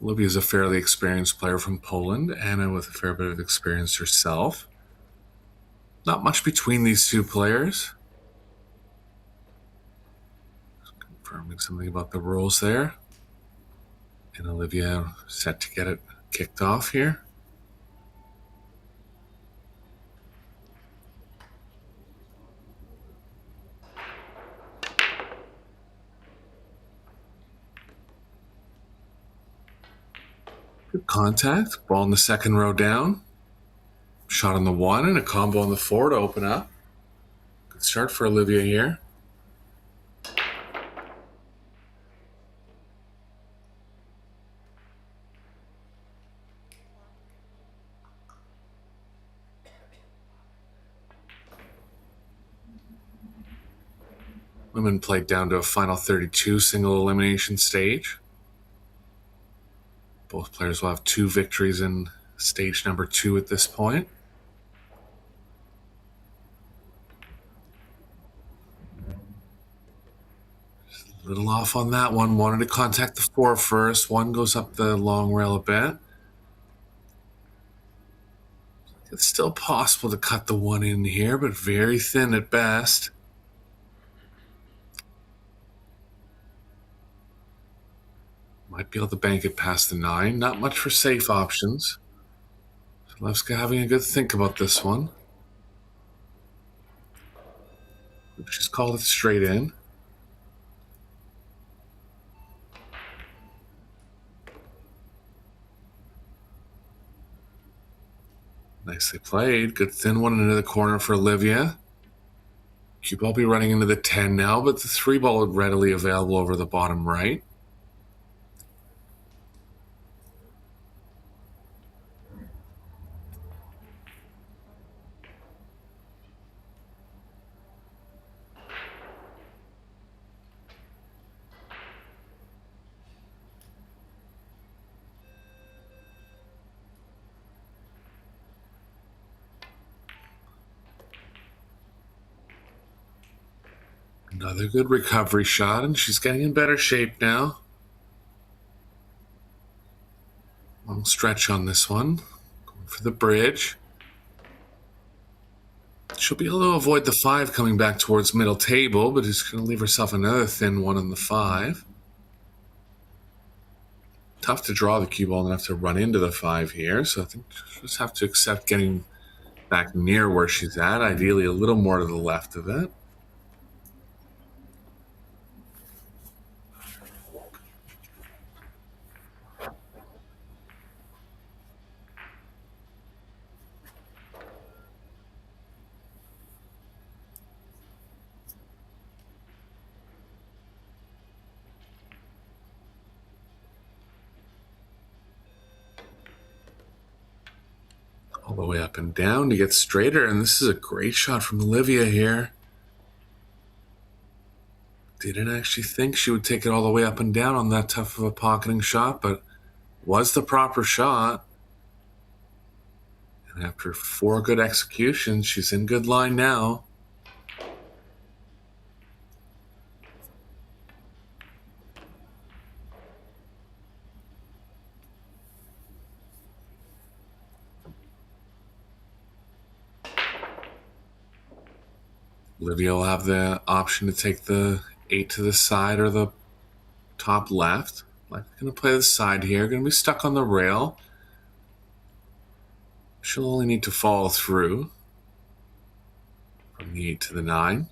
Olivia's a fairly experienced player from Poland, Anna with a fair bit of experience herself. Not much between these two players. Just confirming something about the rules there. And Olivia set to get it kicked off here. Good contact. Ball in the second row down. Shot on the 1 and a combo on the 4 to open up. Good start for Olivia here. Women played down to a final 32 single elimination stage. Both players will have 2 victories in stage number 2 at this point. Just a little off on that one. Wanted to contact the 4 first. 1 goes up the long rail a bit. It's still possible to cut the 1 in here, but very thin at best. Might be able to bank it past the 9. Not much for safe options. Levska having a good think about this one. She's called it straight in. Nicely played. Good thin one into the corner for Olivia. Cue ball be running into the 10 now, but the 3 ball readily available over the bottom right. Another good recovery shot, and she's getting in better shape now. Long stretch on this one. Going for the bridge. She'll be able to avoid the 5 coming back towards middle table, but she's going to leave herself another thin one on the 5. Tough to draw the cue ball and have to run into the 5 here, so I think she'll just have to accept getting back near where she's at, ideally a little more to the left of it. All the way up and down to get straighter, and this is a great shot from Olivia here. Didn't actually think she would take it all the way up and down on that tough of a pocketing shot, but was the proper shot. And after 4 good executions, she's in good line now. Olivia will have the option to take the 8 to the side or the top left. I'm going to play the side here. Going to be stuck on the rail. She'll only need to follow through from the 8 to the 9.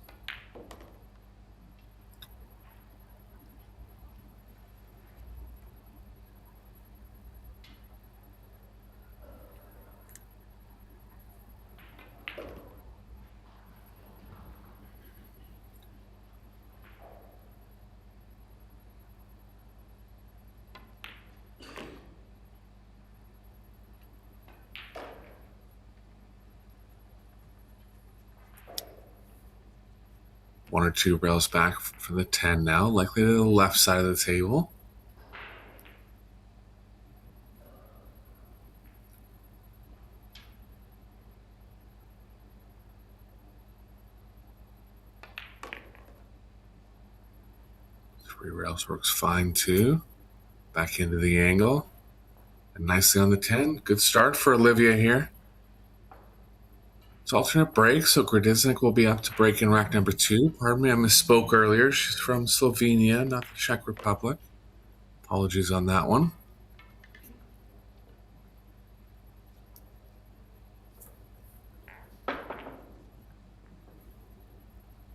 One or 2 rails back from the 10 now, likely to the left side of the table. Three rails works fine too. Back into the angle. And nicely on the 10. Good start for Olivia here. It's alternate break, so Gradišnik will be up to break in rack number 2. Pardon me, I misspoke earlier. She's from Slovenia, not the Czech Republic. Apologies on that one.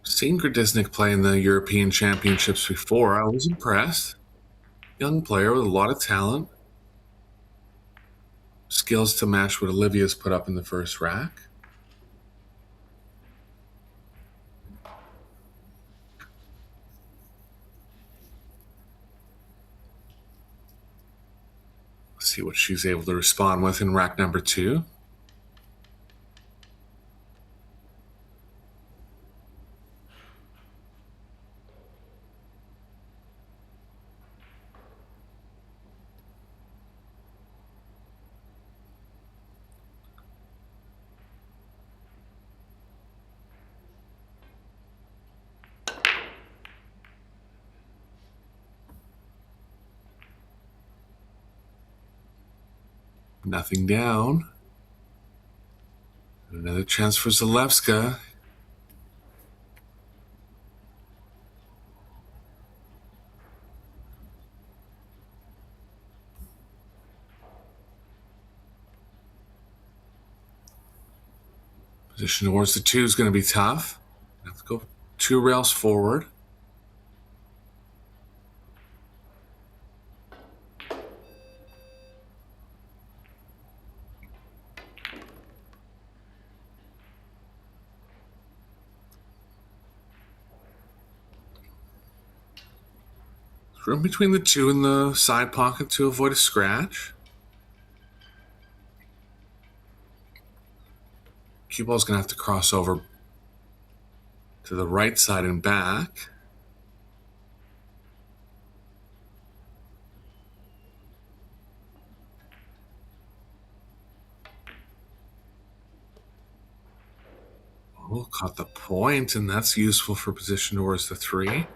Seen Gradišnik play in the European Championships before. I was impressed. Young player with a lot of talent. Skills to match what Olivia's put up in the first rack. Let's see what she's able to respond with in rack number 2. Nothing down. Another chance for Zalewska. Position towards the 2 is going to be tough. Have to go 2 rails forward. Room between the 2 and the side pocket to avoid a scratch. Cue ball's going to have to cross over to the right side and back. Oh, caught the point, and that's useful for position towards the 3.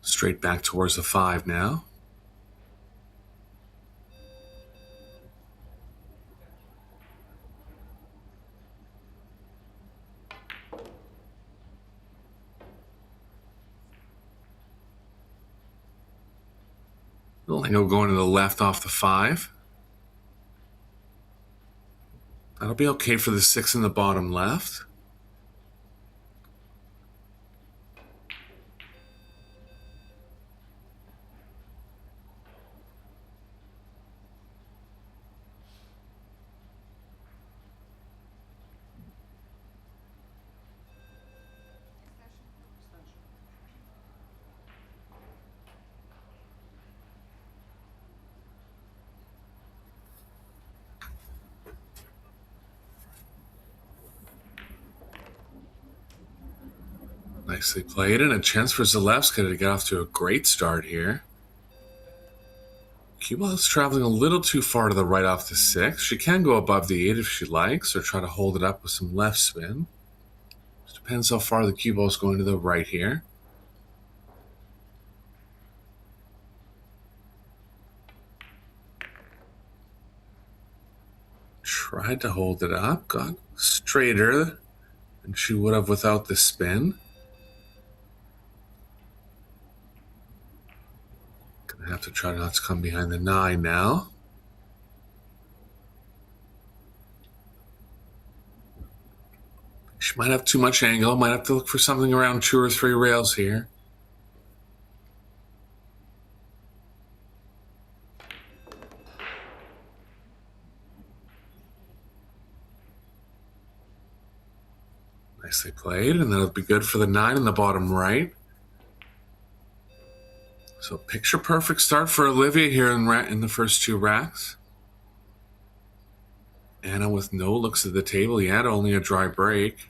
Straight back towards the 5 now. Little angle going to the left off the 5. That'll be okay for the 6 in the bottom left. Nicely played, and a chance for Zalewska to get off to a great start here. Cue ball is traveling a little too far to the right off the 6. She can go above the 8 if she likes, or try to hold it up with some left spin. Just depends how far the cue ball is going to the right here. Tried to hold it up, got straighter than she would have without the spin. Gonna have to try not to come behind the 9 now. She might have too much angle, might have to look for something around 2 or 3 rails here. Nicely played, and that'll be good for the 9 in the bottom right. So picture perfect start for Olivia here in the first 2 racks. Anna with no looks at the table yet, only a dry break.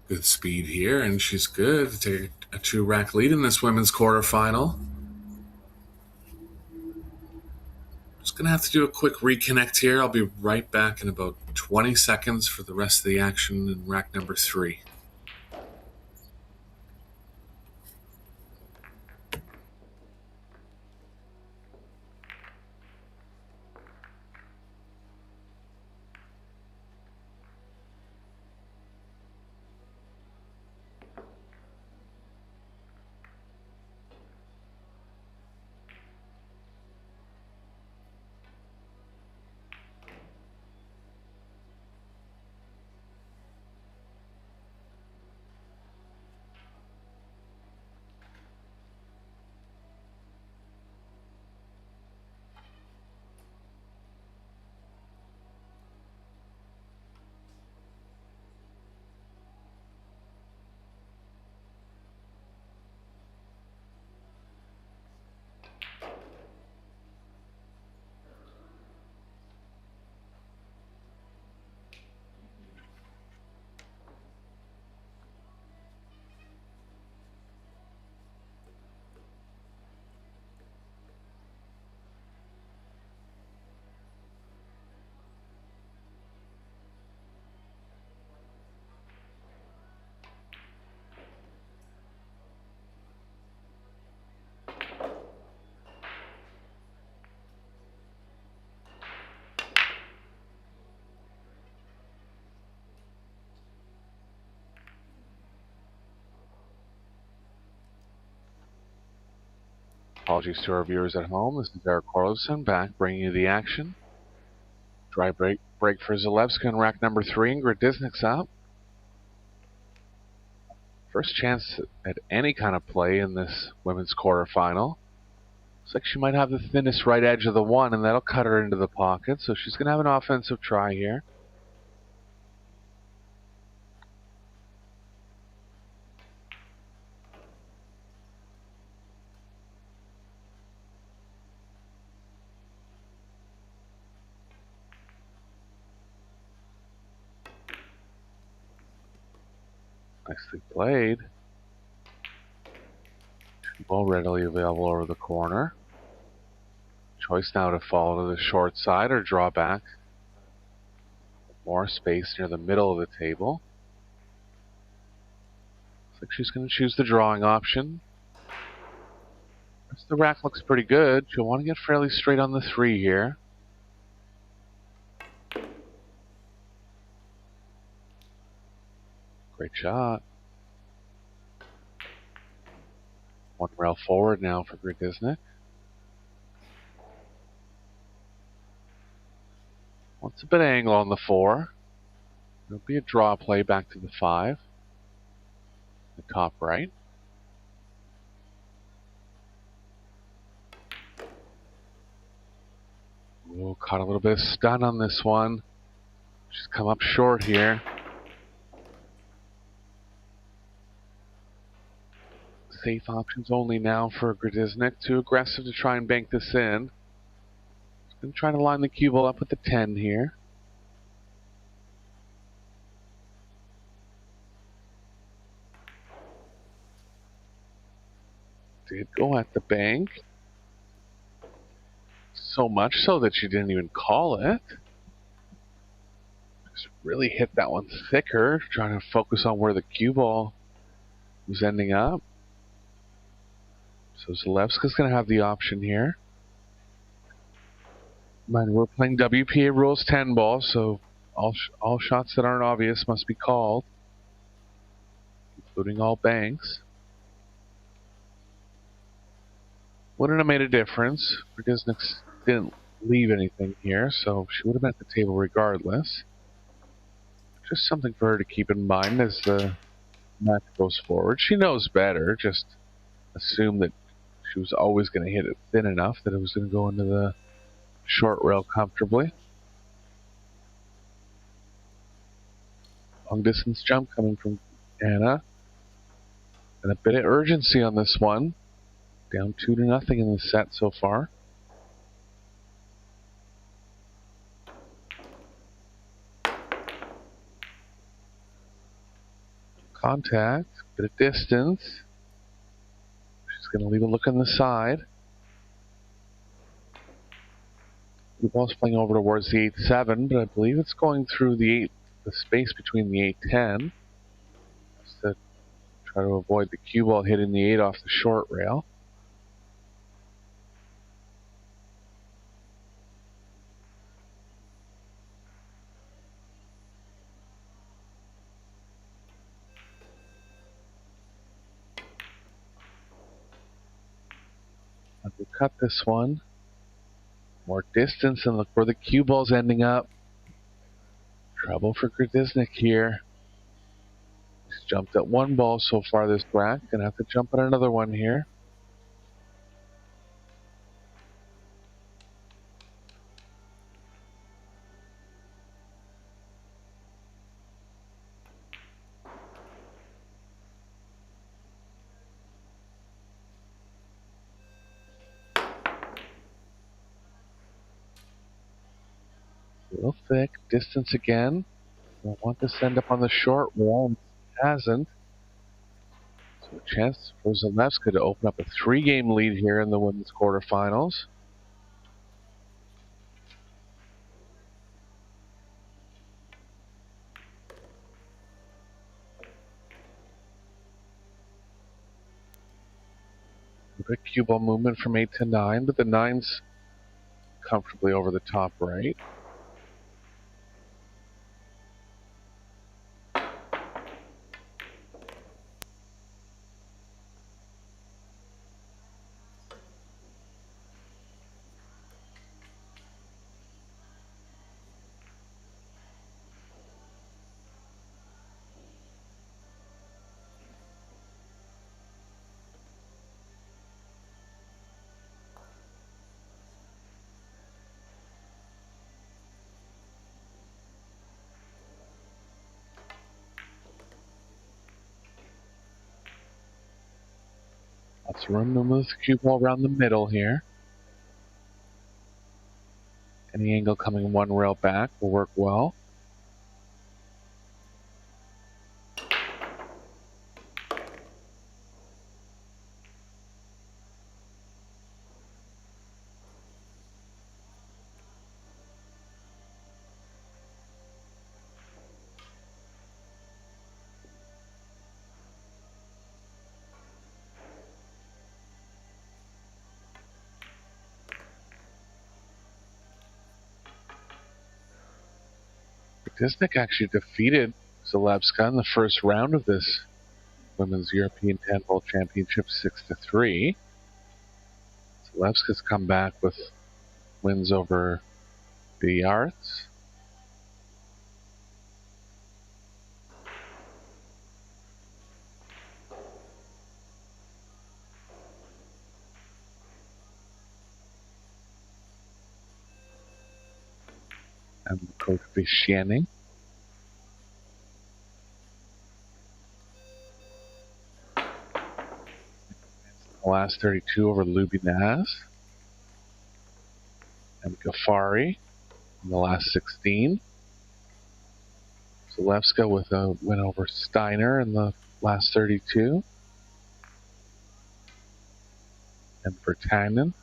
Good speed here, and she's good to take a 2-rack lead in this women's quarterfinal. Just going to have to do a quick reconnect here. I'll be right back in about 20 seconds for the rest of the action in rack number 3. Apologies to our viewers at home. This is Eric Carlson back bringing you the action. Dry break for Zalewska in rack number 3, and Gradišnik's up. First chance at any kind of play in this women's quarterfinal. Looks like she might have the thinnest right edge of the one, and that'll cut her into the pocket, so she's going to have an offensive try here. Nicely played. Ball readily available over the corner. Choice now to fall to the short side or draw back. More space near the middle of the table. Looks like she's going to choose the drawing option. The rack looks pretty good. She'll want to get fairly straight on the 3 here. Great shot. One rail forward now for Gradišnik. Wants a bit of angle on the 4. There'll be a draw play back to the 5. The top right. Ooh, caught a little bit of stun on this one. She's come up short here. Safe options only now for Gradišnik. Too aggressive to try and bank this in. She's going to try to line the cue ball up with the 10 here. Did go at the bank. So much so that she didn't even call it. Just really hit that one thicker, trying to focus on where the cue ball was ending up. So Zalewska's going to have the option here. Mind, we're playing WPA rules 10 ball, so all shots that aren't obvious must be called, including all banks. Wouldn't have made a difference. Gradišnik didn't leave anything here, so she would have been at the table regardless. Just something for her to keep in mind as the match goes forward. She knows better, just assume that she was always going to hit it thin enough that it was going to go into the short rail comfortably. Long distance jump coming from Anna. And a bit of urgency on this one. Down 2-0 in the set so far. Contact, bit of distance. She's going to leave a look on the side. The ball's playing over towards the 8-7, but I believe it's going through the space between the 8-10. Just to try to avoid the cue ball hitting the 8 off the short rail. Undercut this one. More distance, and look where the cue ball's ending up. Trouble for Gradišnik here. He's jumped at one ball so far this rack. Gonna have to jump at another one here. Real thick, distance again. Don't want to send up on the short wall. Hasn't. So a chance for Zalewska to open up a 3-game lead here in the women's quarterfinals. A bit cue ball movement from 8 to 9, but the 9's comfortably over the top right. Lots of room to move the cue ball around the middle here. Any angle coming one rail back will work well. Gradišnik actually defeated Zalewska in the first round of this Women's European 10-Ball Championship 6-3. Zalewska's come back with wins over Billiard and Culmination. The last 32 over Lubinaz and Ghaffari in the last 16. Zalewska with a win over Steiner in the last 32. And Vertanen.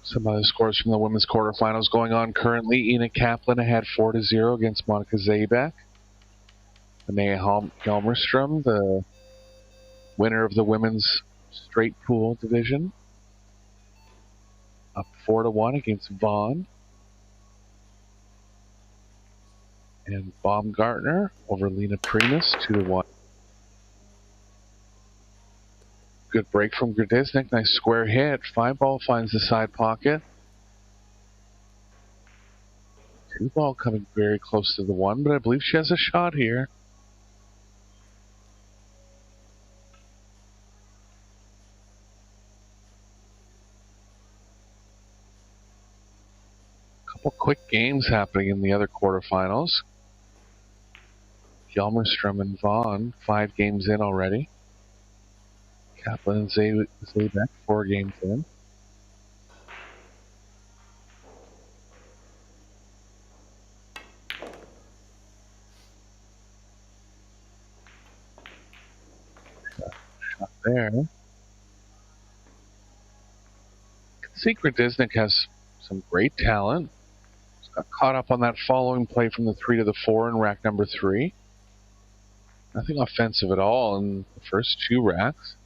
Some other scores from the women's quarterfinals going on currently. Ina Kaplan ahead 4-0 against Monica Zabek. Linnea Hjelmerström, the winner of the women's straight pool division, up 4-1 against Vaughn. And Baumgartner over Lena Primus 2-1. Good break from Gradišnik. Nice square hit. 5-ball finds the side pocket. Two ball coming very close to the one, but I believe she has a shot here. Couple quick games happening in the other quarterfinals. Hjelmerstrom and Vaughn, 5 games in already. Kaplan and Zabek, 4 games in. Shot there. Gradišnik has some great talent. He's got caught up on that following play from the 3 to the 4 in rack number 3. Nothing offensive at all in the first 2 racks.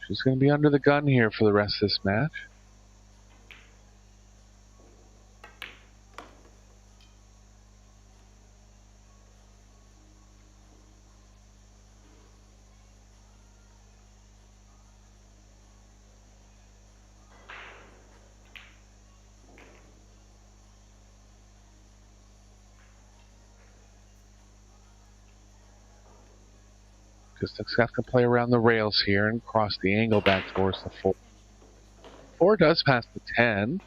She's going to be under the gun here for the rest of this match. Gradišnik's got to play around the rails here and cross the angle back towards the 4. 4 does pass the 10.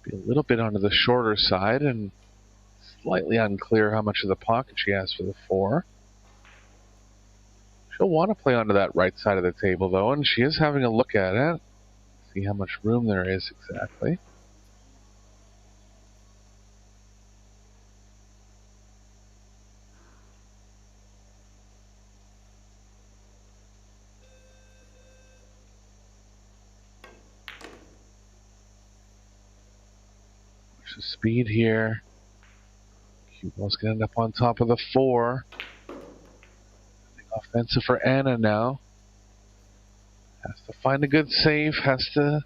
Be a little bit onto the shorter side and slightly unclear how much of the pocket she has for the 4. She'll want to play onto that right side of the table though, and she is having a look at it. See how much room there is exactly. The speed here. Cue ball's going to end up on top of the 4. Offensive for Anna now. Has to find a good save, has to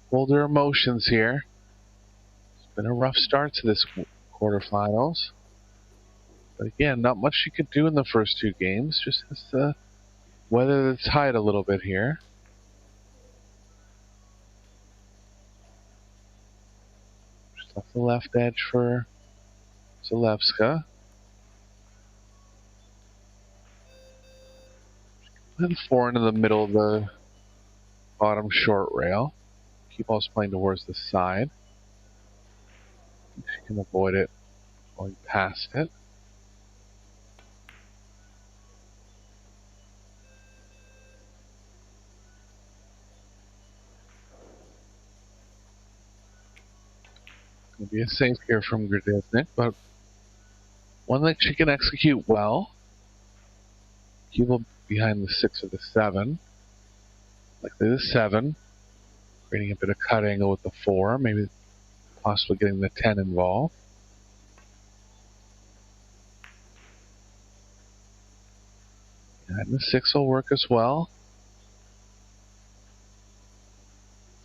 hold her emotions here. It's been a rough start to this quarterfinals. But again, not much she could do in the first 2 games. Just has to weather the tide a little bit here. Off the left edge for Zalewska. And 4 into the middle of the bottom short rail. Cue ball's playing towards the side. She can avoid it going past it. Going to be a save here from Gradišnik, but one that she can execute well. Cue ball behind the 6 or the 7. Likely the 7. Creating a bit of cut angle with the 4, maybe possibly getting the 10 involved. And the 6 will work as well.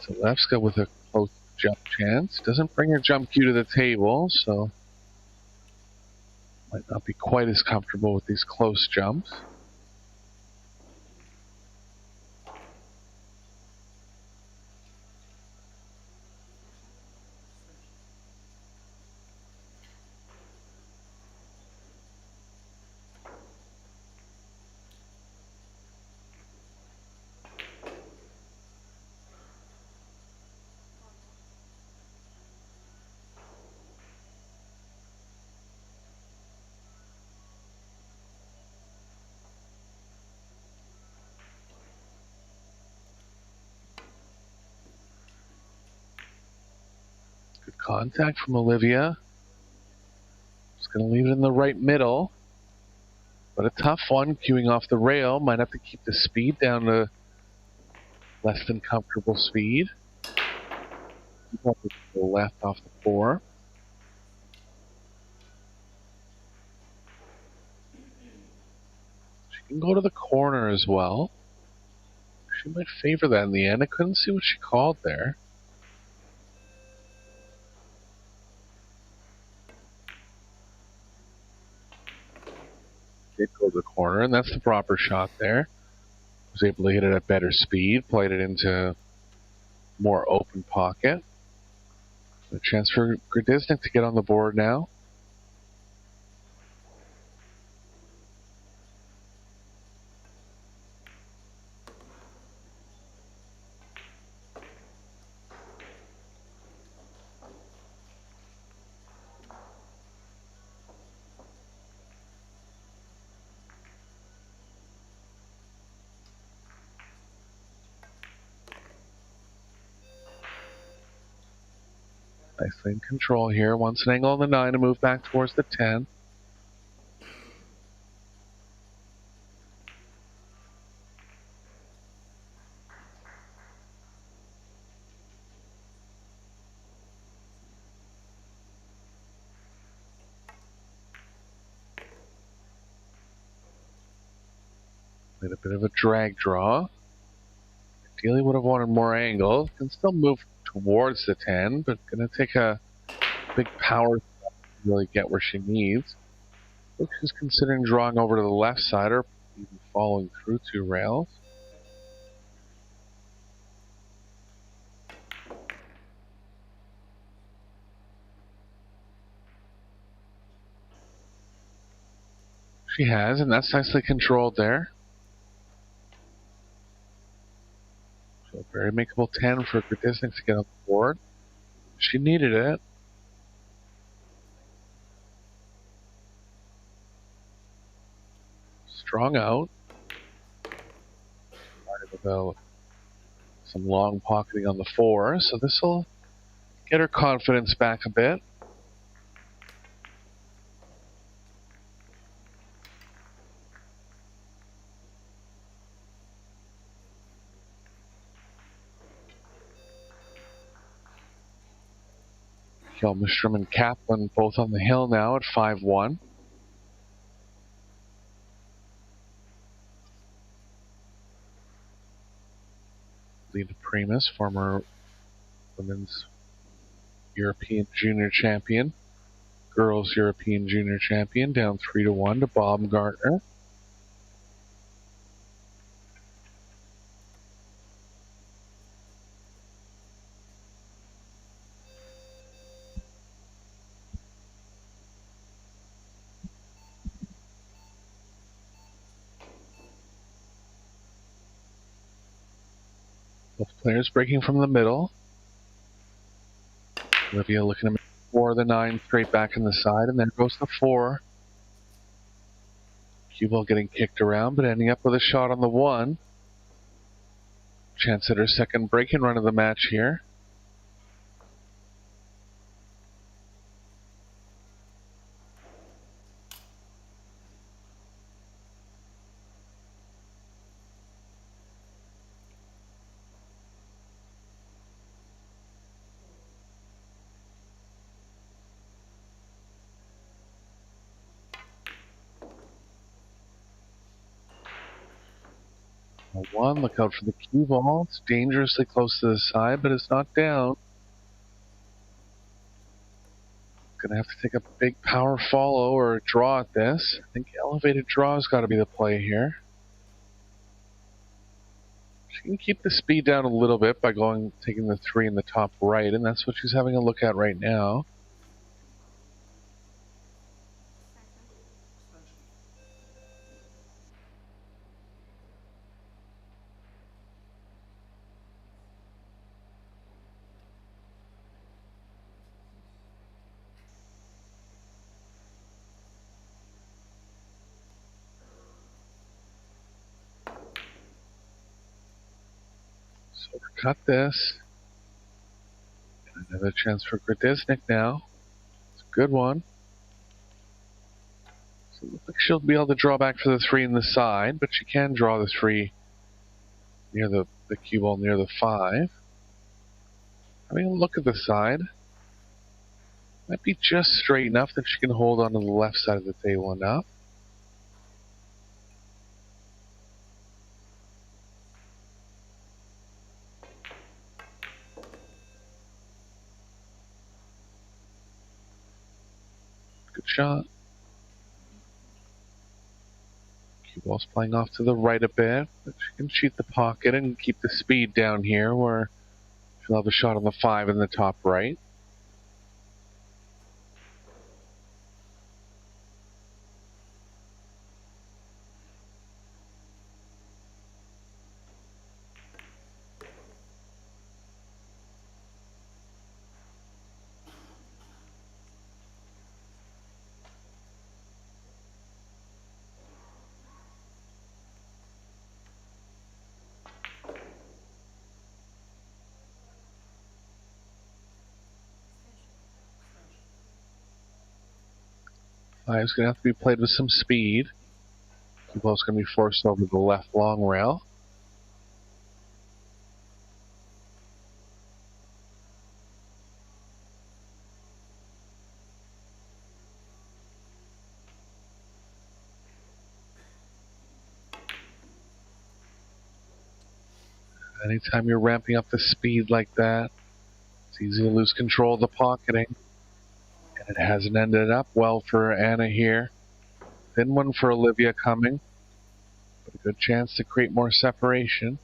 Zalewska with a close jump chance. Doesn't bring her jump cue to the table, so might not be quite as comfortable with these close jumps. Good contact from Olivia. Just going to leave it in the right middle. But a tough one, queuing off the rail. Might have to keep the speed down to less than comfortable speed. Keep up with the left off the 4. She can go to the corner as well. She might favor that in the end. I couldn't see what she called there. Did go to the corner, and that's the proper shot there. Was able to hit it at better speed, played it into more open pocket. A chance for Gradišnik to get on the board now. Nicely in control here. Wants an angle on the 9 to move back towards the 10. Made a bit of a drag draw. Ideally would have wanted more angle. Can still move towards the 10, but gonna take a big power to really get where she needs. Looks she's considering drawing over to the left side or even following through 2 rails. She has, and that's nicely controlled there. So a very makeable 10 for Gradišnik to get on the board. She needed it. Strong out. About some long pocketing on the 4, so this will get her confidence back a bit. Hjelmström and Kaplan both on the hill now at 5-1. Lena Primus, former women's European junior champion, girls European junior champion, down 3-1 to Baumgartner. Both players breaking from the middle. Olivia looking to for the 9 straight back in the side, and there goes the 4. Cue ball getting kicked around, but ending up with a shot on the 1. Chance at her second break-in run of the match here. A 1, look out for the cue ball. It's dangerously close to the side, but it's not down. Gonna have to take a big power follow or a draw at this. I think elevated draw has got to be the play here. She can keep the speed down a little bit by taking the 3 in the top right, and that's what she's having a look at right now. So cut this. Another chance for Gradišnik now. It's a good one. So it looks like she'll be able to draw back for the 3 in the side, but she can draw the 3 near the cue ball near the 5. Having a look at the side. Might be just straight enough that she can hold on to the left side of the table enough. Good shot. Cue ball's playing off to the right a bit, but she can cheat the pocket and keep the speed down here where she'll have a shot on the 5 in the top right. is going to have to be played with some speed. Cue ball's going to be forced over the left long rail. Anytime you're ramping up the speed like that, it's easy to lose control of the pocketing. And it hasn't ended up well for Anna here. Thin one for Olivia coming, but a good chance to create more separation.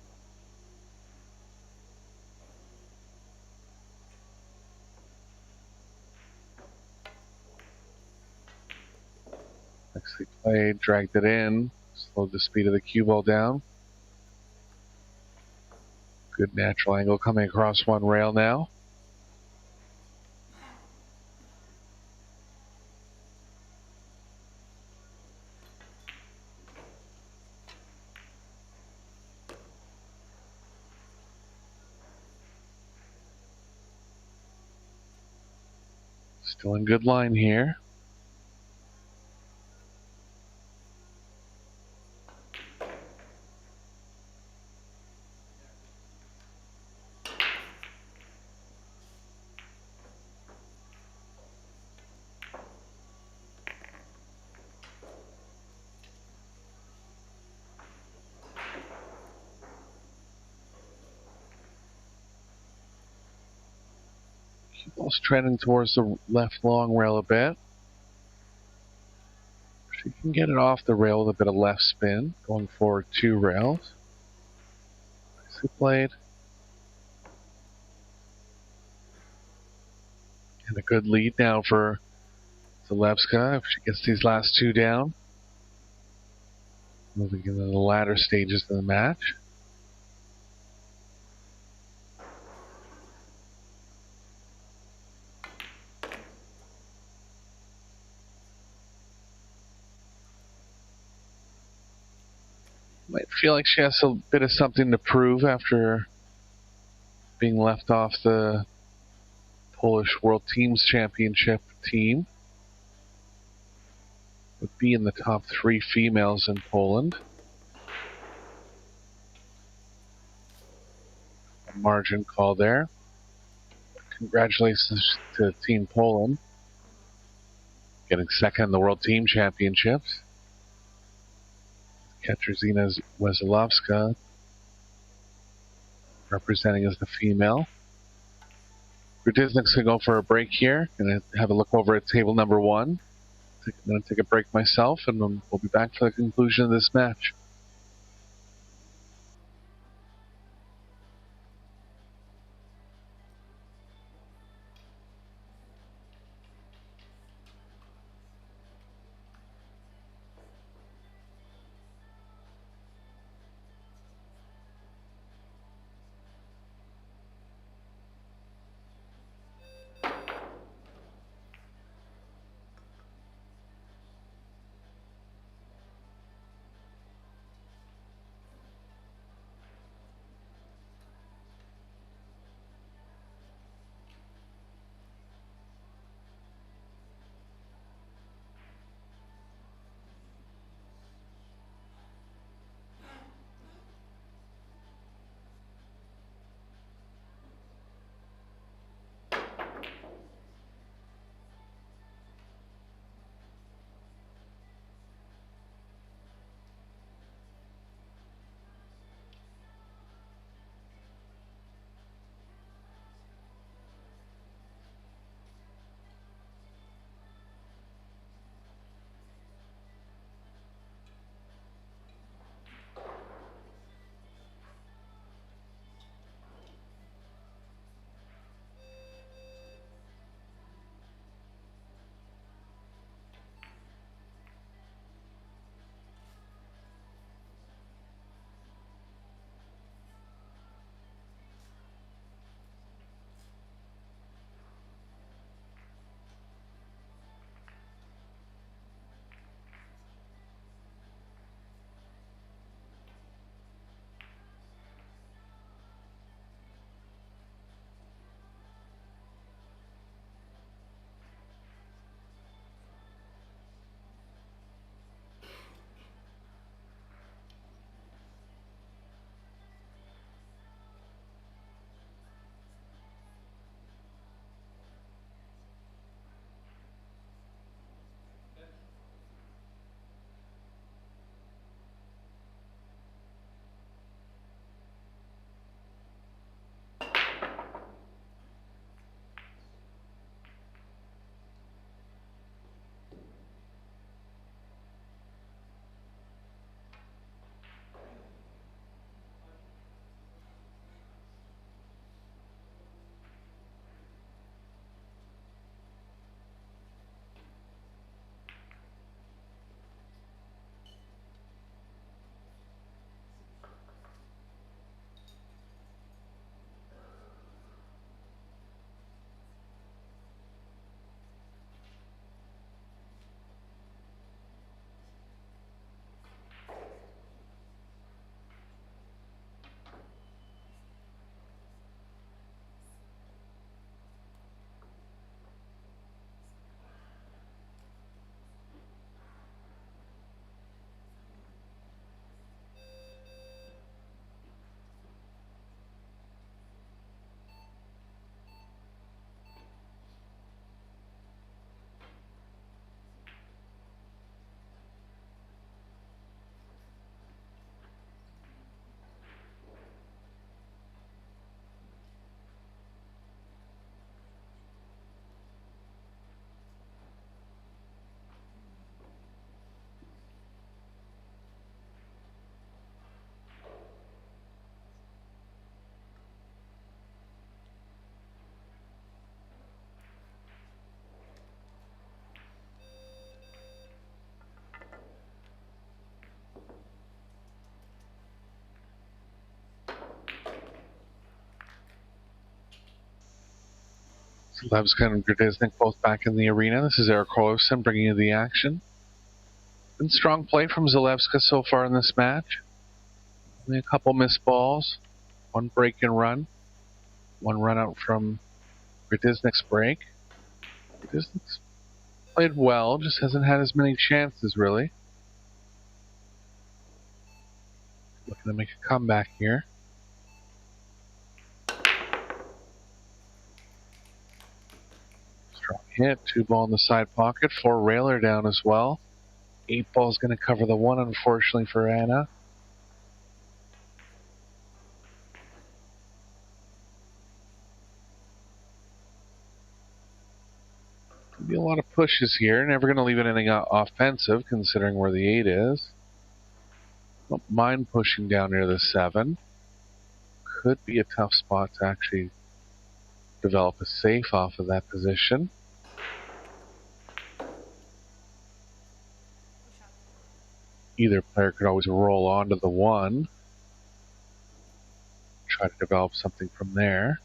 Nicely played, dragged it in, slowed the speed of the cue ball down. Good natural angle coming across one rail now. Still in good line here. Cue ball's trending towards the left long rail a bit. She can get it off the rail with a bit of left spin, going forward 2 rails. Nicely played. And a good lead now for Zalewska if she gets these last 2 down. Moving into the latter stages of the match. Might feel like she has a bit of something to prove after being left off the Polish World Teams Championship team. Would be in the top 3 females in Poland. A margin call there. Congratulations to Team Poland, getting second in the World Team Championships. Katarzyna Wesolowska representing as the female. Gradišnik's going to go for a break here. Going to have a look over at table number 1. I'm going to take a break myself, and we'll be back for the conclusion of this match. Zalewska and Gradišnik both back in the arena. This is Arcos bringing you the action. Been strong play from Zalewska so far in this match. Only a couple missed balls, one break and run, one run out from Gradišnik's break. Gradišnik's played well, just hasn't had as many chances really. Looking to make a comeback here. Strong hit, 2-ball in the side pocket, 4-railer down as well. 8-ball's going to cover the 1, unfortunately, for Anna. Be a lot of pushes here. Never going to leave anything offensive, considering where the 8 is. Don't mind pushing down near the 7. Could be a tough spot to actually develop a safe off of that position. Either player could always roll onto the 1. Try to develop something from there.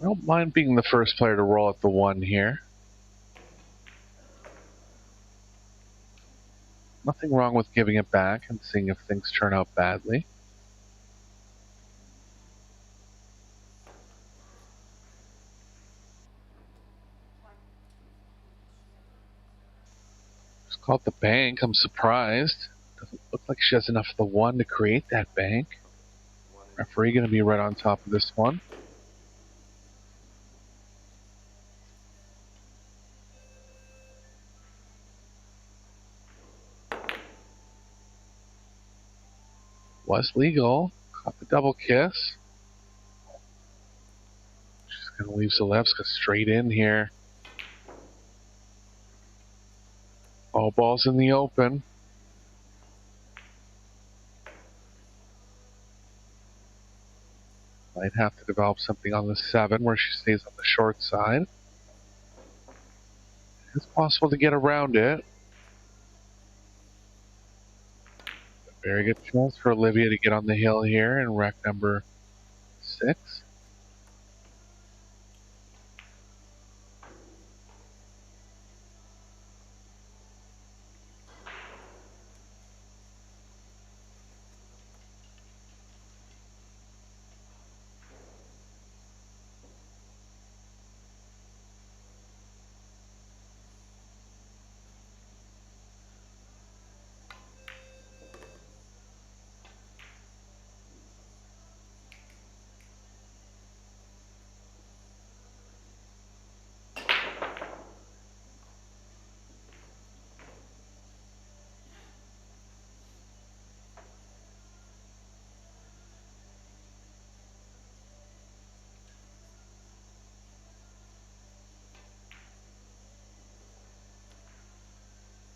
I don't mind being the first player to roll at the 1 here. Nothing wrong with giving it back and seeing if things turn out badly. It's called the bank. I'm surprised. Doesn't look like she has enough of the 1 to create that bank. Referee going to be right on top of this one. Was legal. Caught the double kiss. She's going to leave Zalewska straight in here. All balls in the open. Might have to develop something on the 7 where she stays on the short side. It's possible to get around it. A very good chance for Olivia to get on the hill here in rack number 6.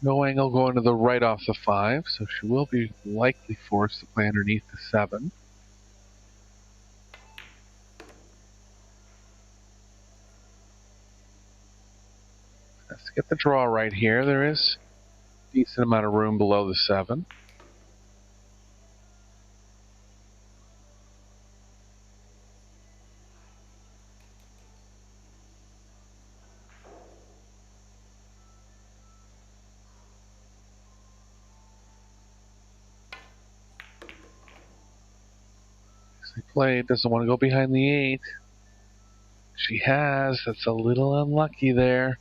No angle going to the right off the 5, so she will be likely forced to play underneath the 7. Has to get the draw right here. There is a decent amount of room below the 7. Play, doesn't want to go behind the 8. She has. That's a little unlucky there.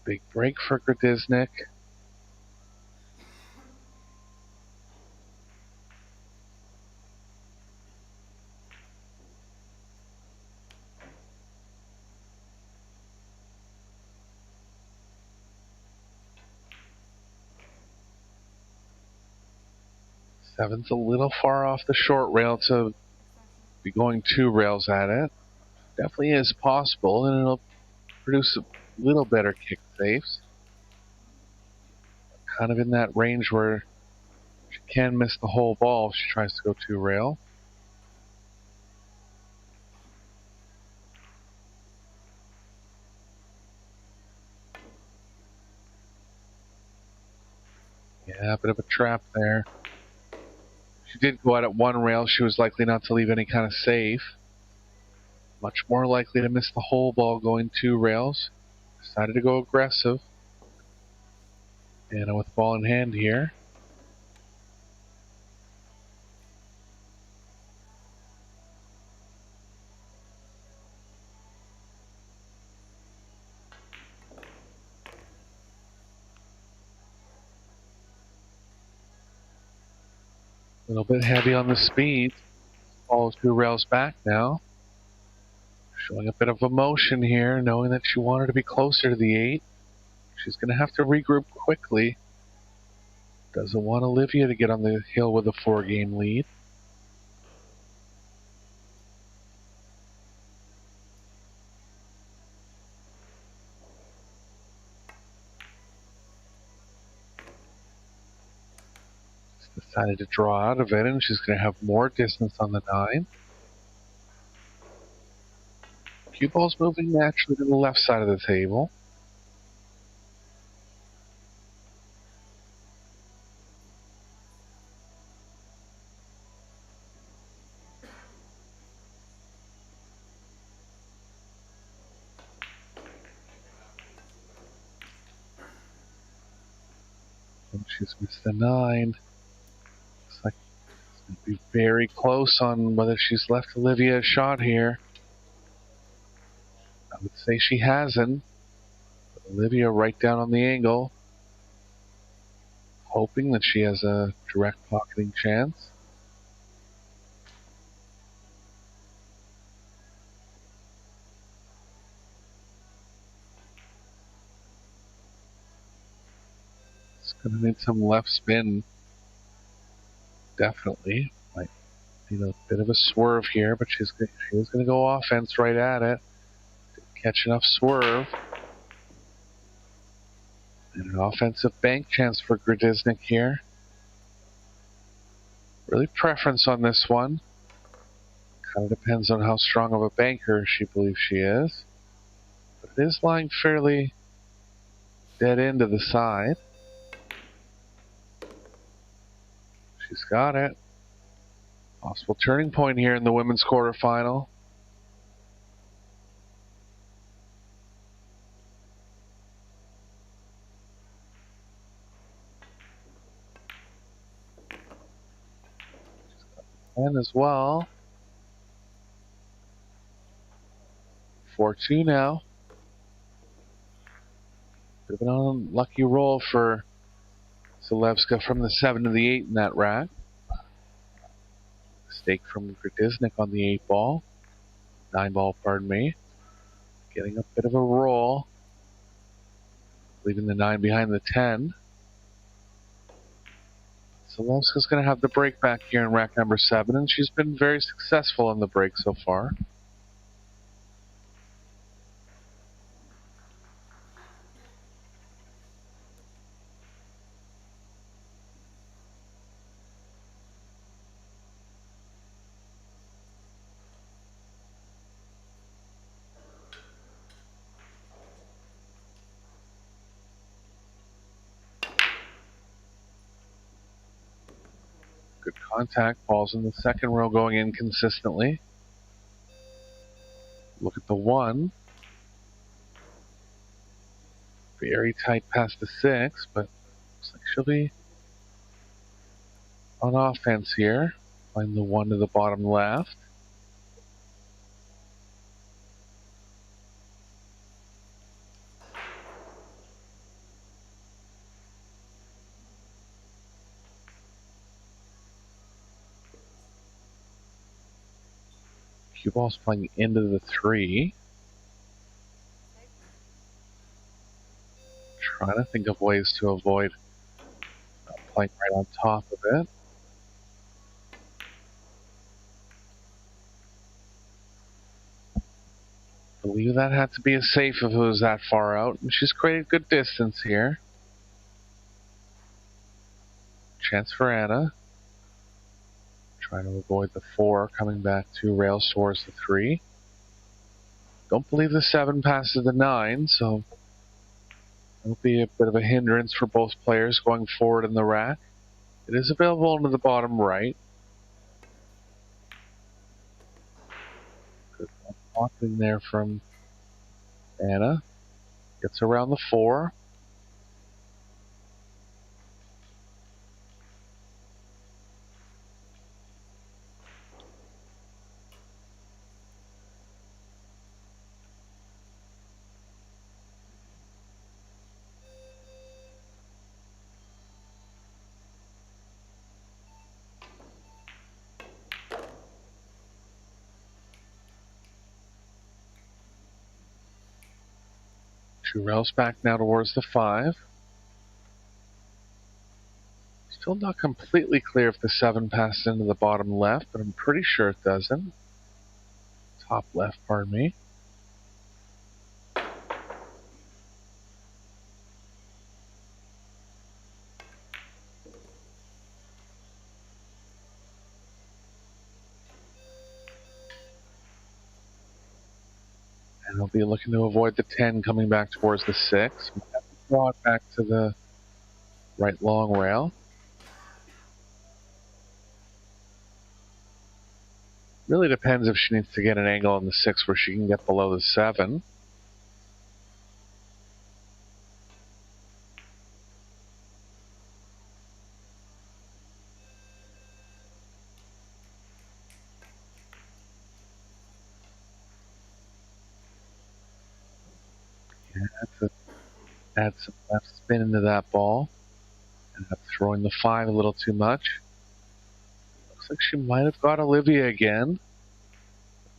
Big break for Gradišnik. Seven's a little far off the short rail to be going 2 rails at it. Definitely is possible, and it'll produce a little better kick saves. Kind of in that range where She can miss the whole ball if she tries to go 2-rail. Yeah, a bit of a trap there. She did go out at 1 rail. She was likely not to leave any kind of safe. Much more likely to miss the whole ball going 2 rails. Decided to go aggressive. And with ball in hand here. A little bit heavy on the speed. Ball 2 rails back now. Showing a bit of emotion here, knowing that she wanted to be closer to the 8. She's going to have to regroup quickly. Doesn't want Olivia to get on the hill with a 4-game lead. She's decided to draw out of it, and she's going to have more distance on the 9. Cue ball's moving naturally to the left side of the table. And she's missed the 9. Looks like it's going to be very close on whether she's left Olivia a shot here. I would say she hasn't. But Olivia right down on the angle, hoping that she has a direct pocketing chance. It's going to need some left spin. Definitely. Might need a bit of a swerve here, but she was going to go offense right at it. Didn't catch enough swerve. And an offensive bank chance for Gradišnik here. Really preference on this one. Kind of depends on how strong of a banker she believes she is. But it is lying fairly dead end to the side. She's got it. Possible turning point here in the women's quarterfinal. And as well. 4-2 now. Bit of an unlucky roll for Zalewska from the 7 to the 8 in that rack. Mistake from Gradišnik on the 8 ball. 9 ball, pardon me. Getting a bit of a roll. Leaving the 9 behind the 10. Zalewska's going to have the break back here in rack number 7, and she's been very successful on the break so far. Good contact. Ball's in the second row going in consistently. Look at the 1. Very tight past the 6, but looks like she'll be on offense here. Find the 1 to the bottom left. Cue ball's playing into the 3. Trying to think of ways to avoid playing right on top of it. I believe that had to be a safe if it was that far out, and she's created good distance here. chance for Anna. Trying to avoid the 4, coming back to rails towards the 3. Don't believe the 7 passes the 9, so it'll be a bit of a hindrance for both players going forward in the rack. It is available into the bottom right. Good blocking there from Anna. Gets around the 4. She rails back now towards the 5. Still not completely clear if the 7 passes into the bottom left, but I'm pretty sure it doesn't. Top left, pardon me. And he'll be looking to avoid the 10 coming back towards the 6. Draw it back to the right long rail. Really depends if she needs to get an angle on the 6 where she can get below the 7. Yeah, that's add some left spin into that ball. And up throwing the 5 a little too much. Looks like she might have got Olivia again.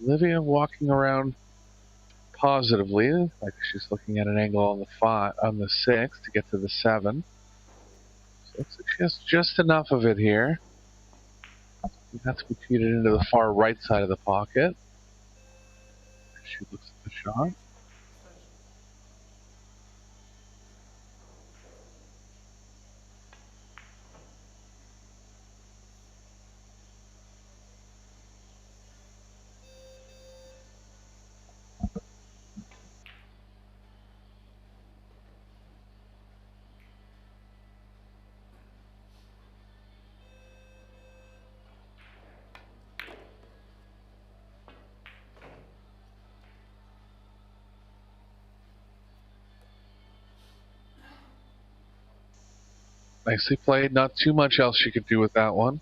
Olivia walking around positively, like she's looking at an angle on the 5, on the 6 to get to the 7. So looks like she has just enough of it here. That's to be feeded into the far right side of the pocket. She looks at the shot. Nicely played. Not too much else she could do with that one.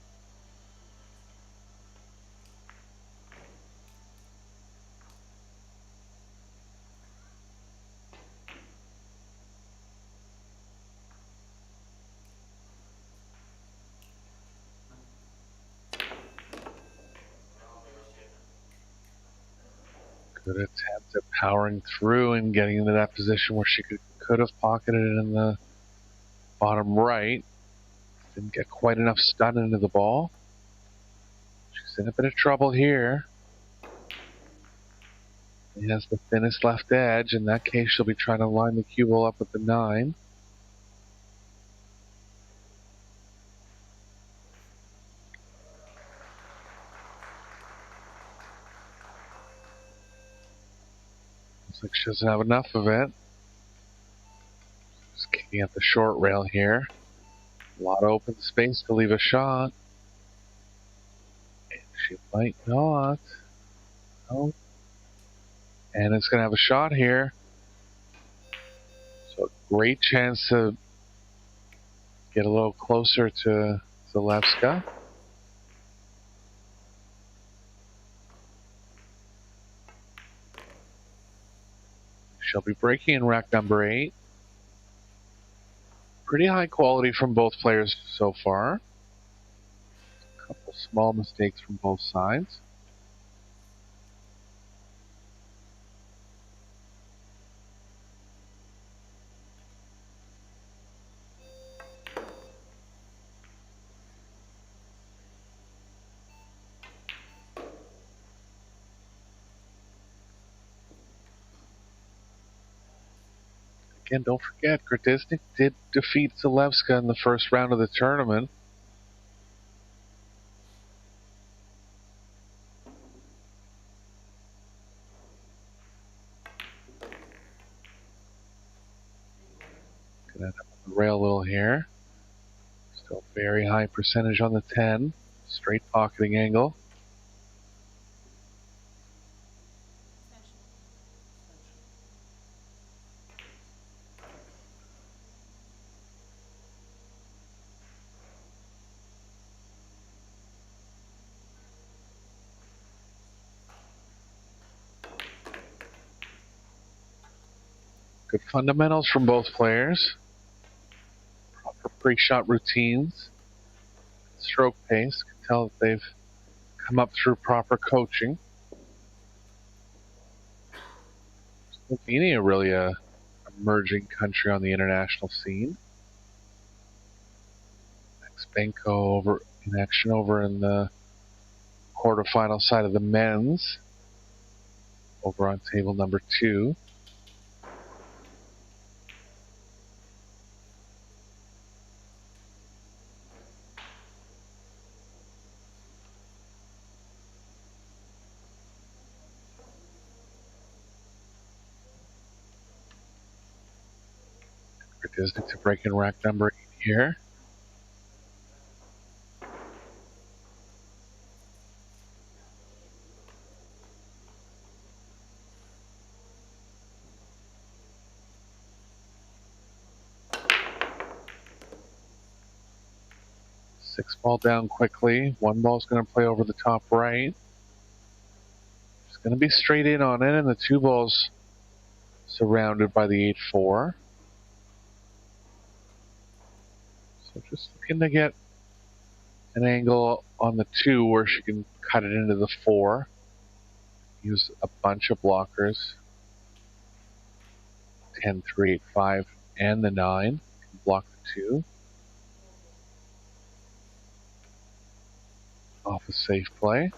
Good attempt at powering through and getting into that position where she could have pocketed it in the bottom right. Didn't get quite enough stun into the ball. She's in a bit of trouble here. He has the thinnest left edge. In that case, she'll be trying to line the cue ball up with the 9. Looks like she doesn't have enough of it. Just kicking at the short rail here. A lot of open space to leave a shot. And she might not. No. And it's going to have a shot here. So great chance to get a little closer to Zalewska. She'll be breaking in rack number 8. Pretty high quality from both players so far. A couple small mistakes from both sides. Again, don't forget, Gradišnik did defeat Zalewska in the first round of the tournament. rail a little here. Still very high percentage on the 10. Straight pocketing angle. Good fundamentals from both players. Proper pre-shot routines. Stroke pace. Can tell that they've come up through proper coaching. Slovenia really a emerging country on the international scene. Benko over in action over in the quarterfinal side of the men's. Over on table number 2. Gradišnik to break in rack number 8 here. Six ball down quickly. One ball's going to play over the top right. It's going to be straight in on it, and the 2 balls surrounded by the 8-4. So just looking to get an angle on the 2 where she can cut it into the 4. Use a bunch of blockers. 10, 3, 8, 5, and the 9. Block the 2. Off a safe play.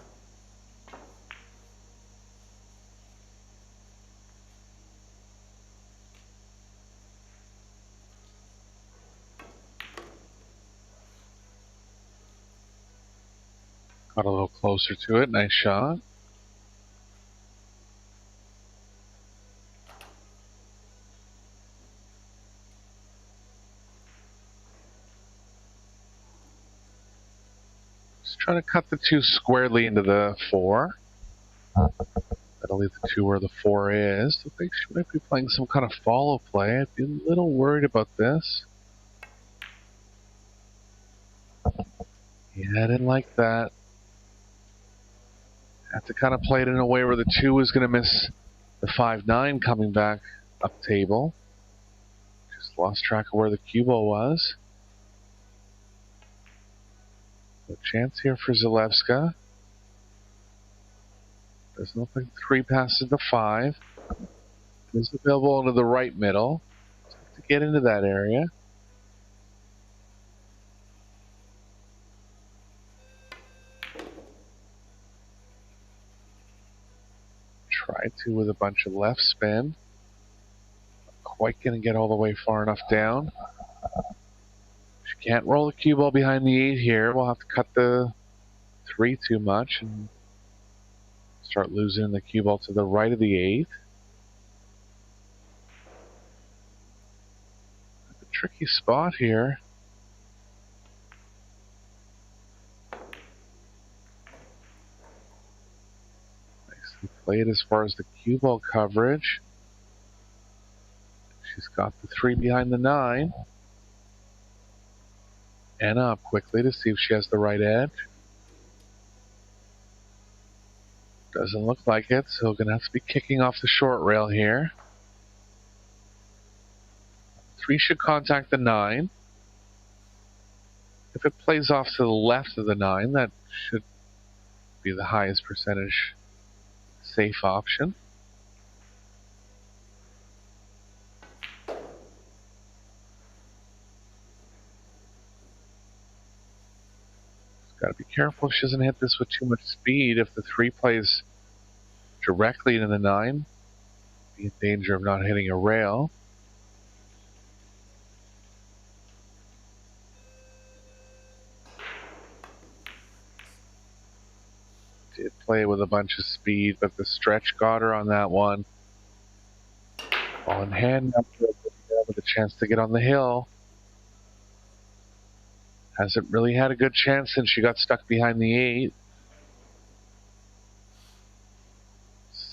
Got a little closer to it. Nice shot. Just trying to cut the 2 squarely into the 4. That'll leave the 2 where the 4 is. I think she might be playing some kind of follow play. I'd be a little worried about this. Yeah, I didn't like that. Had to kind of play it in a way where the 2 was going to miss the 5-9 coming back up table. Just lost track of where the cue ball was. No chance here for Zalewska. Doesn't look like 3 passes the 5. Is available into the right middle. To get into that area. Tried to with a bunch of left spin. Not quite going to get all the way far enough down. She can't roll the cue ball behind the 8 here. We'll have to cut the 3 too much and start losing the cue ball to the right of the 8. A tricky spot here. Nicely played as far as the cue ball coverage. She's got the 3 behind the 9. And up quickly to see if she has the right edge. Doesn't look like it, so going to have to be kicking off the short rail here. 3 should contact the 9. If it plays off to the left of the 9, that should be the highest percentage safe option. Got to be careful she doesn't hit this with too much speed. If the 3 plays directly into the 9, be in danger of not hitting a rail. Did play with a bunch of speed, but the stretch got her on that one. Ball in hand, with a chance to get on the hill. Hasn't really had a good chance since she got stuck behind the 8.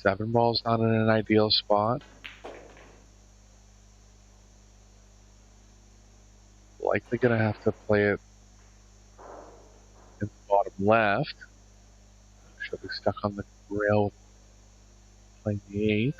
7 balls not in an ideal spot. Likely going to have to play it in the bottom left. She'll be stuck on the rail playing the 8.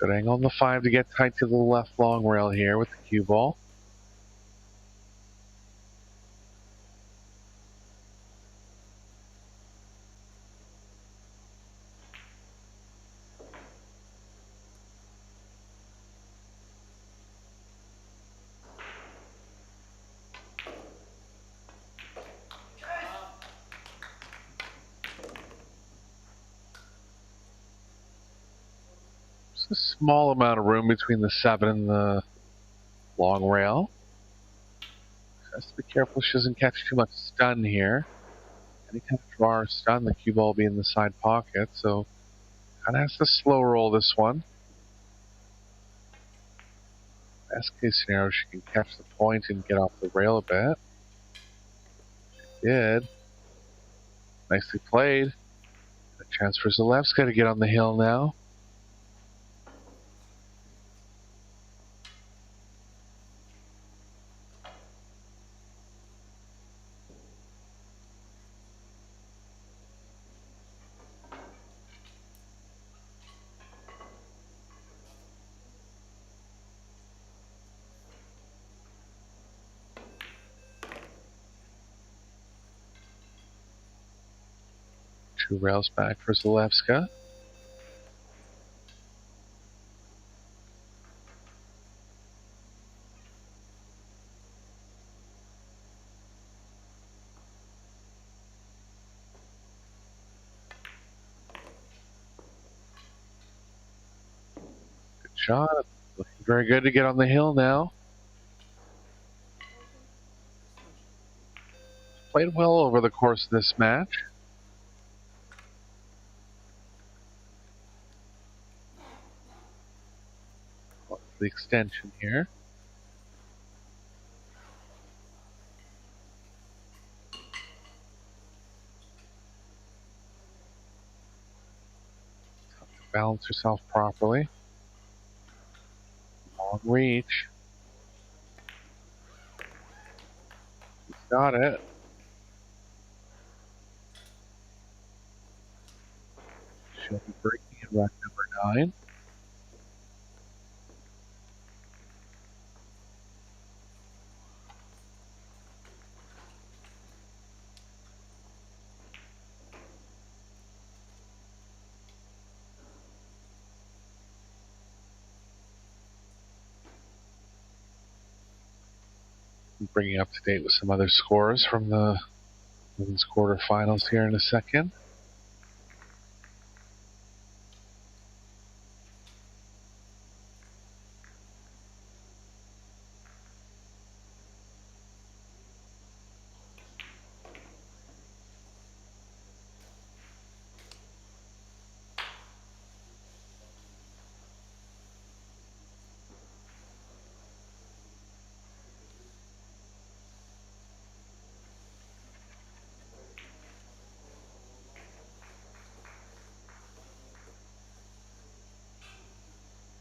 Good angle on the 5 to get tight to the left long rail here with the cue ball. Just a small amount of room between the 7 and the long rail. She has to be careful she doesn't catch too much stun here. Any kind of draw or stun, the cue ball will be in the side pocket, so kind of has to slow roll this one. Best case scenario, she can catch the point and get off the rail a bit. She did. Nicely played. A chance for Zalewska to get on the hill now. Two rails back for Zalewska. Good shot. Looking very good to get on the hill now. Played well over the course of this match. The extension here. Tough to balance herself properly. Long reach. She's got it. She'll be breaking in rack number 9. Bringing up to date with some other scores from the women's quarterfinals here in a second.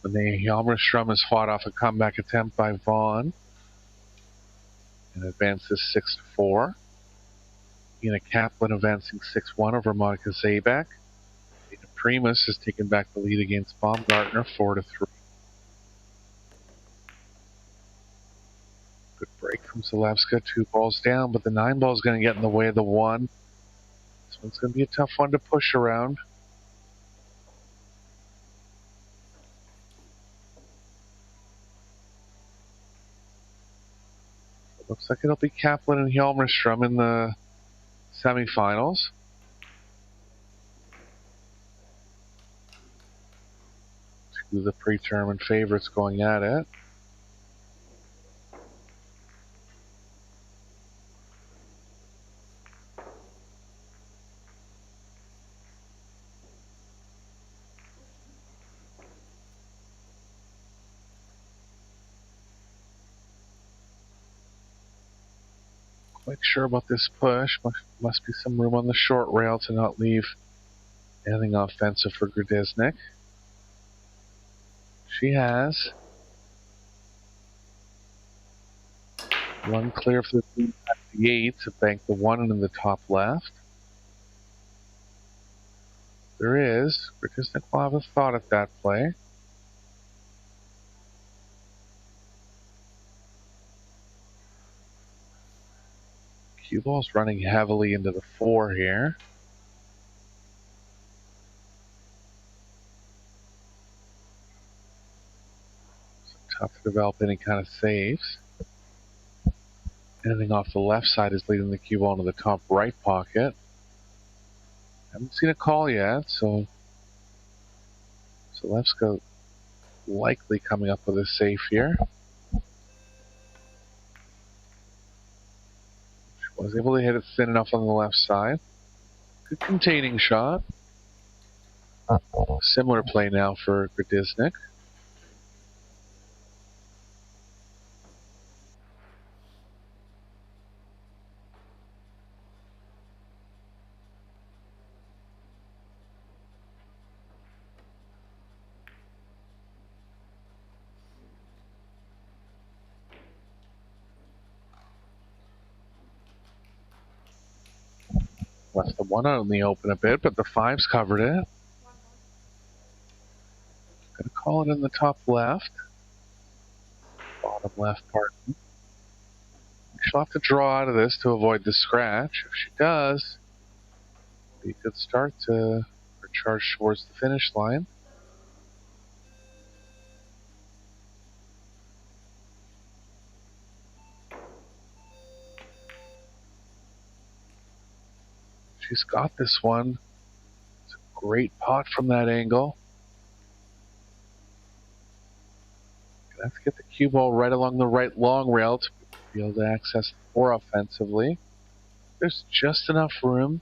The Hjalmarström has fought off a comeback attempt by Vaughn and advances 6-4. Ina Kaplan advancing 6-1 over Monica Zabek. Ina Primus has taken back the lead against Baumgartner 4-3. Good break from Zalewska, 2 balls down, but the 9 ball is going to get in the way of the 1. This one's going to be a tough one to push around. Looks like it'll be Kaplan and Hjalmarström in the semifinals. Two of the predetermined favorites going at it. Quite sure about this push. Must be some room on the short rail to not leave anything offensive for Gradišnik. She has one clear for the 8 to bank the 1 in the top left. There is. Gradišnik will have a thought at that play. Cue ball's running heavily into the 4 here. So tough to develop any kind of saves. Anything off the left side is leading the cue ball into the top right pocket. Haven't seen a call yet, so Zalewska likely coming up with a safe here. She was able to hit it thin enough on the left side. Good containing shot. Similar play now for Gradišnik. Left the 1 out in the open a bit, but the 5's covered it. Gonna call it in the top left. Bottom left part. She'll have to draw out of this to avoid the scratch. If she does, be a good start to her charge towards the finish line. She's got this one. It's a great pot from that angle. Gonna have to get the cue ball right along the right long rail to be able to access the 4 offensively. There's just enough room.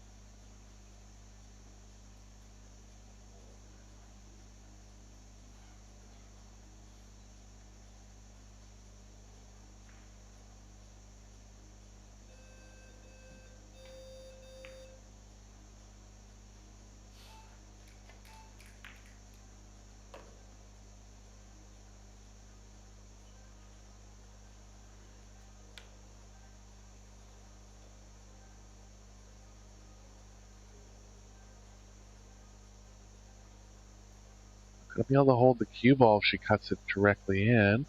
Gonna be able to hold the cue ball if she cuts it directly in.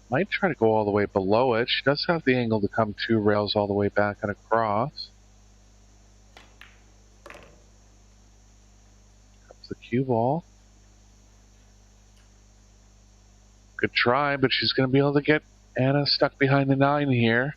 Might try to go all the way below it. She does have the angle to come 2 rails all the way back and across. Comes the cue ball. Good try, but she's going to be able to get Anna stuck behind the 9 here.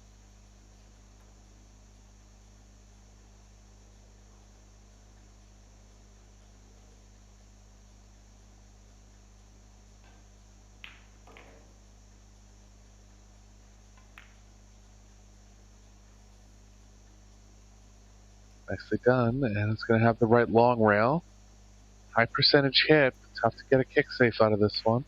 Nicely done, and it's going to have the right long rail. High percentage hit, tough to get a kick safe out of this one.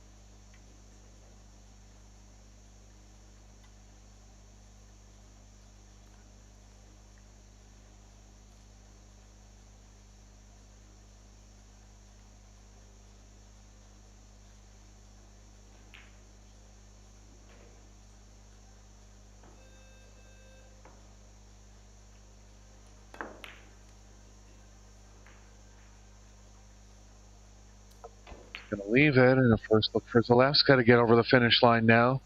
Going to leave it, and a first look for Zalewska to get over the finish line now.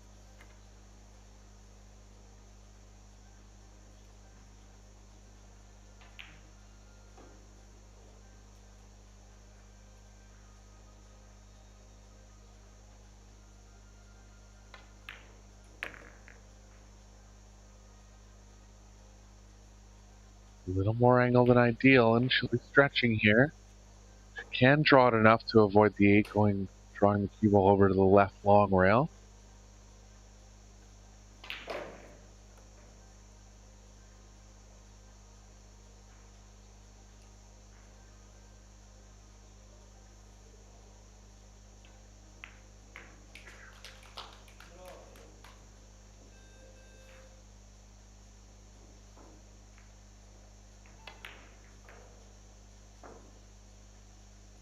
A little more angle than ideal, and she'll be stretching here. She can draw it enough to avoid the 8 drawing the cue ball over to the left long rail.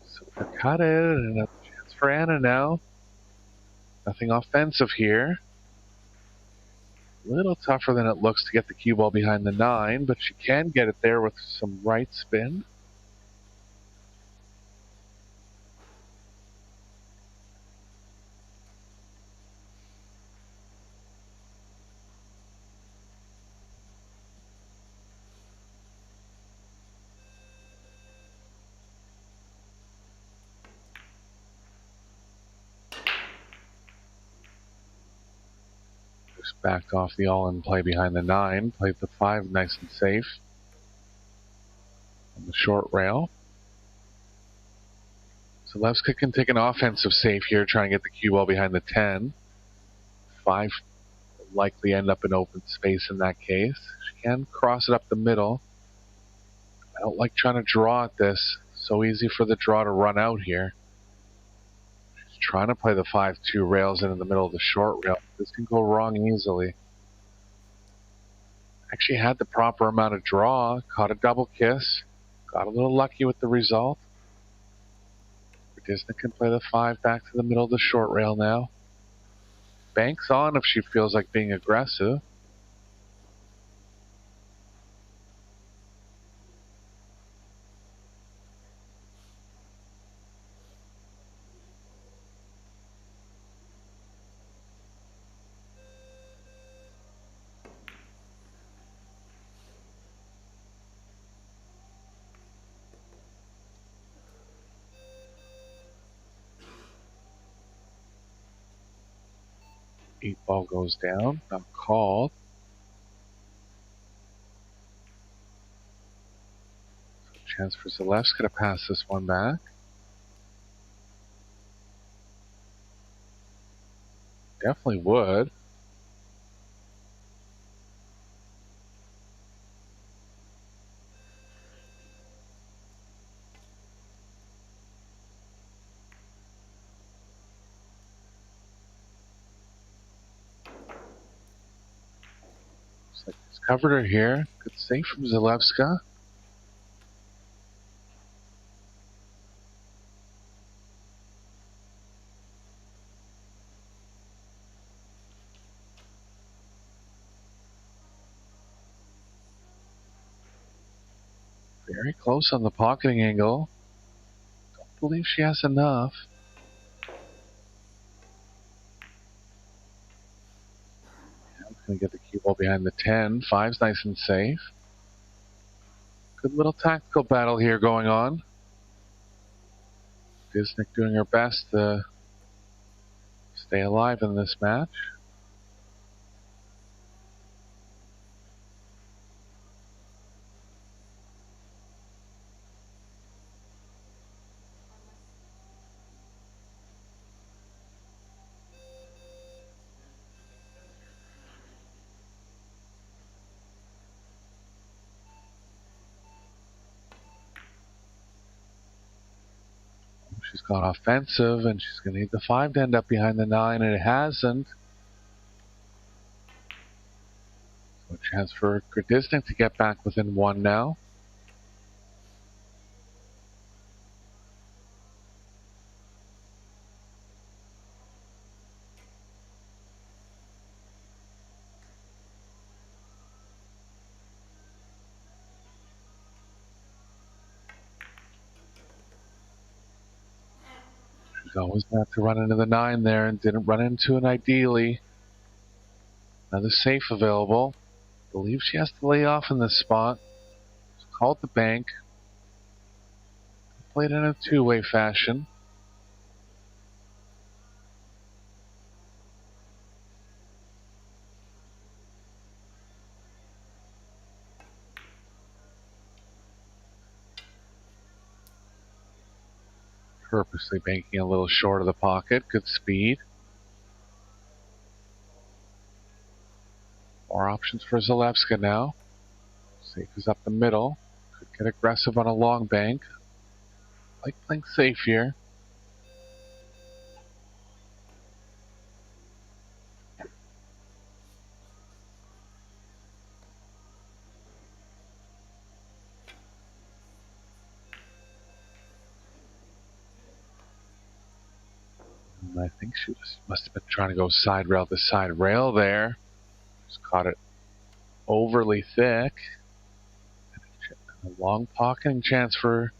So cut it, and another chance for Anna now. Nothing offensive here. A little tougher than it looks to get the cue ball behind the 9, but she can get it there with some right spin. Just backed off the all-in play behind the 9, played the 5 nice and safe on the short rail. Zalewska can take an offensive save here, trying to get the cue ball behind the 10. 5 will likely end up in open space in that case. She can cross it up the middle. I don't like trying to draw at this. So easy for the draw to run out here. She's trying to play the 5-2 rails in the middle of the short rail. This can go wrong easily. Actually had the proper amount of draw, caught a double kiss, got a little lucky with the result. Gradišnik can play the 5 back to the middle of the short rail now. Banks on if she feels like being aggressive. Eight ball goes down, not called. So chance for Zalewska to pass this one back. Definitely would. Looks like he's covered her here. Good save from Zalewska. Very close on the pocketing angle. Don't believe she has enough. Gonna get the cue ball behind the 10. 5's nice and safe. Good little tactical battle here going on. Gradišnik doing her best to stay alive in this match. She's gone offensive, and she's going to need the 5 to end up behind the 9, and it hasn't. So a chance for Gradišnik to get back within 1 now. She's always got to run into the 9 there, and didn't run into it ideally. Another safe available. Believe she has to lay off in this spot. She's called the bank. Played in a two-way fashion. Purposely banking a little short of the pocket. Good speed. More options for Zalewska now. Safe is up the middle. Could get aggressive on a long bank. Like playing safe here. And I think she must have been trying to go side rail to side rail there. Just caught it overly thick. A long pocketing chance for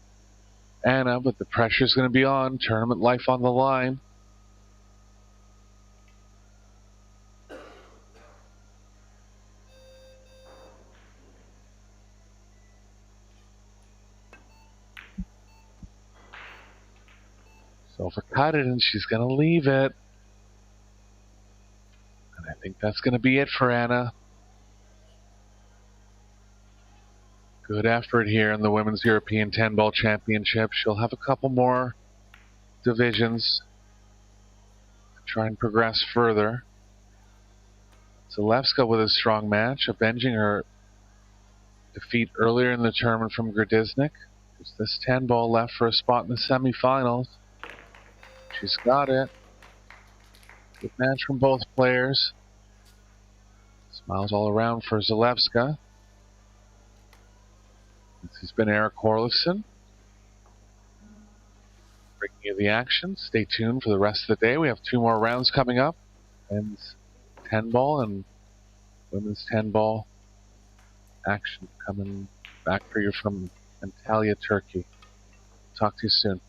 Anna, but the pressure's going to be on. Tournament life on the line. So overcut it, and she's going to leave it. And I think that's going to be it for Anna. Good effort here in the Women's European 10-Ball Championship. She'll have a couple more divisions to try and progress further. Zalewska with a strong match, avenging her defeat earlier in the tournament from Gradišnik. There's this 10-ball left for a spot in the semifinals. She's got it. Good match from both players. Smiles all around for Zalewska. This has been Eric Horlifson. Bringing you the action. Stay tuned for the rest of the day. We have 2 more rounds coming up. Men's 10-ball and women's 10-ball action coming back for you from Antalya, Turkey. Talk to you soon.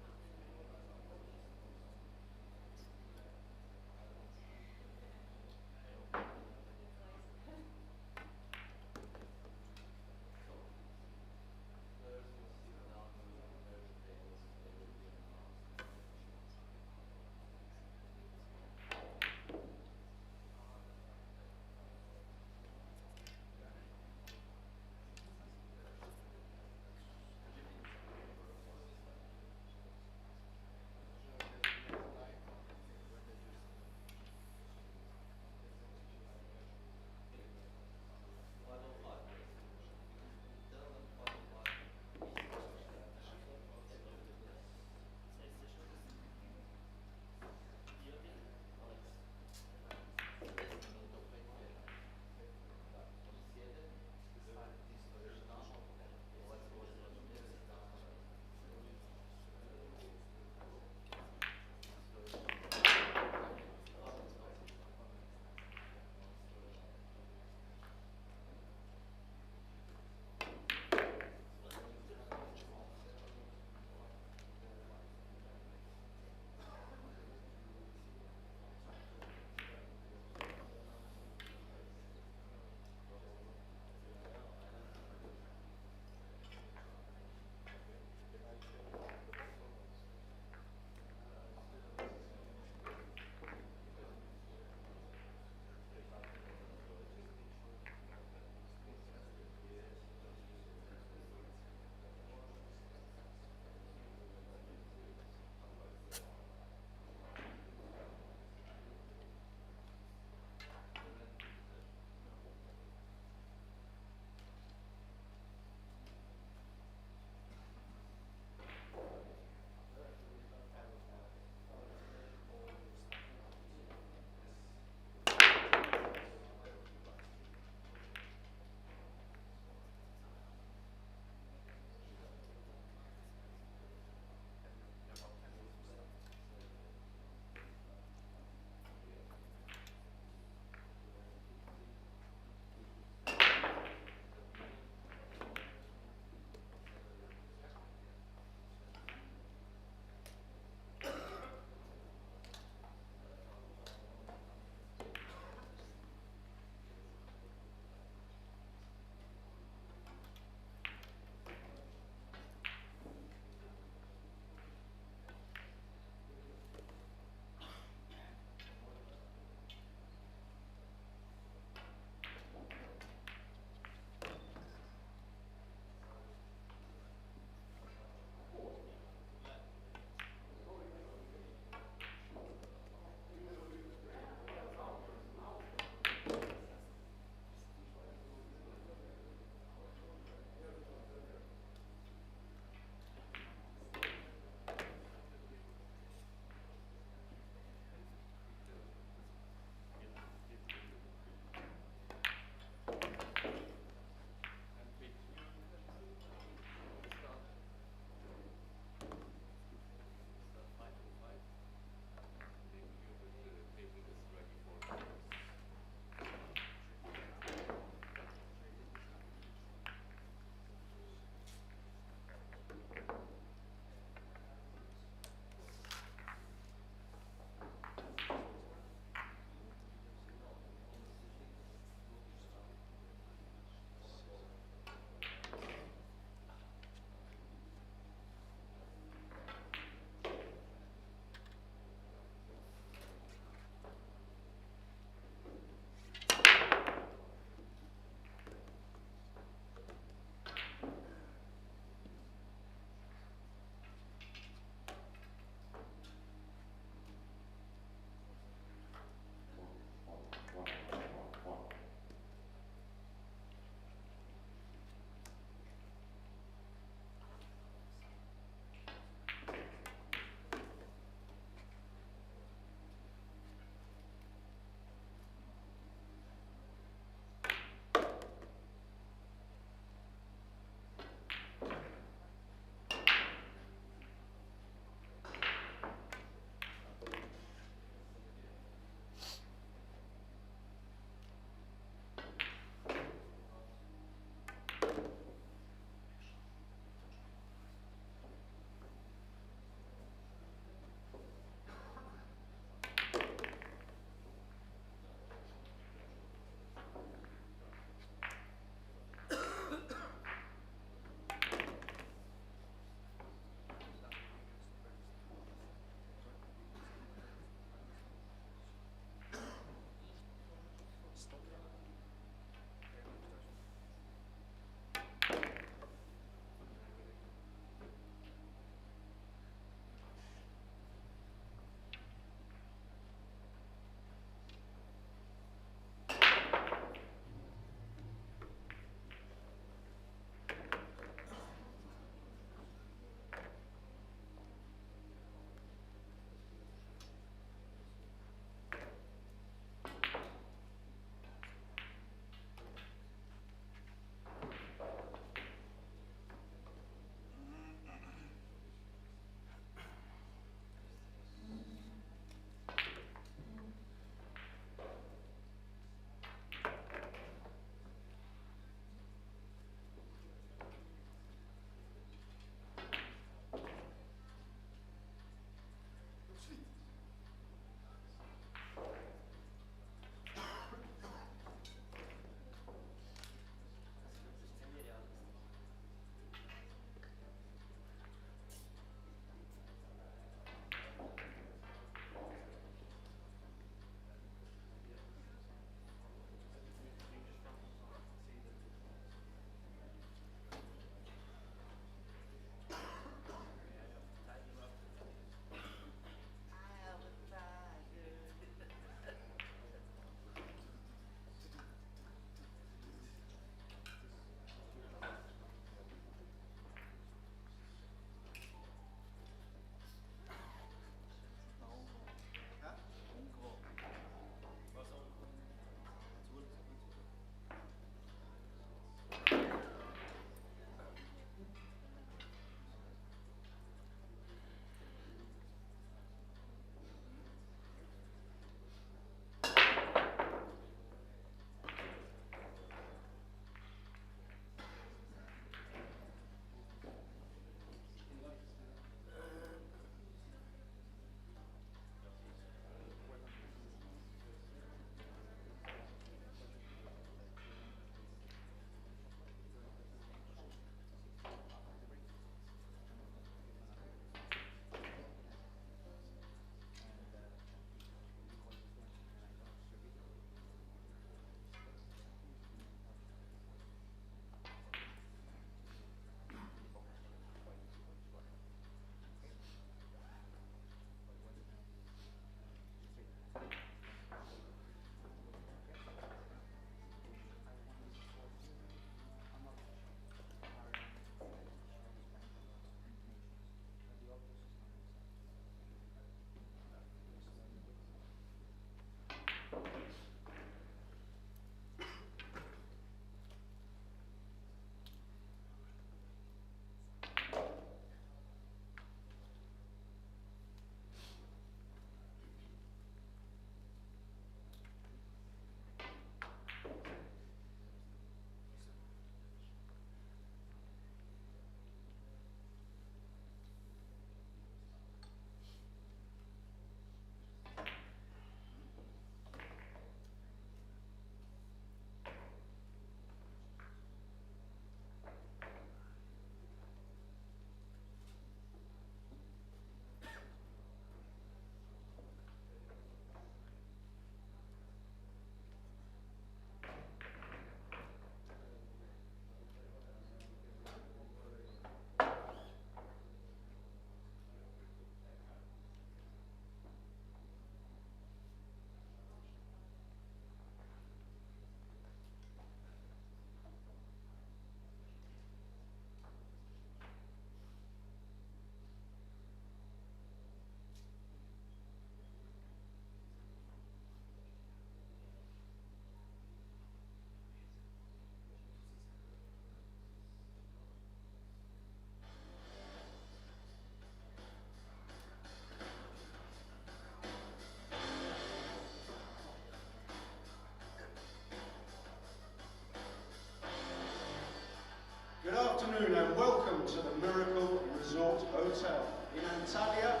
afternoon and welcome to the Miracle Resort Hotel in Antalya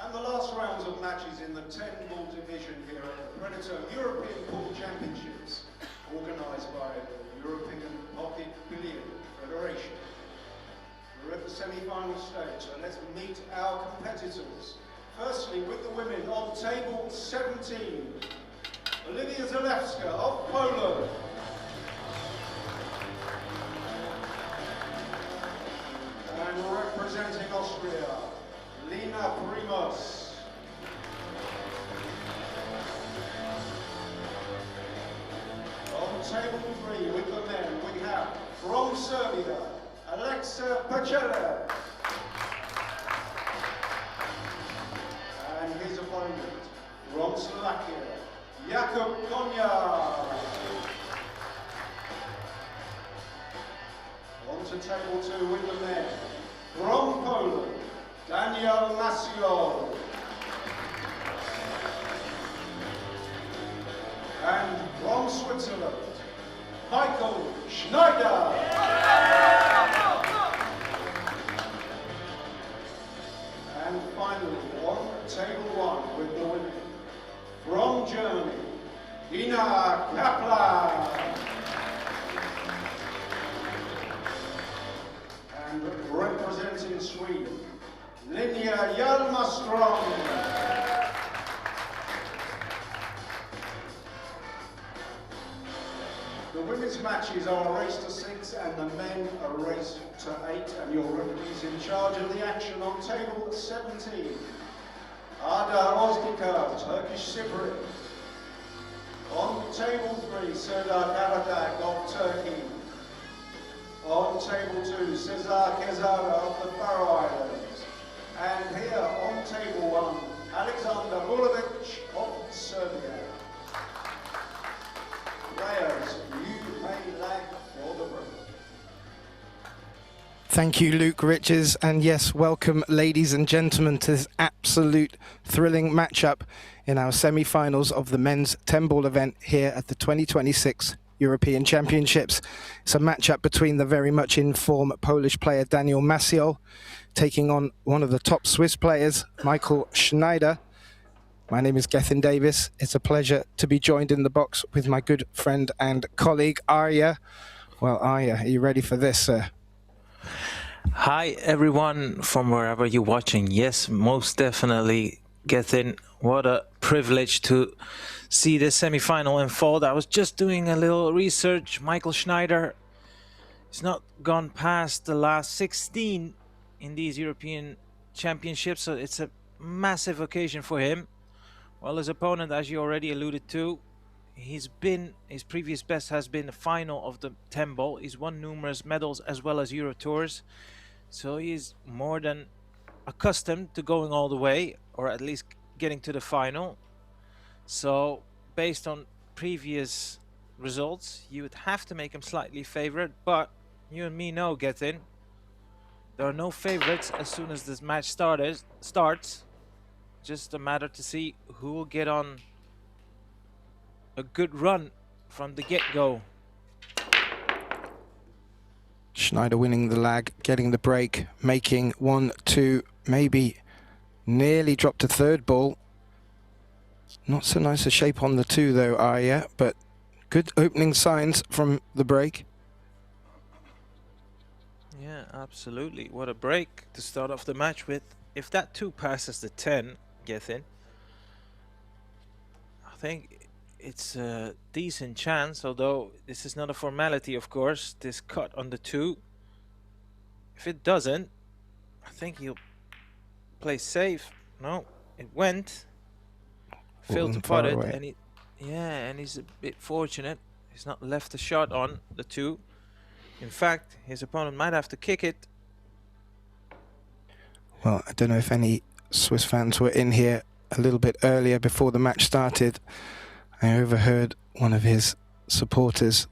and the last rounds of matches in the 10-ball division here at the Predator European Pool Championships, organised by the European Pocket Billiard Federation. We're at the semi-final stage, so let's meet our competitors. Firstly, with the women on table 17, Olivia Zalewska of Poland. And representing Austria, Lina Primos. On table 3 with the men, we have from Serbia, Alexa Pacela. And his opponent, from Slovakia, Jakub Konya. On to table 2 with the men, from Poland, Daniel Masio. And from Switzerland, Michael Schneider. And finally, on table 1 with the women, from Germany, Ina Kaplan. And representing Sweden, Linnea Hjalmarström. The women's matches are a race to 6 and the men a race to 8, and your referees in charge of the action on table 17. Arda Ozdika, Turkish Cypriot. On table 3, Serdar Karadak of Turkey. On table 2, Cesar Kezara of the Faroe Islands. And here on table 1, Alexander Vulovic of Serbia. Players, you may lag for the break. Thank you, Luke Riches, and yes, welcome, ladies and gentlemen, to this absolute thrilling matchup in our semi-finals of the men's 10-ball event here at the 2026 European Championships. It's a matchup between the very much in form Polish player Daniel Masio taking on one of the top Swiss players, Michael Schneider. My name is Gethin Davis. It's a pleasure to be joined in the box with my good friend and colleague, Arya. Well, Arya, are you ready for this, sir? Hi, everyone from wherever you're watching. Yes, most definitely, Gethin. What a privilege to see this semi-final unfold. I was just doing a little research. Michael Schneider has not gone past the last 16 in these European Championships, so it's a massive occasion for him. Well, his opponent, as you already alluded to, his previous best has been the final of the 10-ball. He's won numerous medals as well as Euro Tours, so he's more than accustomed to going all the way, or at least getting to the final. So based on previous results, you would have to make him slightly favorite, but you and me know, Gethin, there are no favorites as soon as this match starts. Just a matter to see who will get on a good run from the get-go. Schneider winning the lag, getting the break, making 1, 2, maybe nearly dropped a third ball. Not so nice a shape on the 2 though, Arya, but good opening signs from the break. Yeah, absolutely. What a break to start off the match with. If that 2 passes the 10, Gethin, I think it's a decent chance, although this is not a formality, of course, this cut on the 2. If it doesn't, I think he'll play safe. No, it went. Failed to putt it, and he's a bit fortunate. He's not left a shot on the 2. In fact, his opponent might have to kick it. Well, I don't know if any Swiss fans were in here a little bit earlier before the match started. I overheard one of his supporters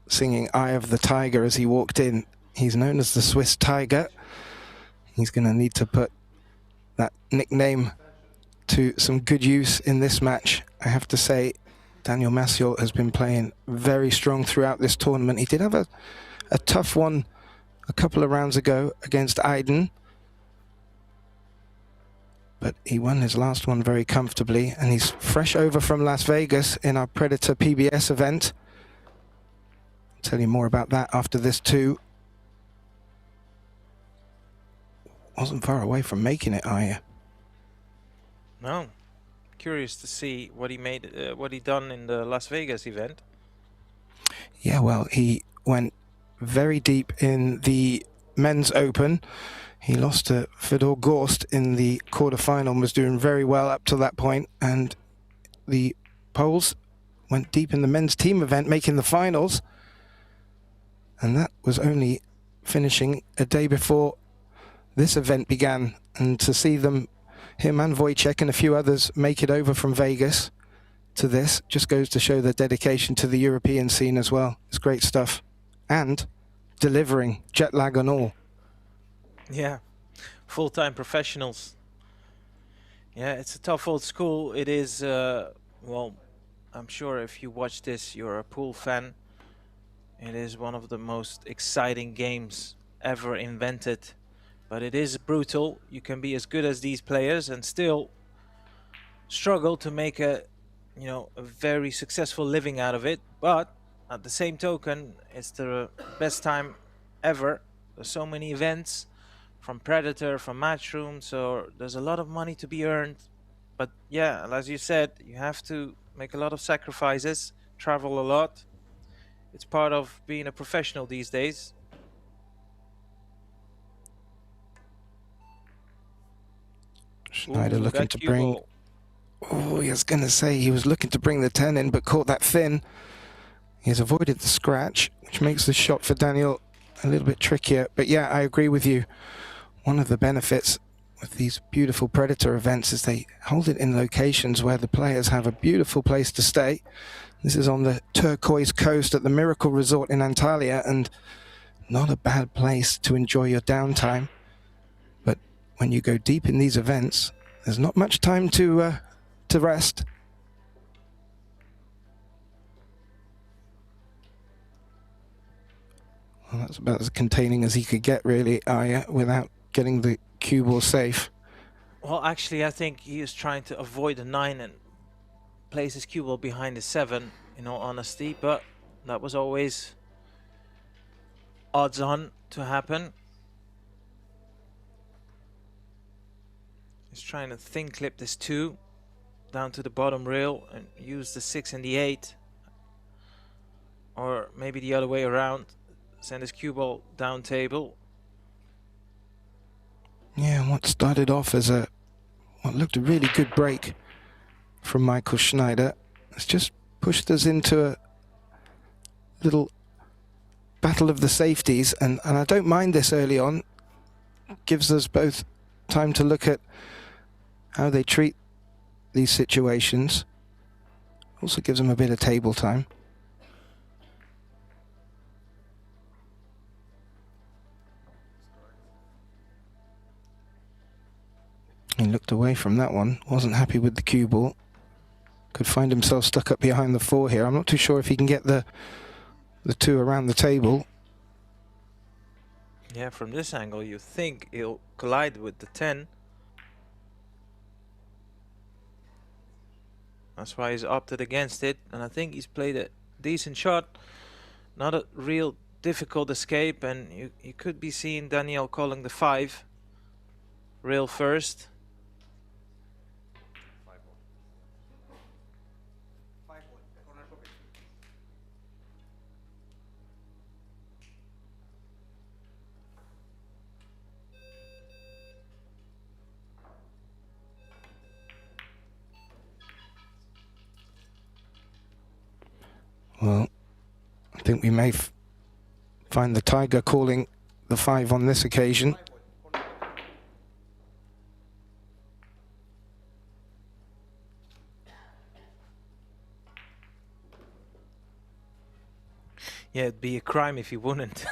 singing Eye of the Tiger as he walked in. He's known as the Swiss Tiger. He's going to need to put that nickname to some good use in this match. I have to say, Daniel Masio has been playing very strong throughout this tournament. He did have a tough one a couple of rounds ago against Aiden. But he won his last one very comfortably, and he's fresh over from Las Vegas in our Predator PBS event. I'll tell you more about that after this too. Wasn't far away from making it, are you? No. Curious to see what he made, what he done in the Las Vegas event. Yeah, well, he went very deep in the men's open. He lost to Fedor Gorst in the quarterfinal and was doing very well up to that point. And the Poles went deep in the men's team event, making the finals. And that was only finishing a day before this event began. And to see them, him and Wojciech and a few others, make it over from Vegas to this just goes to show their dedication to the European scene as well. It's great stuff. And delivering, jet lag and all. Yeah, full-time professionals. Yeah, it's a tough old school. It is, well, I'm sure if you watch this, you're a pool fan. It is one of the most exciting games ever invented. But it is brutal. You can be as good as these players and still struggle to make a, you know, a very successful living out of it. But at the same token, it's the best time ever. There's so many events. From Predator, from Matchroom, so there's a lot of money to be earned. But yeah, as you said, you have to make a lot of sacrifices, travel a lot. It's part of being a professional these days. Schneider looking to bring... Oh, he was going to say he was looking to bring the 10 in, but caught that thin. He has avoided the scratch, which makes the shot for Daniel a little bit trickier. But yeah, I agree with you. One of the benefits with these beautiful Predator events is they hold it in locations where the players have a beautiful place to stay. This is on the turquoise coast at the Miracle Resort in Antalya, and not a bad place to enjoy your downtime. But when you go deep in these events, there's not much time to rest. Well, that's about as containing as he could get, really, Aya, without getting the cue ball safe. Well, actually, I think he is trying to avoid the 9 and place his cue ball behind the 7, in all honesty, but that was always odds on to happen. He's trying to thin clip this 2 down to the bottom rail and use the 6 and the 8, or maybe the other way around, send his cue ball down table. Yeah, what started off as what looked a really good break from Michael Schneider has just pushed us into a little battle of the safeties, and I don't mind this early on. Gives us both time to look at how they treat these situations. Also gives them a bit of table time. He looked away from that one, wasn't happy with the cue ball. Could find himself stuck up behind the 4 here. I'm not too sure if he can get the 2 around the table. Yeah, from this angle you think he'll collide with the 10. That's why he's opted against it, and I think he's played a decent shot. Not a real difficult escape, and you could be seeing Daniel calling the 5 rail first. Well, I think we may find the Tiger calling the 5 on this occasion. Yeah, it'd be a crime if he wouldn't.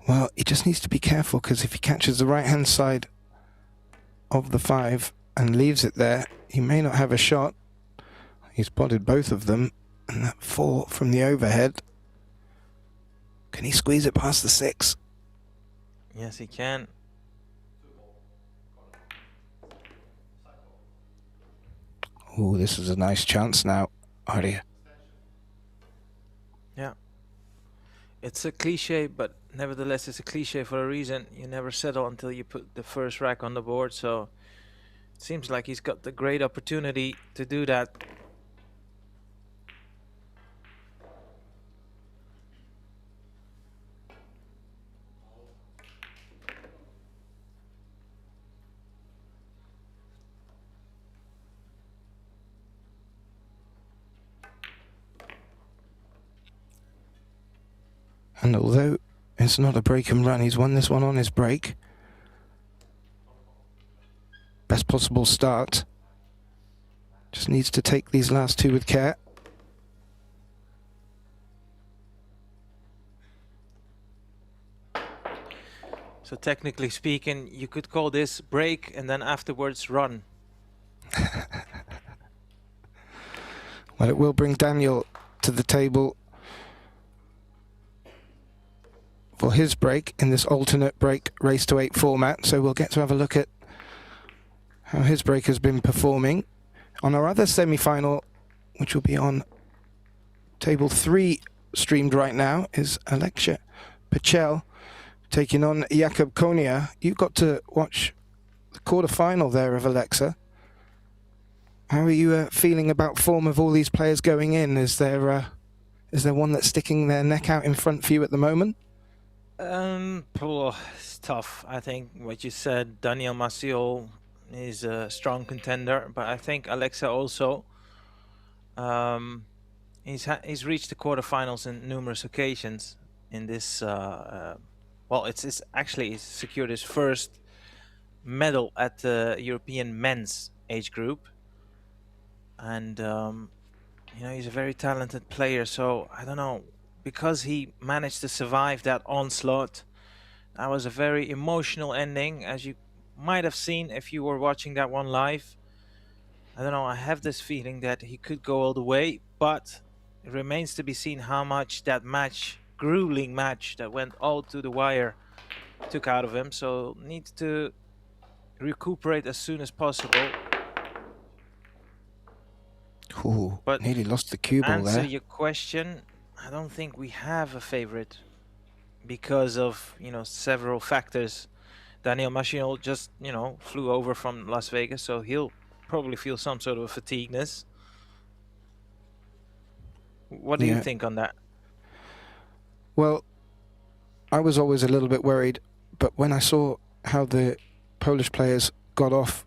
Well, he just needs to be careful, because if he catches the right-hand side of the 5 and leaves it there, he may not have a shot. He spotted both of them, and that 4 from the overhead. Can he squeeze it past the 6? Yes, he can. Oh, this is a nice chance now, Arya. Yeah. It's a cliche, but nevertheless, it's a cliche for a reason. You never settle until you put the first rack on the board, so it seems like he's got the great opportunity to do that. And although it's not a break and run, he's won this one on his break. Best possible start. Just needs to take these last two with care. So technically speaking, you could call this break and then afterwards run. Well, it will bring Daniel to the table for his break in this alternate break race to 8 format. So we'll get to have a look at how his break has been performing. On our other semi-final, which will be on table 3 streamed right now, is Alexia Pichel taking on Jakub Konia. You got to watch the quarter-final there of Alexa. How are you feeling about form of all these players going in? Is there one that's sticking their neck out in front for you at the moment? It's tough. I think what you said, Daniel Maciol is a strong contender, but I think Alexa also. He's reached the quarterfinals in numerous occasions in this. Well, it's actually he's secured his first medal at the European men's age group, and you know, he's a very talented player. So I don't know, because he managed to survive that onslaught. That was a very emotional ending, as you might have seen if you were watching that one live. I don't know, I have this feeling that he could go all the way, but it remains to be seen how much that match, grueling match that went all to the wire, took out of him. So needs to recuperate as soon as possible. Ooh, but nearly lost the cue ball there. Answer your question, I don't think we have a favorite because of, you know, several factors. Daniel Maciol just, you know, flew over from Las Vegas, so he'll probably feel some sort of a fatigueness. What do you think on that? Well, I was always a little bit worried, but when I saw how the Polish players got off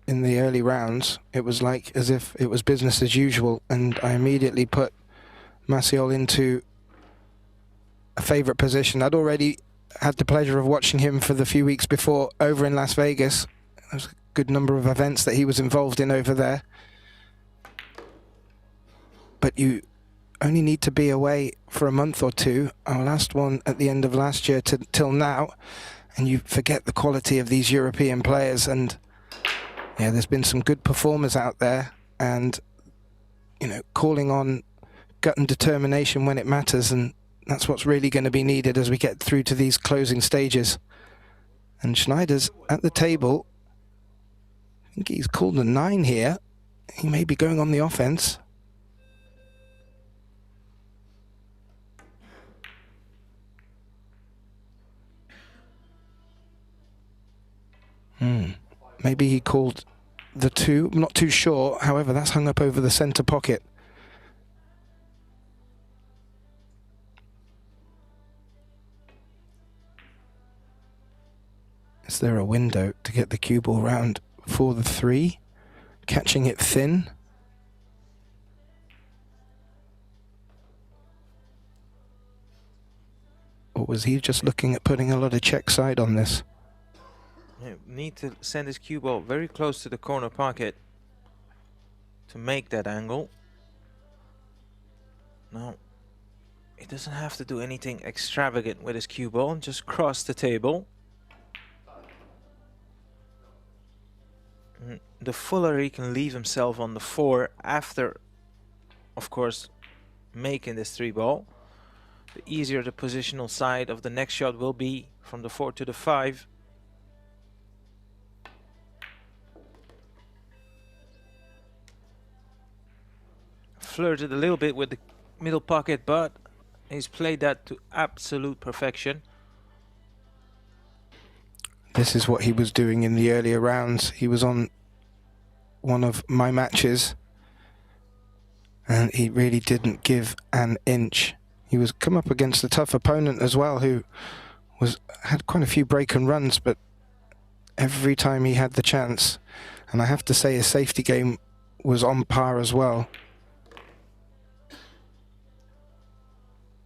in the early rounds, it was like as if it was business as usual, and I immediately put Maciol into a favourite position. I'd already had the pleasure of watching him for the few weeks before over in Las Vegas. There was a good number of events that he was involved in over there. But you only need to be away for a month or two. Our last one at the end of last year till now, and you forget the quality of these European players. And yeah, there's been some good performers out there, and you know, calling on gut and determination when it matters, and that's what's really going to be needed as we get through to these closing stages. And Schneider's at the table. I think he's called a 9 here. He may be going on the offense. Maybe he called the 2. I'm not too sure. However, that's hung up over the centre pocket. Is there a window to get the cue ball round for the 3? Catching it thin. Or was he just looking at putting a lot of check side on this? You need to send his cue ball very close to the corner pocket to make that angle. Now, he doesn't have to do anything extravagant with his cue ball, just cross the table. The fuller he can leave himself on the 4 after, of course, making this 3 ball, the easier the positional side of the next shot will be from the 4 to the 5. Flirted a little bit with the middle pocket, but he's played that to absolute perfection. This is what he was doing in the earlier rounds. He was on one of my matches and he really didn't give an inch. He was come up against a tough opponent as well, who had quite a few break and runs, but every time he had the chance, and I have to say his safety game was on par as well.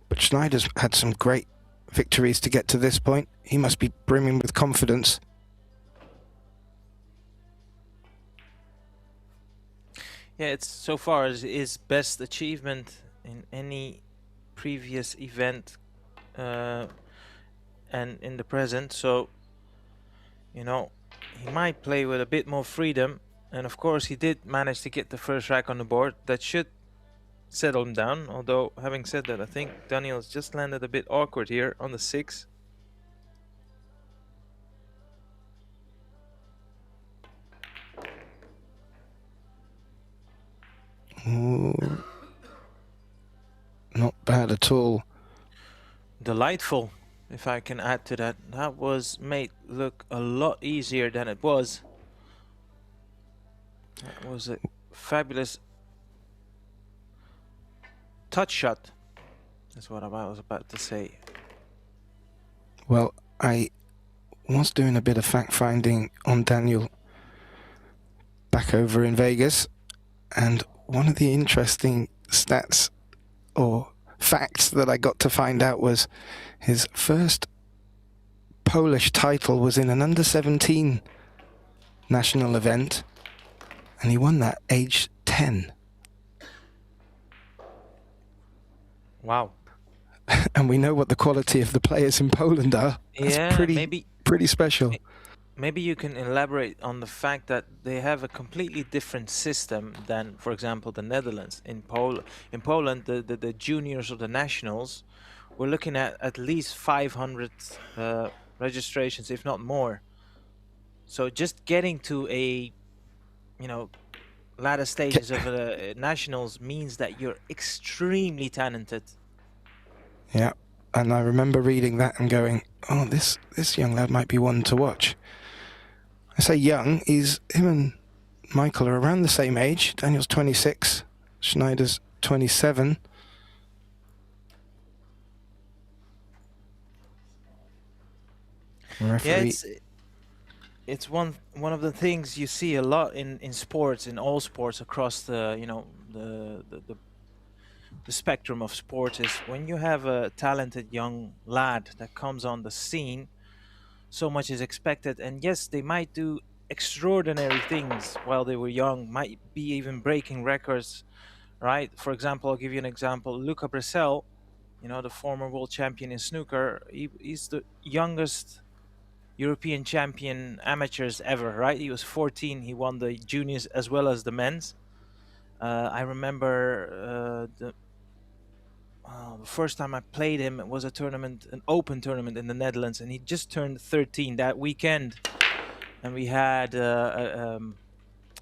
But Schneider's had some great victories to get to this point. He must be brimming with confidence. Yeah, it's so far his best achievement in any previous event and in the present. So, you know, he might play with a bit more freedom. And of course, he did manage to get the first rack on the board. That should settle him down. Although, having said that, I think Daniel's just landed a bit awkward here on the 6. Ooh, not bad at all. Delightful, if I can add to that. That was made look a lot easier than it was. That was a fabulous touch shot. That's what I was about to say. Well, I was doing a bit of fact-finding on Daniel back over in Vegas, and one of the interesting stats or facts that I got to find out was his first Polish title was in an under-17 national event, and he won that age 10. Wow. And we know what the quality of the players in Poland are. That's Yeah, pretty special. Maybe you can elaborate on the fact that they have a completely different system than, for example, the Netherlands. In Poland, the juniors or the nationals, we're looking at least 500 registrations, if not more. So just getting to a, you know, latter stages of nationals means that you're extremely talented. Yeah, and I remember reading that and going, oh, this young lad might be one to watch. I say young, him and Michael are around the same age. Daniel's 26, Schneider's 27. Yeah, it's one of the things you see a lot in sports, in all sports across the, you know, the spectrum of sports, is when you have a talented young lad that comes on the scene, so much is expected. And yes, they might do extraordinary things while they were young, might be even breaking records, right? For example, I'll give you an example. Luca Bressel, you know, the former world champion in snooker, he's the youngest European champion amateurs ever, right? He was 14. He won the juniors as well as the men's. I remember the first time I played him, it was a tournament, an open tournament in the Netherlands, and he just turned 13 that weekend. And we had a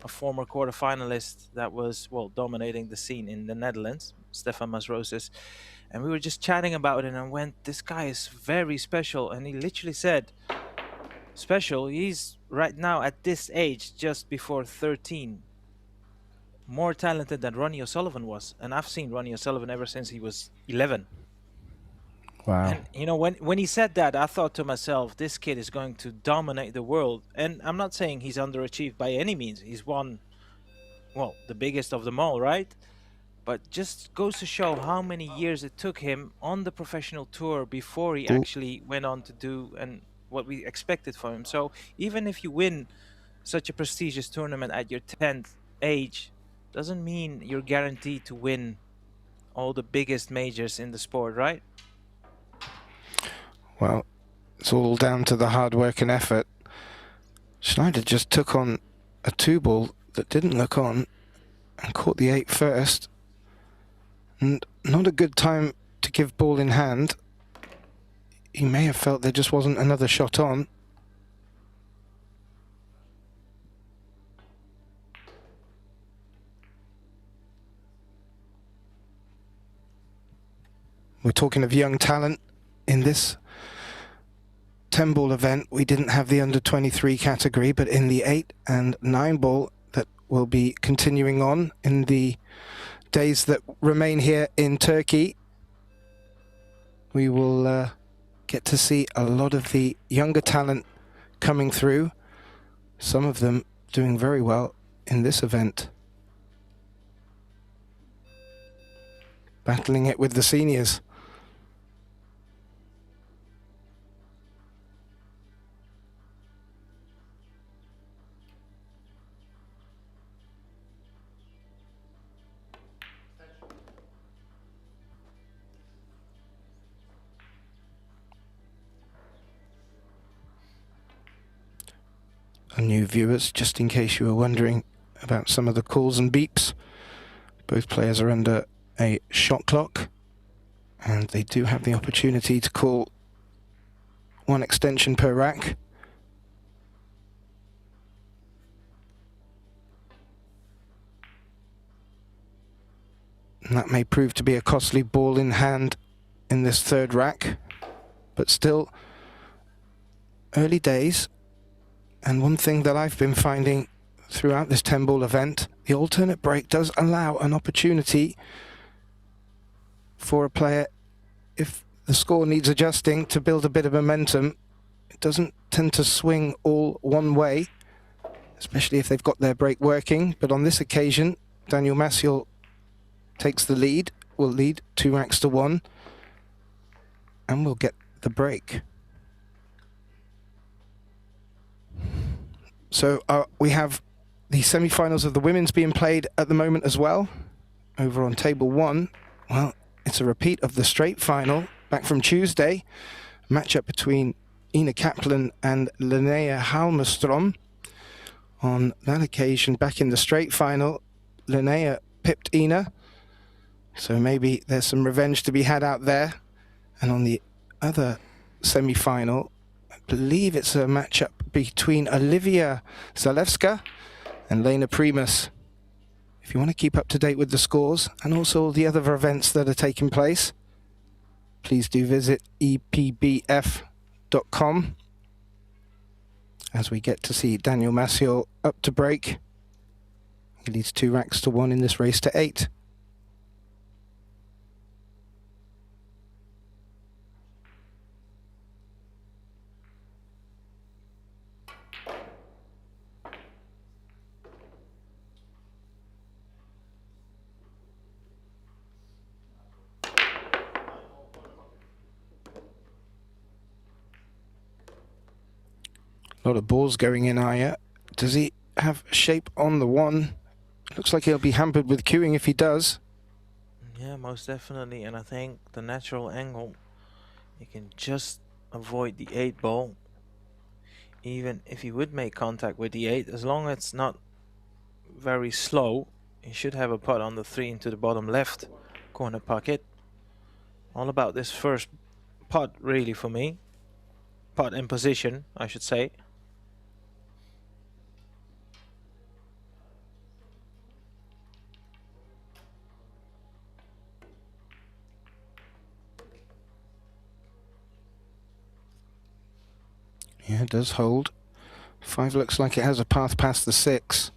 former quarterfinalist that was, well, dominating the scene in the Netherlands, Stefan Masroses. And we were just chatting about it, and I went, this guy is very special. And he literally said, special, he's right now at this age, just before 13, more talented than Ronnie O'Sullivan was. And I've seen Ronnie O'Sullivan ever since he was 11. Wow. And you know, when he said that, I thought to myself, this kid is going to dominate the world. And I'm not saying he's underachieved by any means. He's won, well, the biggest of them all, right? But just goes to show how many years it took him on the professional tour before he actually went on to do and what we expected from him. So even if you win such a prestigious tournament at your 10th age, doesn't mean you're guaranteed to win all the biggest majors in the sport, right? Well, it's all down to the hard work and effort. Schneider just took on a 2-ball that didn't look on and caught the 8 first. And not a good time to to give ball in hand. He may have felt there just wasn't another shot on. We're talking of young talent. In this 10-ball event, we didn't have the under-23 category, but in the 8 and 9-ball that will be continuing on in the days that remain here in Turkey, we will get to see a lot of the younger talent coming through, some of them doing very well in this event. Battling it with the seniors. New viewers, just in case you were wondering about some of the calls and beeps, both players are under a shot clock and they do have the opportunity to call one extension per rack. And that may prove to be a costly ball in hand in this third rack, but still early days. And one thing that I've been finding throughout this 10-ball event, the alternate break does allow an opportunity for a player, if the score needs adjusting, to build a bit of momentum. It doesn't tend to swing all one way, especially if they've got their break working. But on this occasion, Daniel Maciel takes the lead, will lead 2 racks to 1, and will get the break. So we have the semi-finals of the women's being played at the moment as well. Over on table 1, well, it's a repeat of the straight final back from Tuesday. Matchup between Ina Kaplan and Linnea Halmerstrom. On that occasion, back in the straight final, Linnea pipped Ina. So maybe there's some revenge to be had out there. And on the other semi-final, I believe it's a matchup between Olivia Zalewska and Lena Primus. If you want to keep up to date with the scores and also the other events that are taking place, please do visit EPBF.com as we get to see Daniel Maciel up to break. He leads 2 racks to 1 in this race to 8. A lot of balls going in Aya. Does he have shape on the 1? Looks like he'll be hampered with cueing if he does. Yeah, most definitely. And I think the natural angle, you can just avoid the 8 ball. Even if he would make contact with the 8, as long as it's not very slow, he should have a putt on the 3 into the bottom left corner pocket. All about this first putt really for me. Putt in position, I should say. Yeah, it does hold. 5 looks like it has a path past the 6.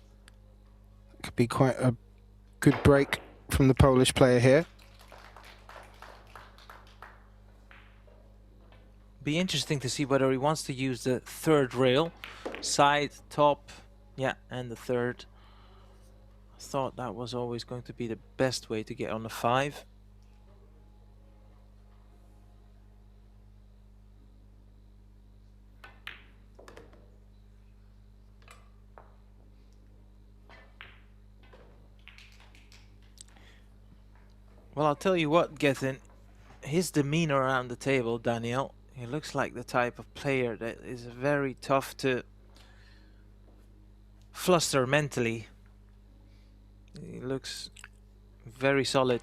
Could be quite a good break from the Polish player here. Be interesting to see whether he wants to use the third rail, side, top, yeah, and the third. I thought that was always going to be the best way to get on the 5. Well, I'll tell you what, Gethin, his demeanor around the table, Daniel, he looks like the type of player that is very tough to fluster mentally. He looks very solid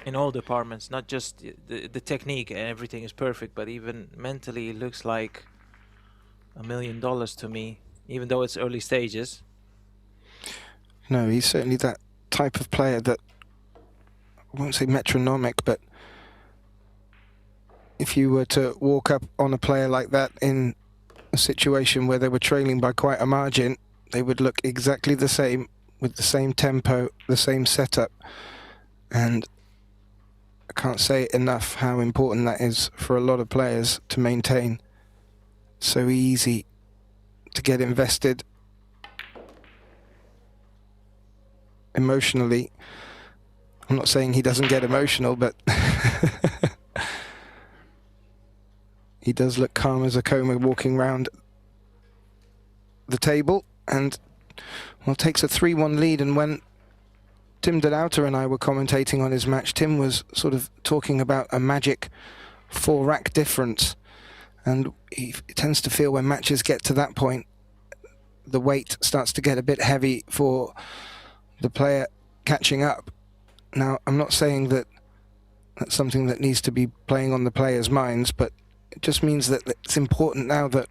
in all departments, not just the technique and everything is perfect, but even mentally it looks like $1 million to me, even though it's early stages. No, he's certainly that type of player that, I won't say metronomic, but if you were to walk up on a player like that in a situation where they were trailing by quite a margin, they would look exactly the same, with the same tempo, the same setup. And I can't say enough how important that is for a lot of players to maintain. So easy to get invested emotionally. I'm not saying he doesn't get emotional, but he does look calm as a coma walking round the table, and well, takes a 3-1 lead. And when Tim de Lauter and I were commentating on his match, Tim was sort of talking about a magic 4-rack difference, and he tends to feel when matches get to that point, the weight starts to get a bit heavy for the player catching up. Now, I'm not saying that that's something that needs to be playing on the players' minds, but it just means that it's important now that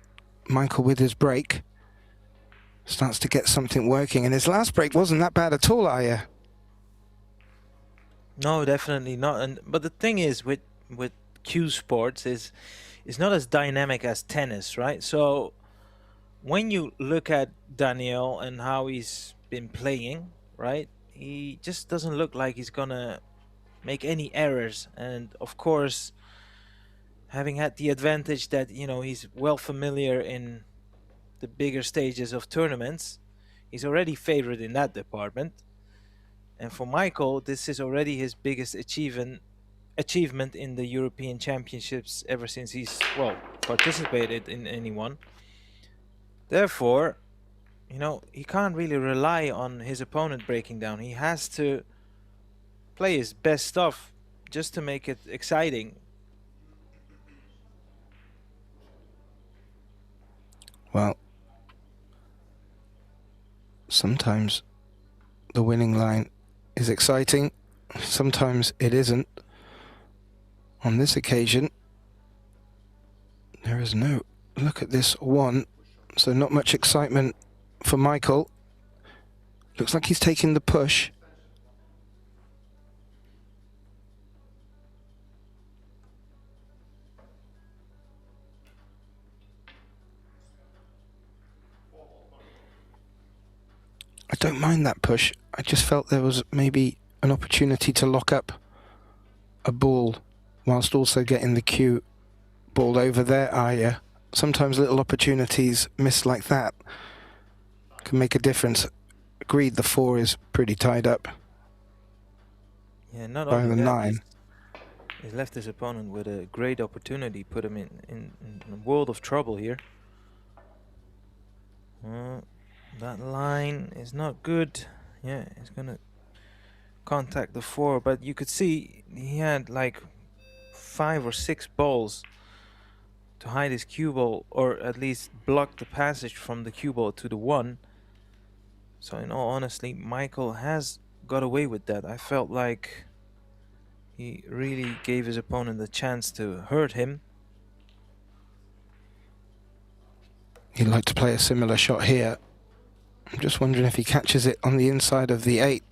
Michael, with his break, starts to get something working. And his last break wasn't that bad at all, Aya. No, definitely not. And but the thing is with cue sports is not as dynamic as tennis, right? So when you look at Daniel and how he's been playing, right, he just doesn't look like he's gonna make any errors. And of course, having had the advantage that, you know, he's well familiar in the bigger stages of tournaments, he's already favored in that department. And for Michael, this is already his biggest achievement in the European Championships ever since he's, well, participated in any one. Therefore, you know, he can't really rely on his opponent breaking down. He has to play his best stuff just to make it exciting. Well, sometimes the winning line is exciting, sometimes it isn't. On this occasion, there is no look at this one, so not much excitement for Michael. Looks like he's taking the push. I don't mind that push. I just felt there was maybe an opportunity to lock up a ball whilst also getting the cue ball over there, Aya. Sometimes little opportunities missed like that can make a difference. Agreed, the 4 is pretty tied up. Yeah, not by only the that, 9. he's left his opponent with a great opportunity, put him in a world of trouble here. That line is not good. Yeah, he's gonna contact the 4, but you could see he had like 5 or 6 balls to hide his cue ball, or at least block the passage from the cue ball to the 1. So in all honesty, Michael has got away with that. I felt like he really gave his opponent a chance to hurt him. He'd like to play a similar shot here. I'm just wondering if he catches it on the inside of the 8.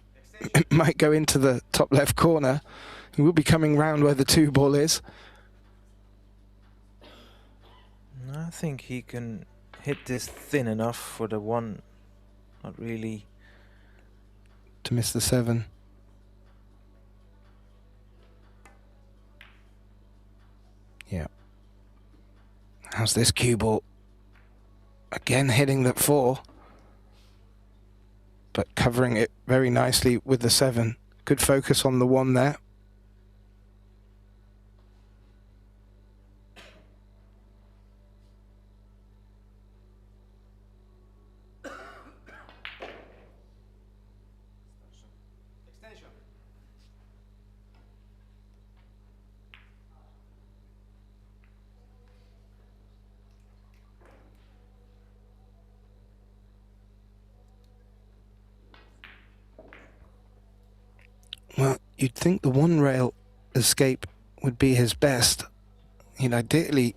It might go into the top left corner. He will be coming round where the 2 ball is. I think he can hit this thin enough for the 1. Not really. To miss the 7. Yeah. How's this cue ball? Again hitting that 4. But covering it very nicely with the 7. Good focus on the 1 there. Well, you'd think the one rail escape would be his best. He'd ideally,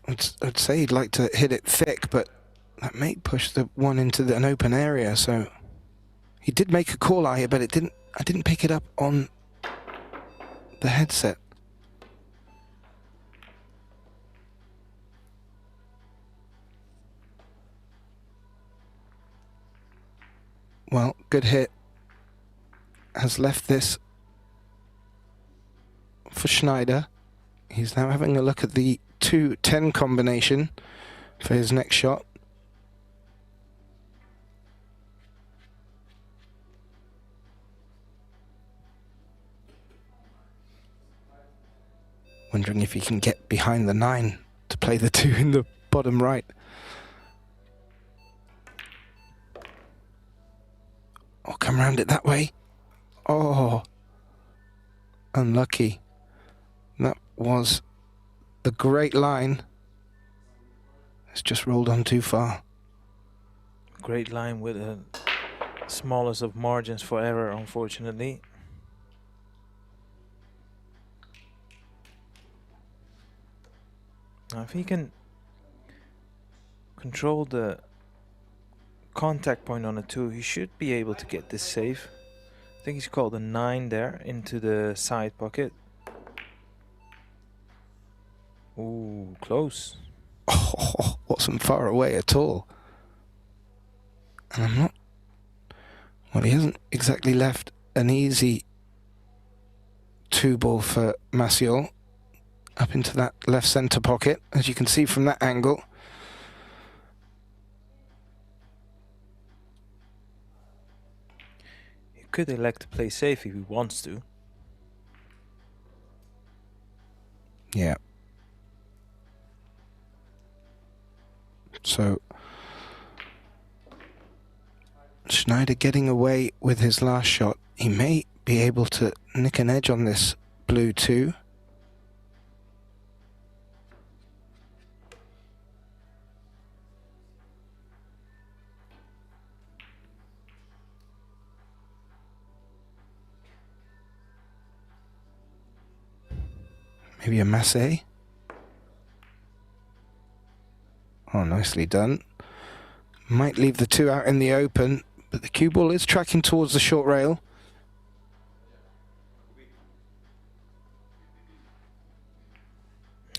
I'd say he'd like to hit it thick, but that may push the one into an open area. So he did make a call out here, but I didn't pick it up on the headset. Well, good hit. Has left this for Schneider. He's now having a look at the 2-10 combination for his next shot. Wondering if he can get behind the 9 to play the 2 in the bottom right. Oh, come around it that way. Oh, unlucky. That was the great line. It's just rolled on too far. Great line with the smallest of margins for error, unfortunately. Now, if he can control the contact point on a 2, he should be able to get this safe. I think he's called a 9 there into the side pocket. Ooh, close. Oh, wasn't far away at all. And I'm not... Well, he hasn't exactly left an easy 2-ball for Maciel up into that left centre pocket, as you can see from that angle. He could elect to play safe if he wants to. Yeah. So Schneider getting away with his last shot. He may be able to nick an edge on this blue 2. Maybe a Massey. Oh, nicely done. Might leave the 2 out in the open, but the cue ball is tracking towards the short rail.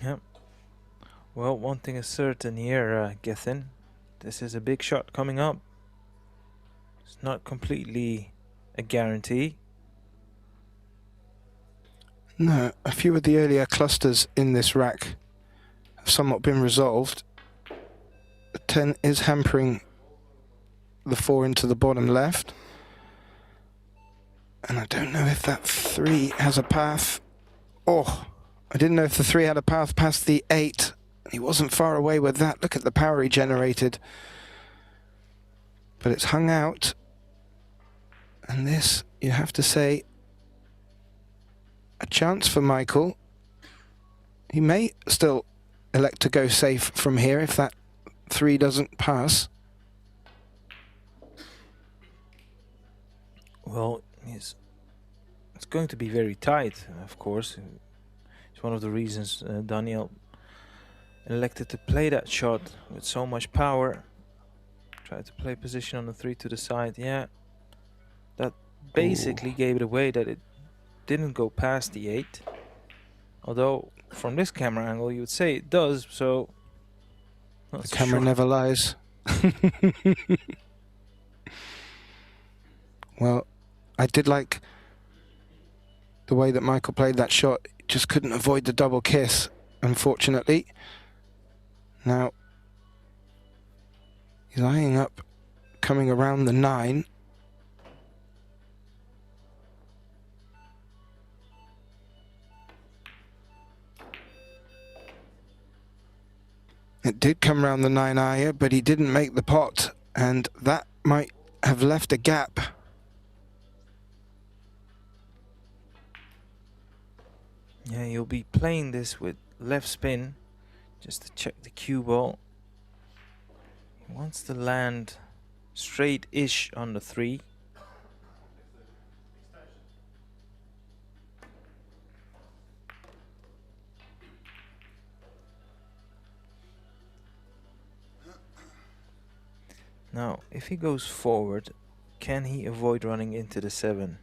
Yep. Well, one thing is certain here, Gethin. This is a big shot coming up. It's not completely a guarantee. No, a few of the earlier clusters in this rack have somewhat been resolved. The 10 is hampering the 4 into the bottom left. And I don't know if that 3 has a path. Oh, I didn't know if the 3 had a path past the 8. He wasn't far away with that. Look at the power he generated. But it's hung out. And this, you have to say, a chance for Michael. He may still elect to go safe from here if that 3 doesn't pass. Well, it's going to be very tight, of course. It's one of the reasons Daniel elected to play that shot with so much power. Tried to play position on the 3 to the side. Yeah, that basically gave it away that it didn't go past the 8. Although from this camera angle you would say it does, so the camera never lies. Well, I did like the way that Michael played that shot. Just couldn't avoid the double kiss, unfortunately. Now he's eyeing up, coming around the 9. It did come round the 9 iron, but he didn't make the pot, and that might have left a gap. Yeah, you'll be playing this with left spin just to check the cue ball. He wants to land straight-ish on the 3. Now, if he goes forward, can he avoid running into the 7?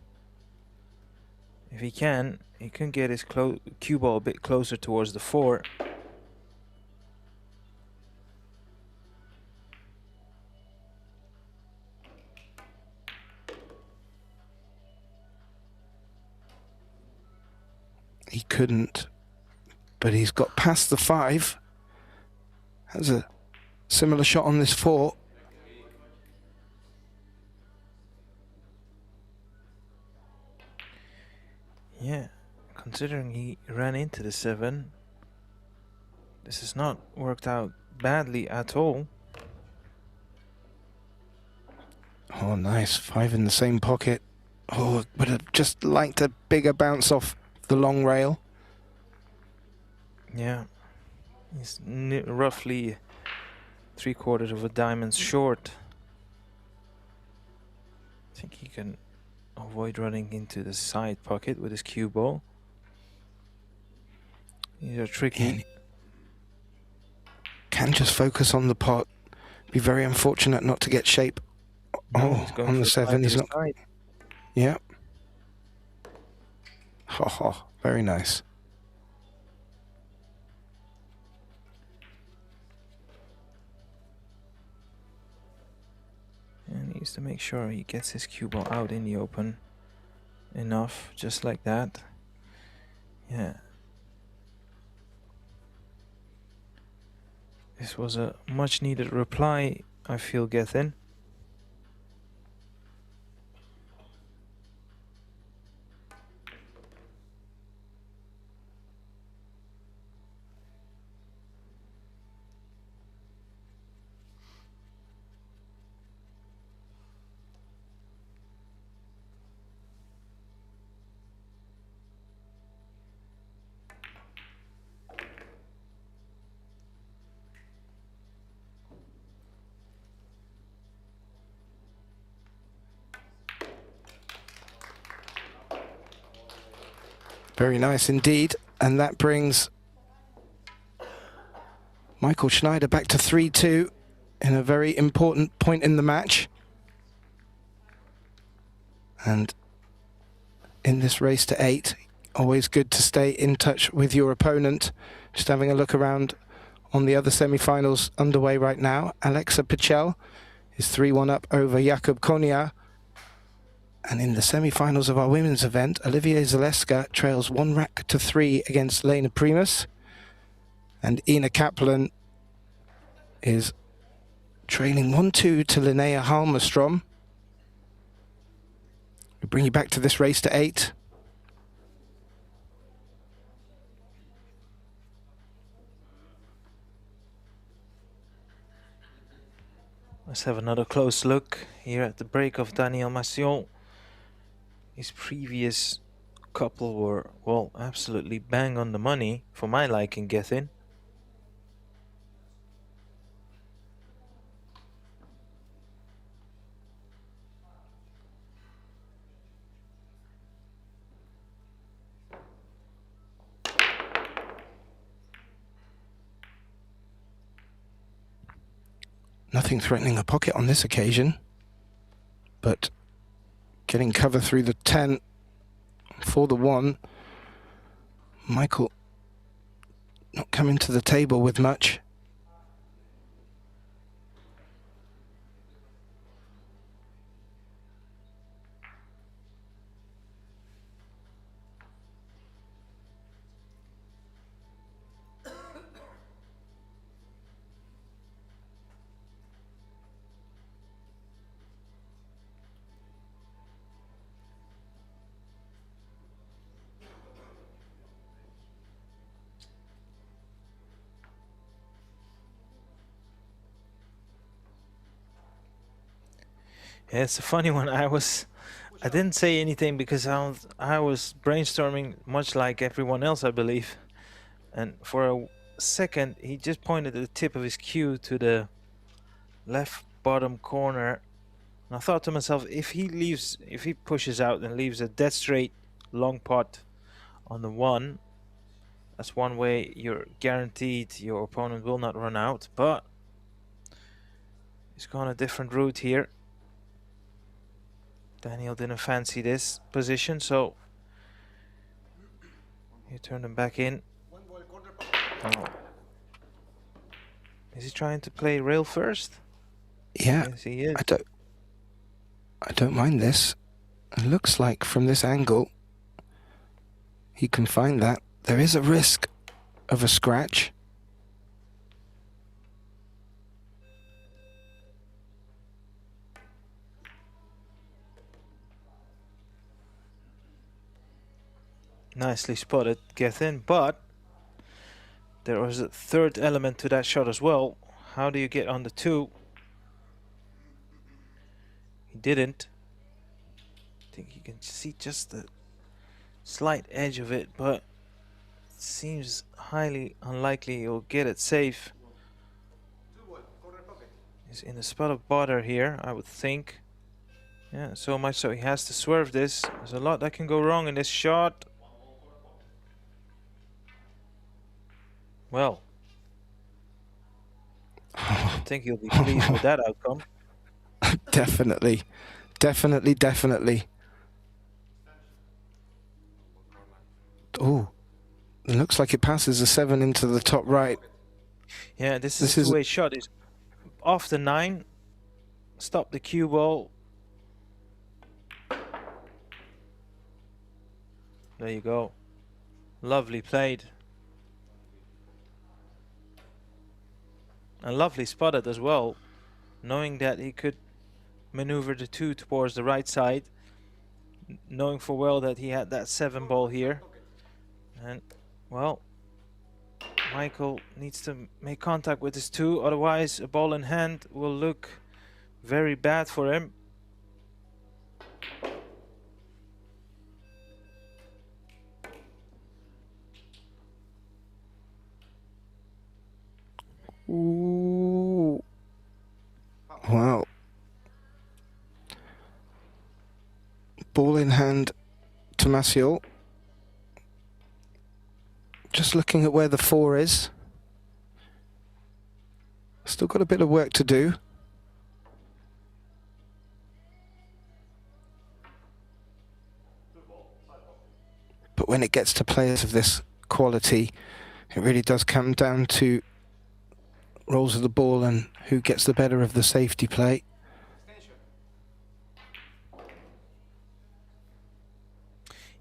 If he can get his cue ball a bit closer towards the 4. He couldn't, but he's got past the 5. Has a similar shot on this 4. Yeah, considering he ran into the 7, this has not worked out badly at all. Oh, nice. 5 in the same pocket. Oh, would have just liked a bigger bounce off the long rail. Yeah, he's roughly 3/4 of a diamond short. I think he can avoid running into the side pocket with his cue ball. These are tricky. And can just focus on the pot. Be very unfortunate not to get shape. No, he's going on for the 7, he's not. side. Yeah. Ha, very nice. And he needs to make sure he gets his cue ball out in the open enough, just like that. Yeah. This was a much needed reply, I feel, Gethin. Very nice indeed. And that brings Michael Schneider back to 3-2 in a very important point in the match. And in this race to 8, always good to stay in touch with your opponent. Just having a look around on the other semi-finals underway right now. Alexa Pichel is 3-1 up over Jakub Konia. And in the semi-finals of our women's event, Olivia Zaleska trails 1 rack to 3 against Lena Primus. And Ina Kaplan is trailing 1-2 to Linnea Halmerstrom. We bring you back to this race to 8. Let's have another close look here at the break of Daniel Massion. His previous couple were, well, absolutely bang on the money for my liking, Gethin. Nothing threatening a pocket on this occasion, but getting cover through the 10 for the 1. Michael not coming to the table with much. Yeah, it's a funny one. I didn't say anything because I was brainstorming much like everyone else, I believe. And for a second, he just pointed the tip of his cue to the left bottom corner. And I thought to myself, if he pushes out and leaves a dead straight long pot on the 1, that's one way you're guaranteed your opponent will not run out. But He's gone a different route here. Daniel didn't fancy this position, so he turned him back in. Oh. Is he trying to play rail first? Yeah, Yes, he is. I don't mind this. It looks like from this angle, he can find that. There is a risk of a scratch. Nicely spotted, Gethin, but there was a third element to that shot as well. How do you get on the 2? He didn't. I think you can see just the slight edge of it, but it seems highly unlikely he'll get it safe. He's in a spot of bother here, I would think. Yeah, so much so he has to swerve this. There's a lot that can go wrong in this shot. Well, I think he'll be pleased with that outcome. Definitely. Definitely. Oh, it looks like it passes a 7 into the top right. Yeah, this is a two-way shot. It's off the 9. Stop the cue ball. There you go. Lovely played. And lovely spotted as well, knowing that he could maneuver the 2 towards the right side, knowing full well that he had that 7 ball here. And, well, Michael needs to make contact with his 2, otherwise a ball in hand will look very bad for him. Ooh. Wow. Ball in hand to Maciel. Just looking at where the 4 is. Still got a bit of work to do. But when it gets to players of this quality, it really does come down to rolls of the ball and who gets the better of the safety play.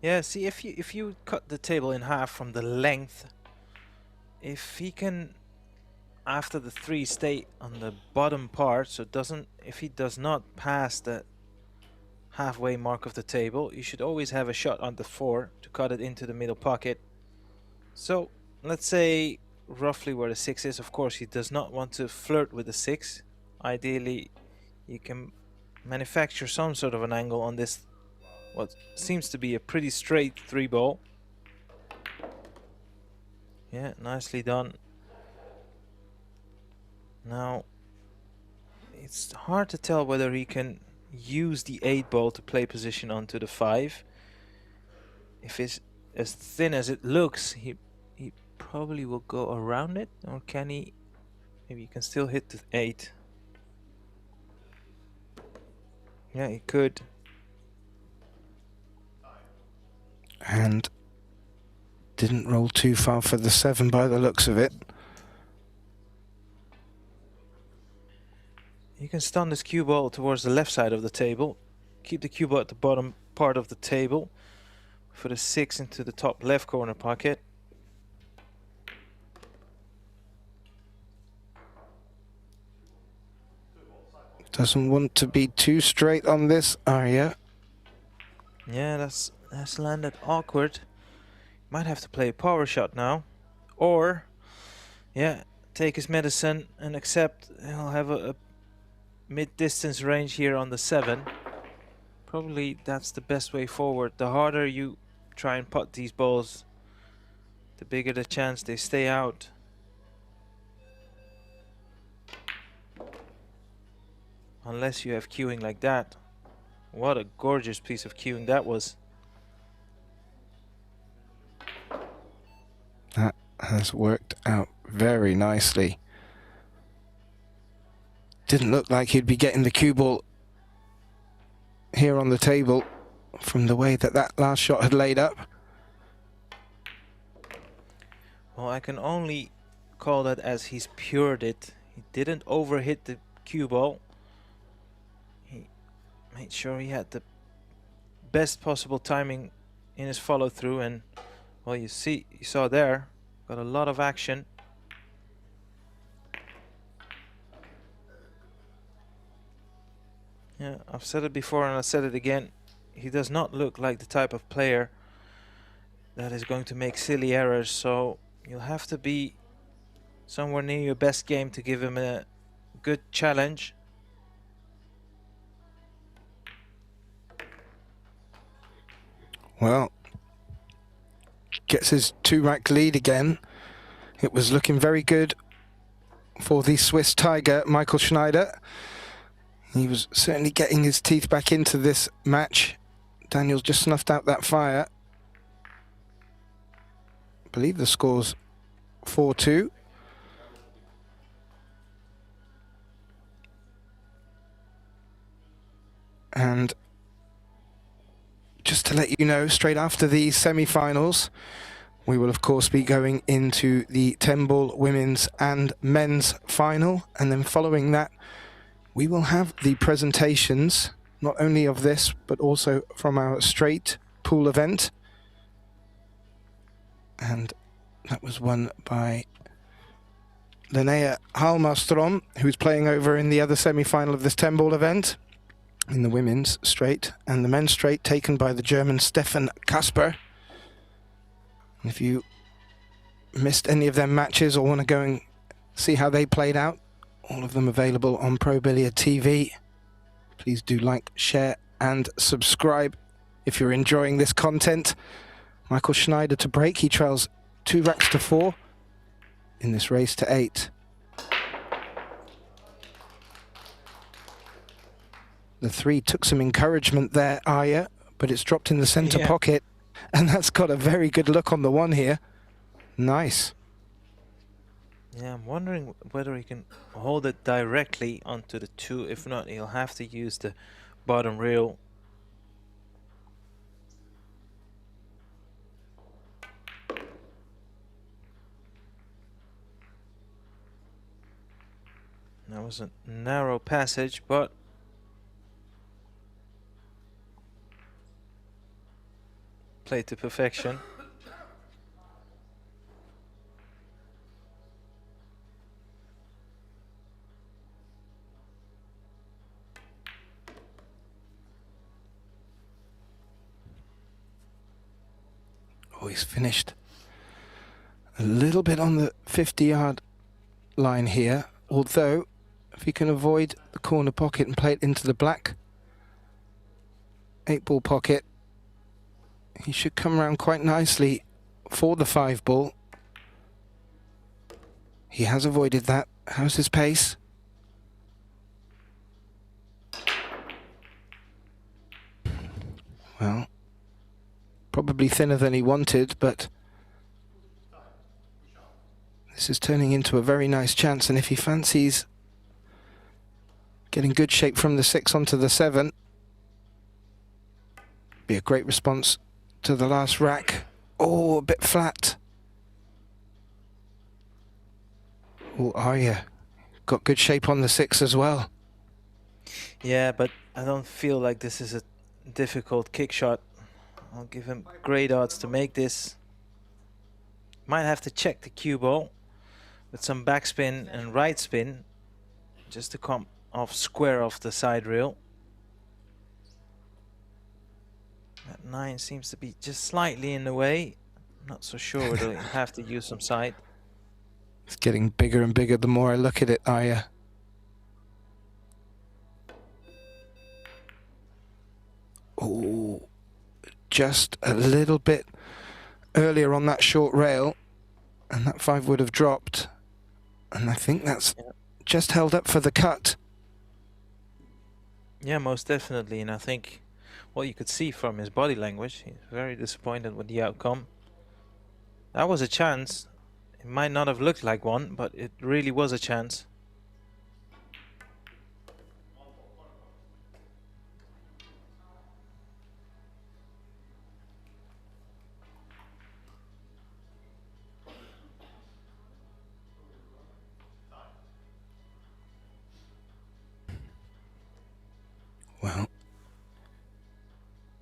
Yeah, see, if you cut the table in half from the length, if he can, after the 3, stay on the bottom part, so if he does not pass the halfway mark of the table, you should always have a shot on the 4 to cut it into the middle pocket. So let's say roughly where the 6 is. Of course, he does not want to flirt with the 6. Ideally, you can manufacture some sort of an angle on this, what seems to be a pretty straight 3 ball. Yeah, nicely done. Now, it's hard to tell whether he can use the 8 ball to play position onto the 5. If it's as thin as it looks, he probably will go around it, or can he? Maybe he can still hit the 8. Yeah, he could. And didn't roll too far for the 7 by the looks of it. You can stun this cue ball towards the left side of the table. Keep the cue ball at the bottom part of the table. For the 6 into the top left corner pocket. Doesn't want to be too straight on this, Arya. Yeah, that's landed awkward. Might have to play a power shot now. Or, yeah, take his medicine and accept he'll have a mid-distance range here on the 7. Probably that's the best way forward. The harder you try and putt these balls, the bigger the chance they stay out. Unless you have cueing like that. What a gorgeous piece of cueing that was. That has worked out very nicely. Didn't look like he'd be getting the cue ball here on the table from the way that that last shot had laid up. Well, I can only call that as he's pured it. He didn't overhit the cue ball. He made sure he had the best possible timing in his follow through, and well, you saw there, got a lot of action. Yeah, I've said it before and I said it again. He does not look like the type of player that is going to make silly errors, so you'll have to be somewhere near your best game to give him a good challenge. Well, gets his 2-rack lead again. It was looking very good for the Swiss Tiger, Michael Schneider. He was certainly getting his teeth back into this match. Daniel's just snuffed out that fire. I believe the score's 4-2. And just to let you know, straight after the semi-finals, we will of course be going into the 10-ball women's and men's final, and then following that we will have the presentations not only of this but also from our straight pool event, and that was won by Linnea Halmarstrom, who's playing over in the other semi-final of this 10-ball event in the women's straight, and the men's straight taken by the German Stefan Kasper. If you missed any of them matches or want to go and see how they played out, all of them available on Pro Billiard TV. Please do like, share and subscribe if you're enjoying this content. Michael Schneider to break. He trails 2 racks to 4 in this race to 8. The 3 took some encouragement there, Arya, but it's dropped in the center pocket, and that's got a very good look on the 1 here. Nice. Yeah, I'm wondering whether he can hold it directly onto the 2. If not, he'll have to use the bottom rail. That was a narrow passage, but played to perfection. Oh, he's finished a little bit on the 50-yard line here, although if he can avoid the corner pocket and play it into the black 8-ball pocket, he should come around quite nicely for the 5-ball. He has avoided that. How's his pace? Well, probably thinner than he wanted, but this is turning into a very nice chance, and if he fancies getting good shape from the 6 onto the 7, be a great response to the last rack. Oh, a bit flat. Oh, Arya got good shape on the 6 as well. Yeah, but I don't feel like this is a difficult kick shot. I'll give him great odds to make this. Might have to check the cue ball with some backspin and right spin just to come off square off the side rail. That 9 seems to be just slightly in the way. Not so sure whether you have to use some side. It's getting bigger and bigger the more I look at it, Arya. Oh, just a little bit earlier on that short rail, and that 5 would have dropped. And I think that's just held up for the cut. Yeah, most definitely. And I think what you could see from his body language, he's very disappointed with the outcome. That was a chance. It might not have looked like one, but it really was a chance. Well,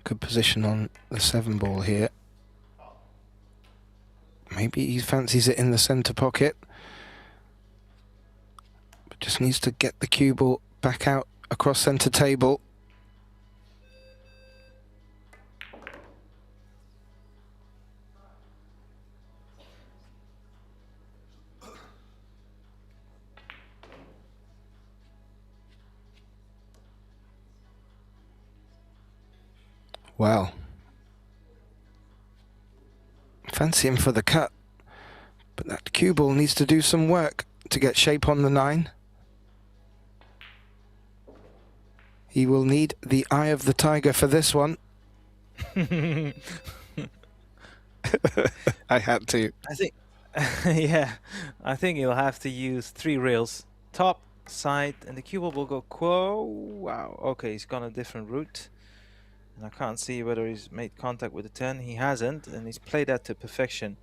good position on the 7 ball here. Maybe he fancies it in the centre pocket. But just needs to get the cue ball back out across centre table. Well, fancy him for the cut, but that cue ball needs to do some work to get shape on the 9. He will need the eye of the tiger for this one. I had to. I think, yeah, I think he'll have to use 3 rails, top, side, and the cue ball will go quo. Wow, okay, he's gone a different route. And I can't see whether he's made contact with the 10. He hasn't, and he's played that to perfection.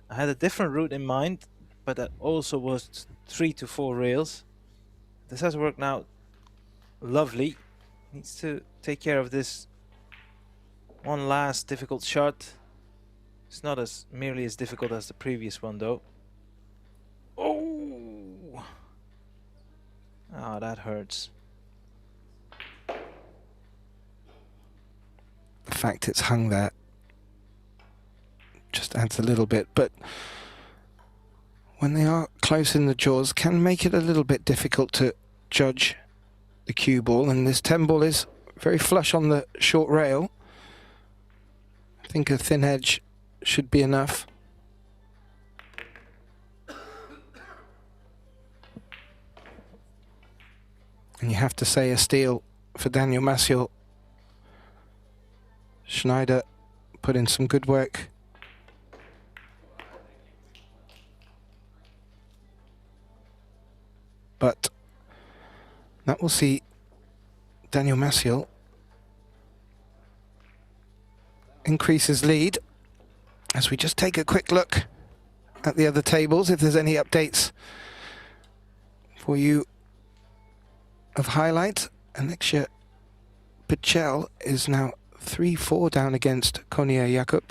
I had a different route in mind, but that also was 3 to 4 rails. This has worked out lovely. Needs to take care of this one last difficult shot. It's not as merely as difficult as the previous one, though. Oh, that hurts. The fact it's hung there just adds a little bit, but when they are close in the jaws, can make it a little bit difficult to judge the cue ball, and this 10 ball is very flush on the short rail. I think a thin edge should be enough. And you have to say a steal for Daniel Maciel. Schneider put in some good work. But that will see Daniel Maciel increase his lead as we just take a quick look at the other tables, if there's any updates for you of highlight. Alexia Pichel is now 3-4 down against Konya Jakub.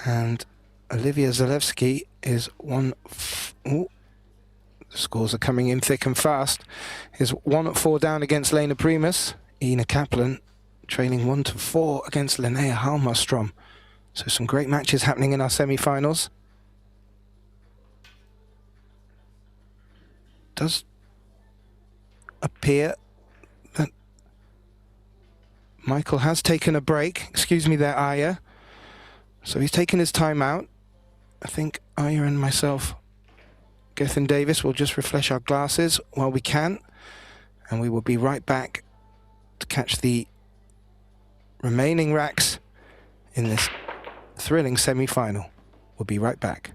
And Olivia Zalewski is the scores are coming in thick and fast. Is 1-4 down against Lena Primus. Ina Kaplan trailing 1-4 against Linnea Halmarstrom. So some great matches happening in our semi-finals. Does appear that Michael has taken a break. Excuse me there, Aya. So he's taken his time out. I think Aya and myself, Gethin Davis, will just refresh our glasses while we can. And we will be right back to catch the remaining racks in this thrilling semi-final. We'll be right back.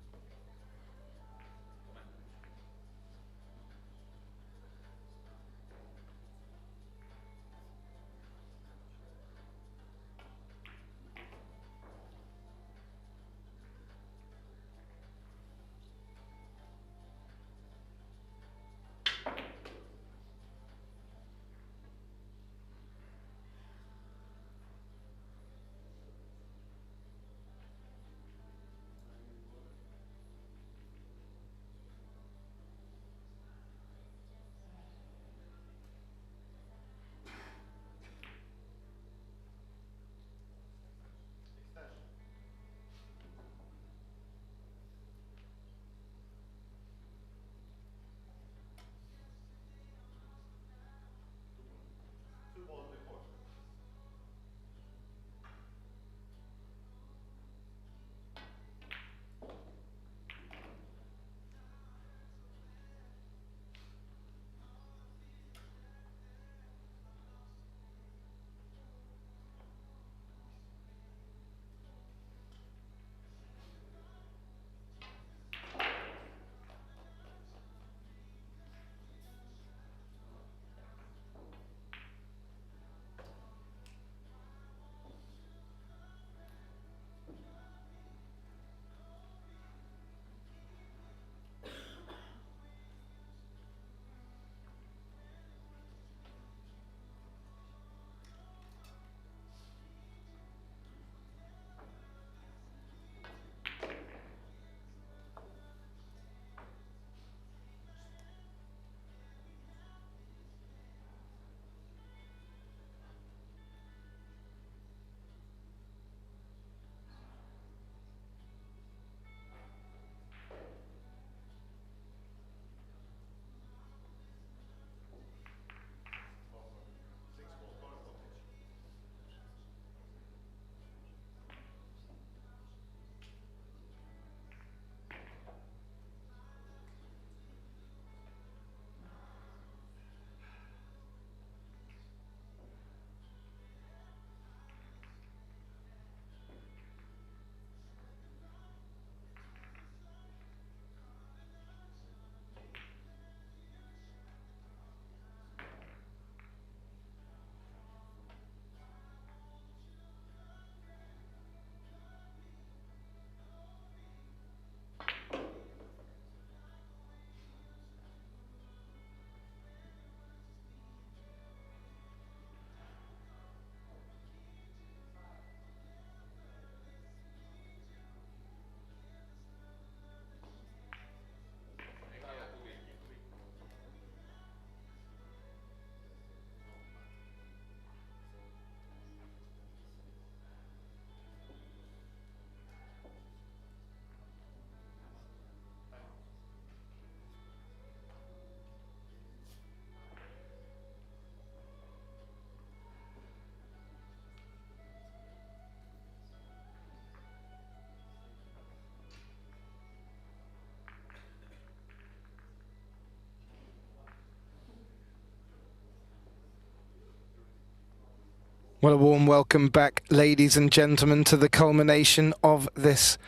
Well, a warm welcome back, ladies and gentlemen, to the culmination of this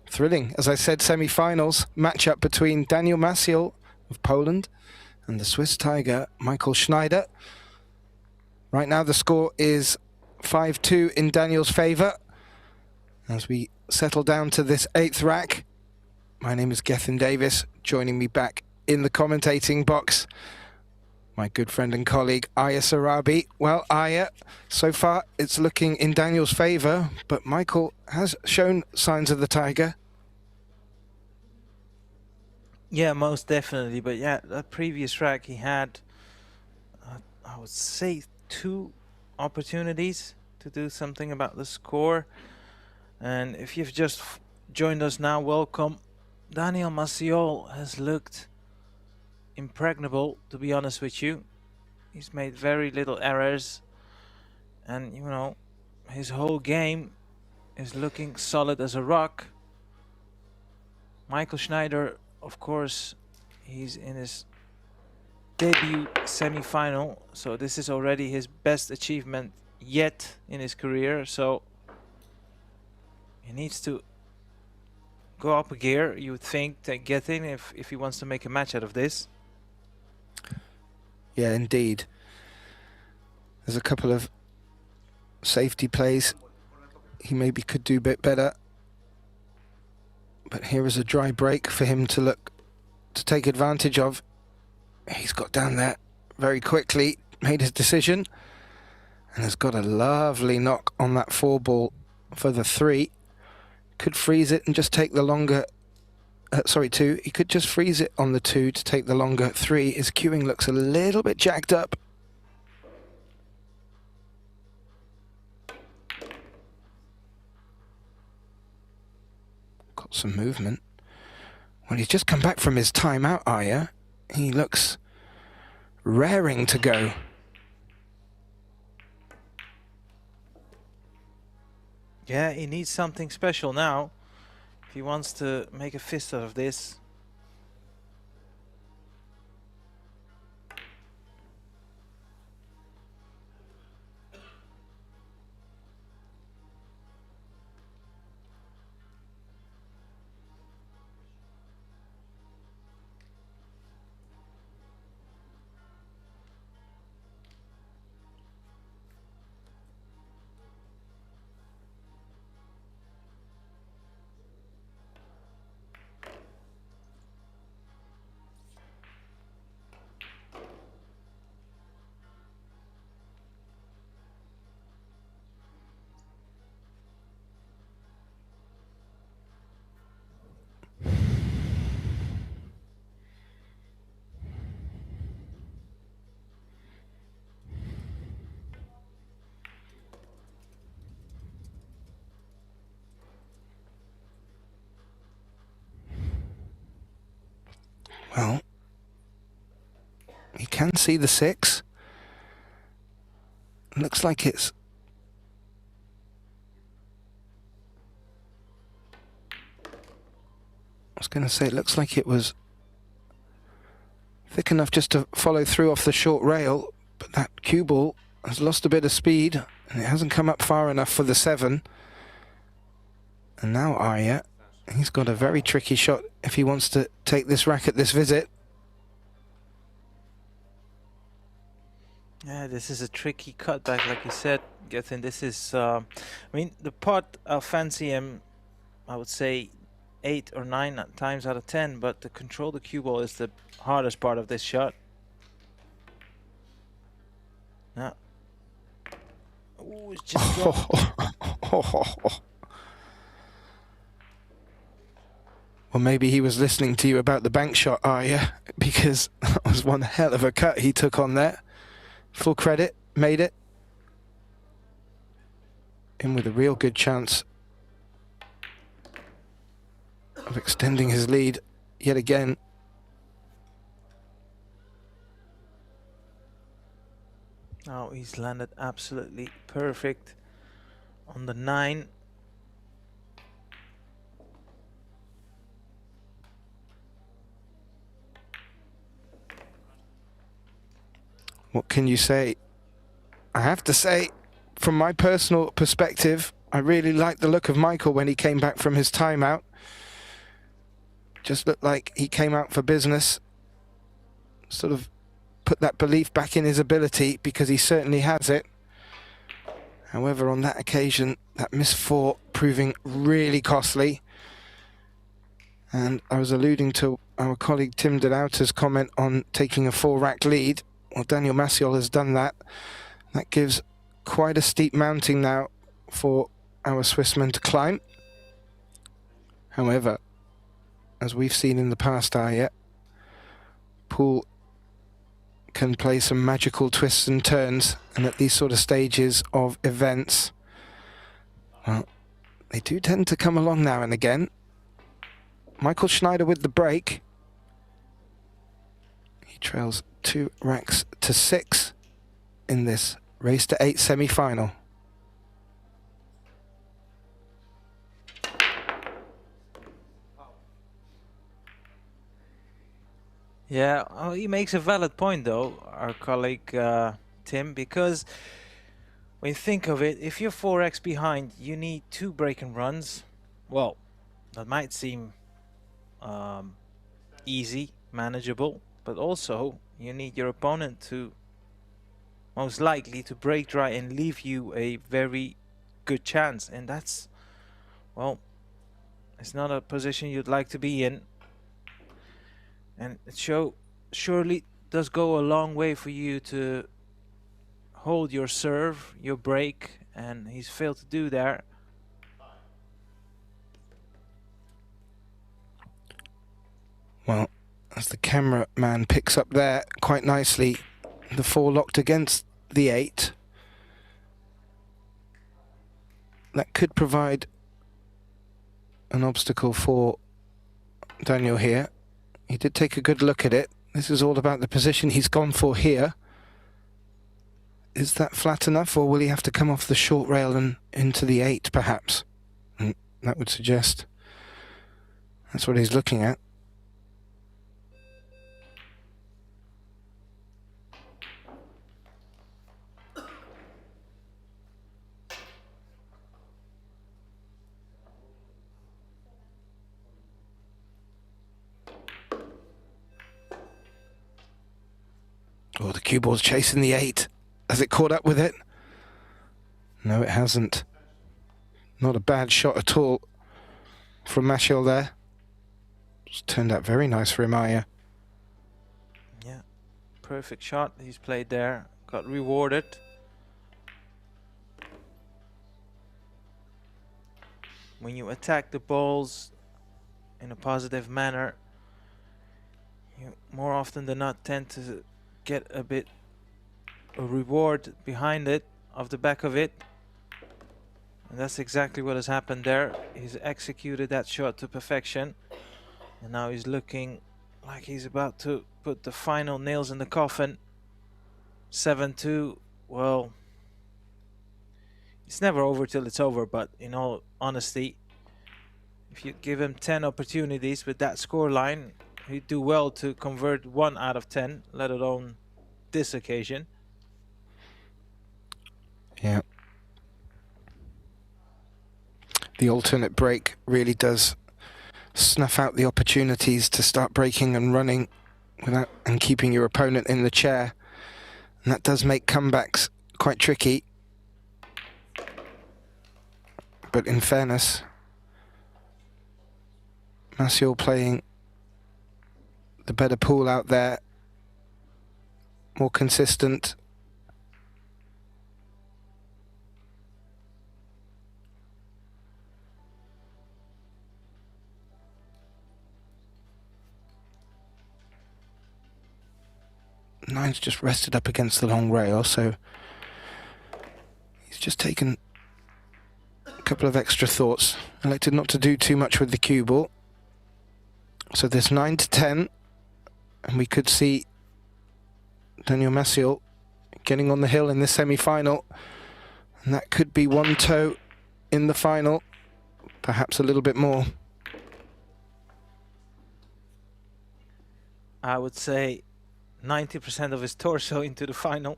thrilling, as I said, semi-finals matchup between Daniel Maciel of Poland and the Swiss Tiger, Michael Schneider. Right now, the score is 5-2 in Daniel's favour. As we settle down to this 8th rack, my name is Gethin Davis. Joining me back in the commentating box, my good friend and colleague, Aya Sarabi. Well, Aya, so far it's looking in Daniel's favour, but Michael has shown signs of the Tiger. Yeah, most definitely. But yeah, that previous rack he had, I would say, 2 opportunities to do something about the score. And if you've just joined us now, welcome. Daniel Maciel has looked impregnable, to be honest with you. He's made very little errors, and you know, his whole game is looking solid as a rock. Michael Schneider, of course, he's in his debut semi-final, so this is already his best achievement yet in his career, so he needs to go up a gear, you would think, to get in if he wants to make a match out of this. Yeah, indeed. There's a couple of safety plays he maybe could do a bit better. But here is a dry break for him to take advantage of. He's got down there very quickly, made his decision, and has got a lovely knock on that 4 ball for the 3. Could freeze it and just take the longer, 2. He could just freeze it on the 2 to take the longer 3. His cueing looks a little bit jacked up. Got some movement. Well, he's just come back from his timeout, Aya. He looks raring to go. Yeah, he needs something special now if he wants to make a fist out of this. Well, you can see the 6. Looks like it's... I was going to say, it looks like it was thick enough just to follow through off the short rail, but that cue ball has lost a bit of speed, and it hasn't come up far enough for the 7. And now Aya, he's got a very tricky shot if he wants to take this racket this visit. Yeah, this is a tricky cutback, like you said, Gethin. This is, I mean, the pot, I'll fancy him, I would say, 8 or 9 times out of 10, but to control the cue ball is the hardest part of this shot. Now, ooh, it's just Well, maybe he was listening to you about the bank shot, Aya, because that was one hell of a cut he took on there. Full credit, made it. In with a real good chance of extending his lead yet again. Oh, he's landed absolutely perfect on the 9. What can you say? I have to say, from my personal perspective, I really liked the look of Michael when he came back from his timeout. Just looked like he came out for business. Sort of put that belief back in his ability, because he certainly has it. However, on that occasion, that missed 4 proving really costly. And I was alluding to our colleague Tim Delauter's comment on taking a 4-rack lead. Well, Daniel Maciol has done that. That gives quite a steep mounting now for our Swissman to climb. However, as we've seen in the past, Pool can play some magical twists and turns, and at these sort of stages of events, well, they do tend to come along now and again. Michael Schneider with the break. He trails 2 racks to 6 in this race to 8 semi-final. Yeah, oh, he makes a valid point though, our colleague Tim, because when you think of it, if you're 4x behind, you need 2 break and runs. Well, that might seem easy, manageable, but also you need your opponent to most likely to break dry and leave you a very good chance, and that's, well, it's not a position you'd like to be in. And it surely does go a long way for you to hold your serve, your break, and he's failed to do that. Well, as the cameraman picks up there quite nicely, the 4 locked against the 8. That could provide an obstacle for Daniel here. He did take a good look at it. This is all about the position he's gone for here. Is that flat enough, or will he have to come off the short rail and into the 8 perhaps? And that would suggest that's what he's looking at. Oh, the cue ball's chasing the 8. Has it caught up with it? No, it hasn't. Not a bad shot at all from Maciol there. It's turned out very nice for Imaya. Yeah, perfect shot he's played there. Got rewarded. When you attack the balls in a positive manner, you more often than not tend to get a bit a reward behind it, off the back of it, and that's exactly what has happened there. He's executed that shot to perfection, and now he's looking like he's about to put the final nails in the coffin. 7-2. Well, it's never over till it's over, but in all honesty, if you give him 10 opportunities with that score line, he'd do well to convert 1 out of 10, let alone this occasion. Yeah. The alternate break really does snuff out the opportunities to start breaking and running without and keeping your opponent in the chair. And that does make comebacks quite tricky. But in fairness, Maciol playing the better pool out there, more consistent. Nine's just rested up against the long rail, so he's just taken a couple of extra thoughts. Elected not to do too much with the cue ball. So there's 9 to 10, and we could see Daniel Maciol getting on the hill in the semi-final, and that could be 1 toe in the final, perhaps a little bit more. I would say 90% of his torso into the final.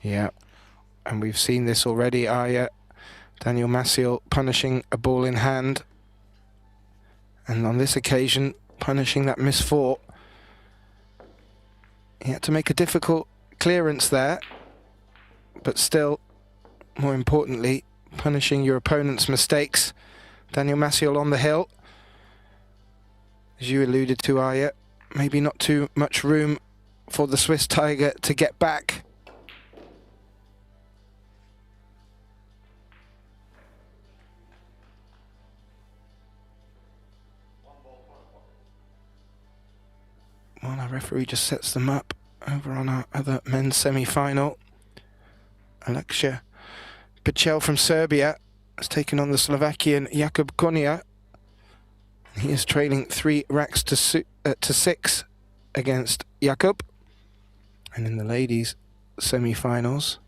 Yeah, and we've seen this already, Aya. Daniel Maciel punishing a ball in hand. And on this occasion, punishing that misfought. He had to make a difficult clearance there, but still, more importantly, punishing your opponent's mistakes. Daniel Maciel on the hill. As you alluded to, Aya, maybe not too much room for the Swiss Tiger to get back. Well, our referee just sets them up over on our other men's semi-final. Alexia Pichel from Serbia has taken on the Slovakian Jakub Konia. He is trailing 3 racks to 6 against Jakub. And in the ladies' semi-finals,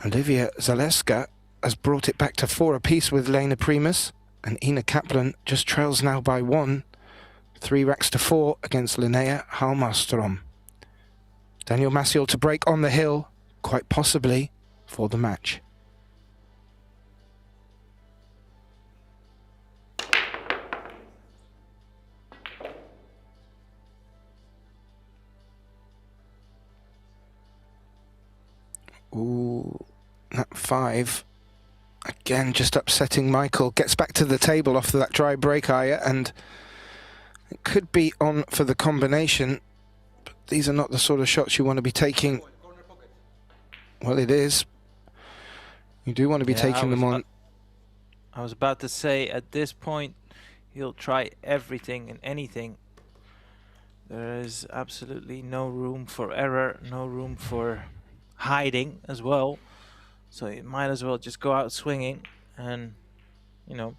Olivia Zaleska has brought it back to 4 apiece with Lena Primus, and Ina Kaplan just trails now by 1. 3 racks to 4 against Linnea Halmarstrom. Daniel Maciel to break on the hill, quite possibly for the match. Ooh, that 5. Again, just upsetting Michael. Gets back to the table after that dry break, Aya, and it could be on for the combination, but these are not the sort of shots you want to be taking. Well, it is. You do want to be taking them on. I was about to say, at this point, he'll try everything and anything. There is absolutely no room for error, no room for hiding as well. So you might as well just go out swinging and, you know,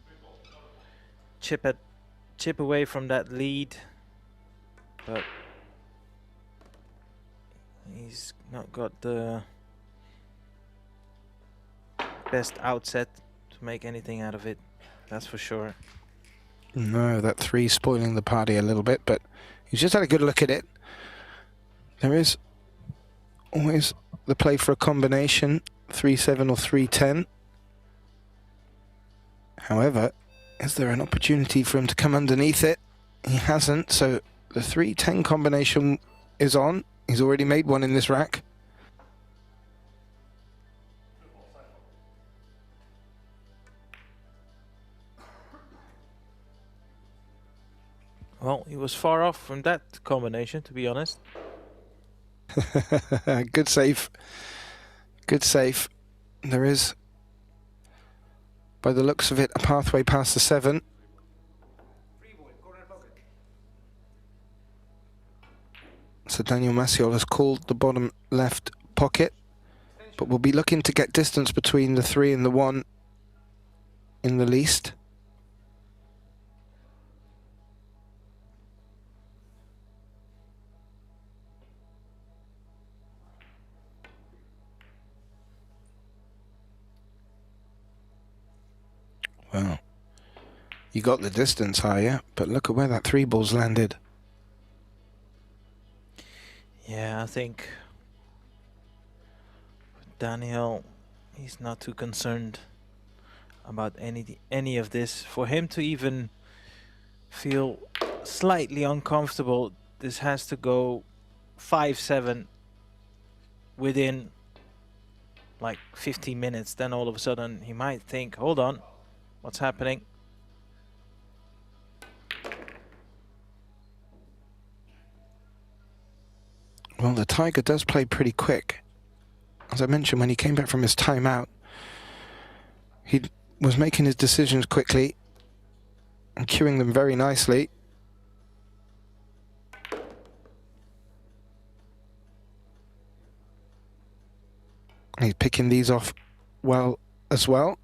chip away from that lead. But he's not got the best outset to make anything out of it, that's for sure. No, that 3 spoiling the party a little bit, but he's just had a good look at it. There is always the play for a combination, 3-7 or 3-10. However, is there an opportunity for him to come underneath it? He hasn't, so the 3-10 combination is on. He's already made one in this rack. Well, he was far off from that combination, to be honest. Good save. Good save. There is, by the looks of it, a pathway past the 7. So Daniel Maciel has called the bottom left pocket, but we'll be looking to get distance between the 3 and the 1 in the least. Well, you got the distance higher, but look at where that 3 ball's landed. Yeah, I think Daniel, he's not too concerned about any of this. For him to even feel slightly uncomfortable, this has to go 5-7 within like 15 minutes. Then all of a sudden he might think, hold on, what's happening? Well, the Tiger does play pretty quick. As I mentioned, when he came back from his timeout, he was making his decisions quickly and cueing them very nicely. He's picking these off well as well.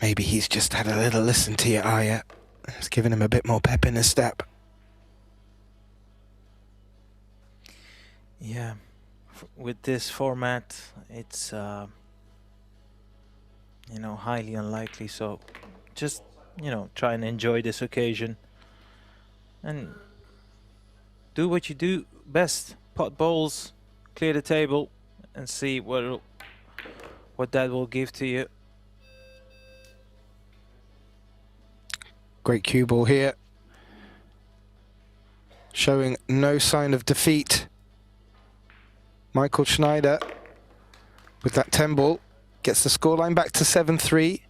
Maybe he's just had a little listen to your Aya. It's given him a bit more pep in his step. Yeah, with this format, it's you know, highly unlikely. So just, you know, try and enjoy this occasion and do what you do best. Pot bowls, clear the table, and see what that will give to you. Great cue ball here. Showing no sign of defeat. Michael Schneider with that 10 ball gets the scoreline back to 7-3.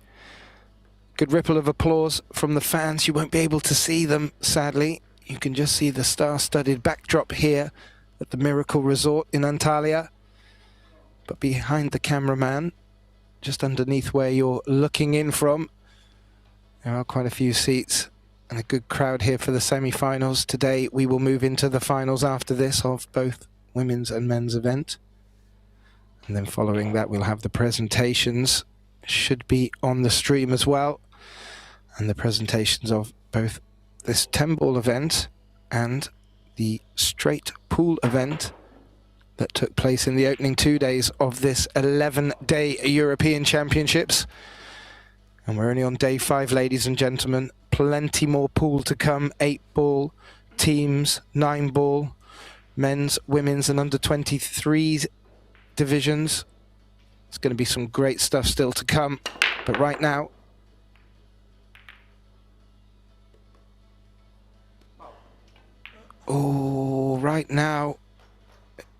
Good ripple of applause from the fans. You won't be able to see them, sadly. You can just see the star-studded backdrop here at the Miracle Resort in Antalya. But behind the cameraman, just underneath where you're looking in from, there are quite a few seats and a good crowd here for the semi-finals. Today we will move into the finals after this of both women's and men's event. And then following that we'll have the presentations. Should be on the stream as well. And the presentations of both this 10-ball event and the straight pool event that took place in the opening 2 days of this 11-day European Championships. And we're only on day 5, ladies and gentlemen. Plenty more pool to come. 8-ball teams, 9-ball, men's, women's and under 23s divisions. It's going to be some great stuff still to come. But right now,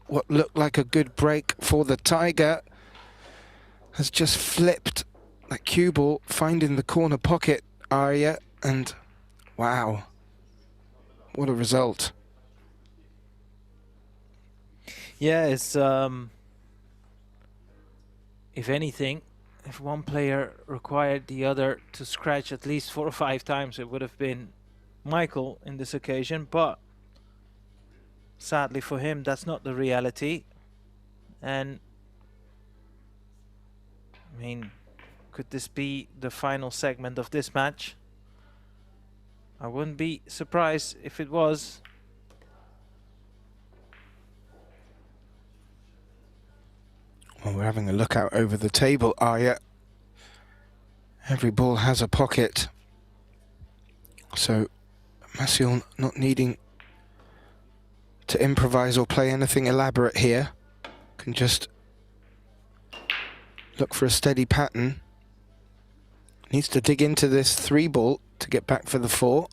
what looked like a good break for the Tiger has just flipped that cue ball, finding the corner pocket area, and wow, what a result. Yeah, it's if anything, if one player required the other to scratch at least 4 or 5 times, it would have been Michael in this occasion, but sadly for him, that's not the reality. And I mean, could this be the final segment of this match? I wouldn't be surprised if it was. Well, we're having a look out over the table, Arya. Every ball has a pocket. So Maciel not needing to improvise or play anything elaborate here. Can just look for a steady pattern. Needs to dig into this 3-ball to get back for the 4.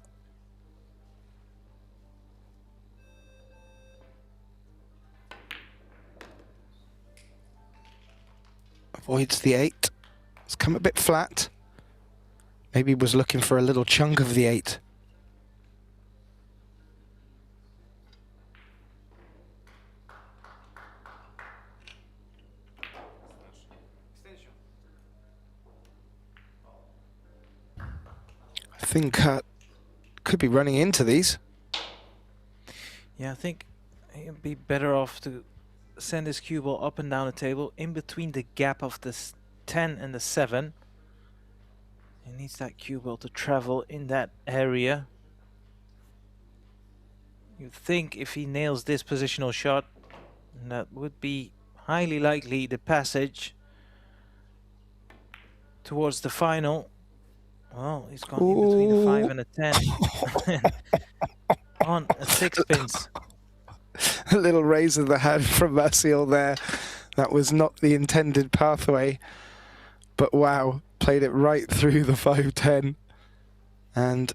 Avoids the 8. It's come a bit flat. Maybe was looking for a little chunk of the 8. I think could be running into these. Yeah, I think he'd be better off to send his cue ball up and down the table in between the gap of the 10 and the 7. He needs that cue ball to travel in that area. You'd think if he nails this positional shot, that would be highly likely the passage towards the final. Well, he's gone in between a 5 and a 10. On a 6 pins. A little raise of the hand from Maciel there. That was not the intended pathway. But wow, played it right through the 5-10. And,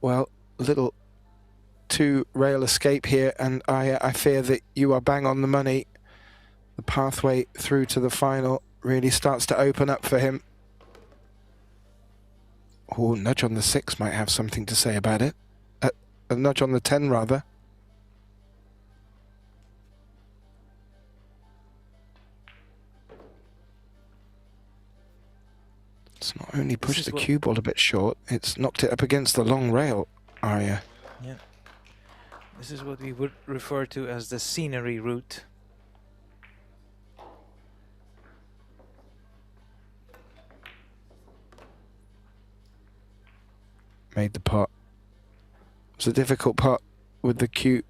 well, little 2 rail escape here. And I fear that you are bang on the money. The pathway through to the final really starts to open up for him. Oh, nudge on the 6 might have something to say about it. A nudge on the 10, rather. It's not only pushed the cue ball a bit short, it's knocked it up against the long rail, Arya. Yeah. This is what we would refer to as the scenery route. Made the pot. It was a difficult pot with the cue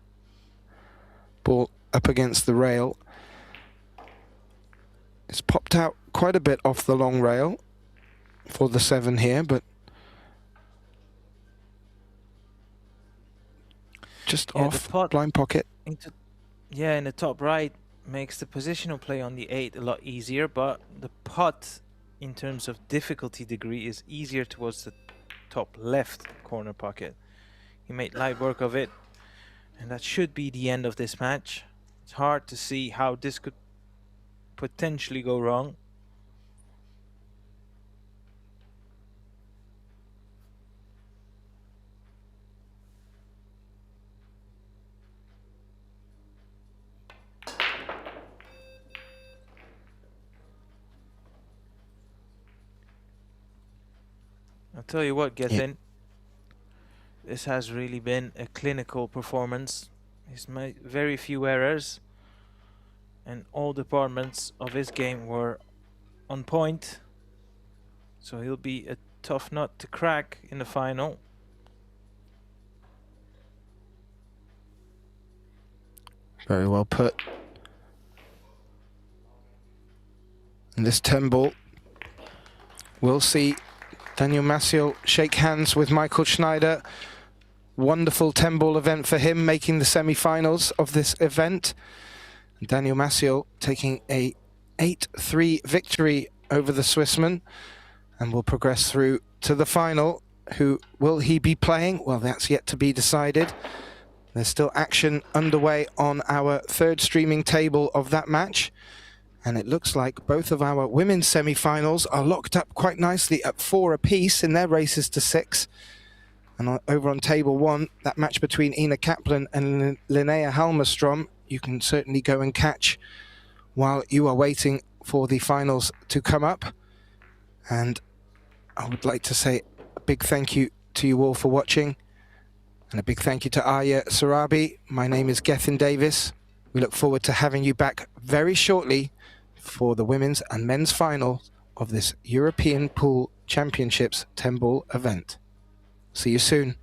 ball up against the rail. It's popped out quite a bit off the long rail for the 7 here, but just off the pot blind pocket. in the top right, makes the positional play on the 8 a lot easier, but the putt in terms of difficulty degree is easier towards the top left corner pocket. He made light work of it, and that should be the end of this match. It's hard to see how this could potentially go wrong. I'll tell you what, Gethin, this has really been a clinical performance. He's made very few errors, and all departments of his game were on point. So he'll be a tough nut to crack in the final. Very well put. And this 10 ball, we'll see Daniel Maciel shake hands with Michael Schneider. Wonderful 10 ball event for him, making the semi-finals of this event. Daniel Maciel taking a 8-3 victory over the Swissman, and will progress through to the final. Who will he be playing? Well, that's yet to be decided. There's still action underway on our third streaming table of that match. And it looks like both of our women's semi-finals are locked up quite nicely at 4 apiece in their races to 6. And over on table 1, that match between Ina Kaplan and Linnea Halmerstrom, you can certainly go and catch while you are waiting for the finals to come up. And I would like to say a big thank you to you all for watching. And a big thank you to Arya Sarabi. My name is Gethin Davis. We look forward to having you back very shortly for the women's and men's final of this European Pool Championships 10 ball event. See you soon.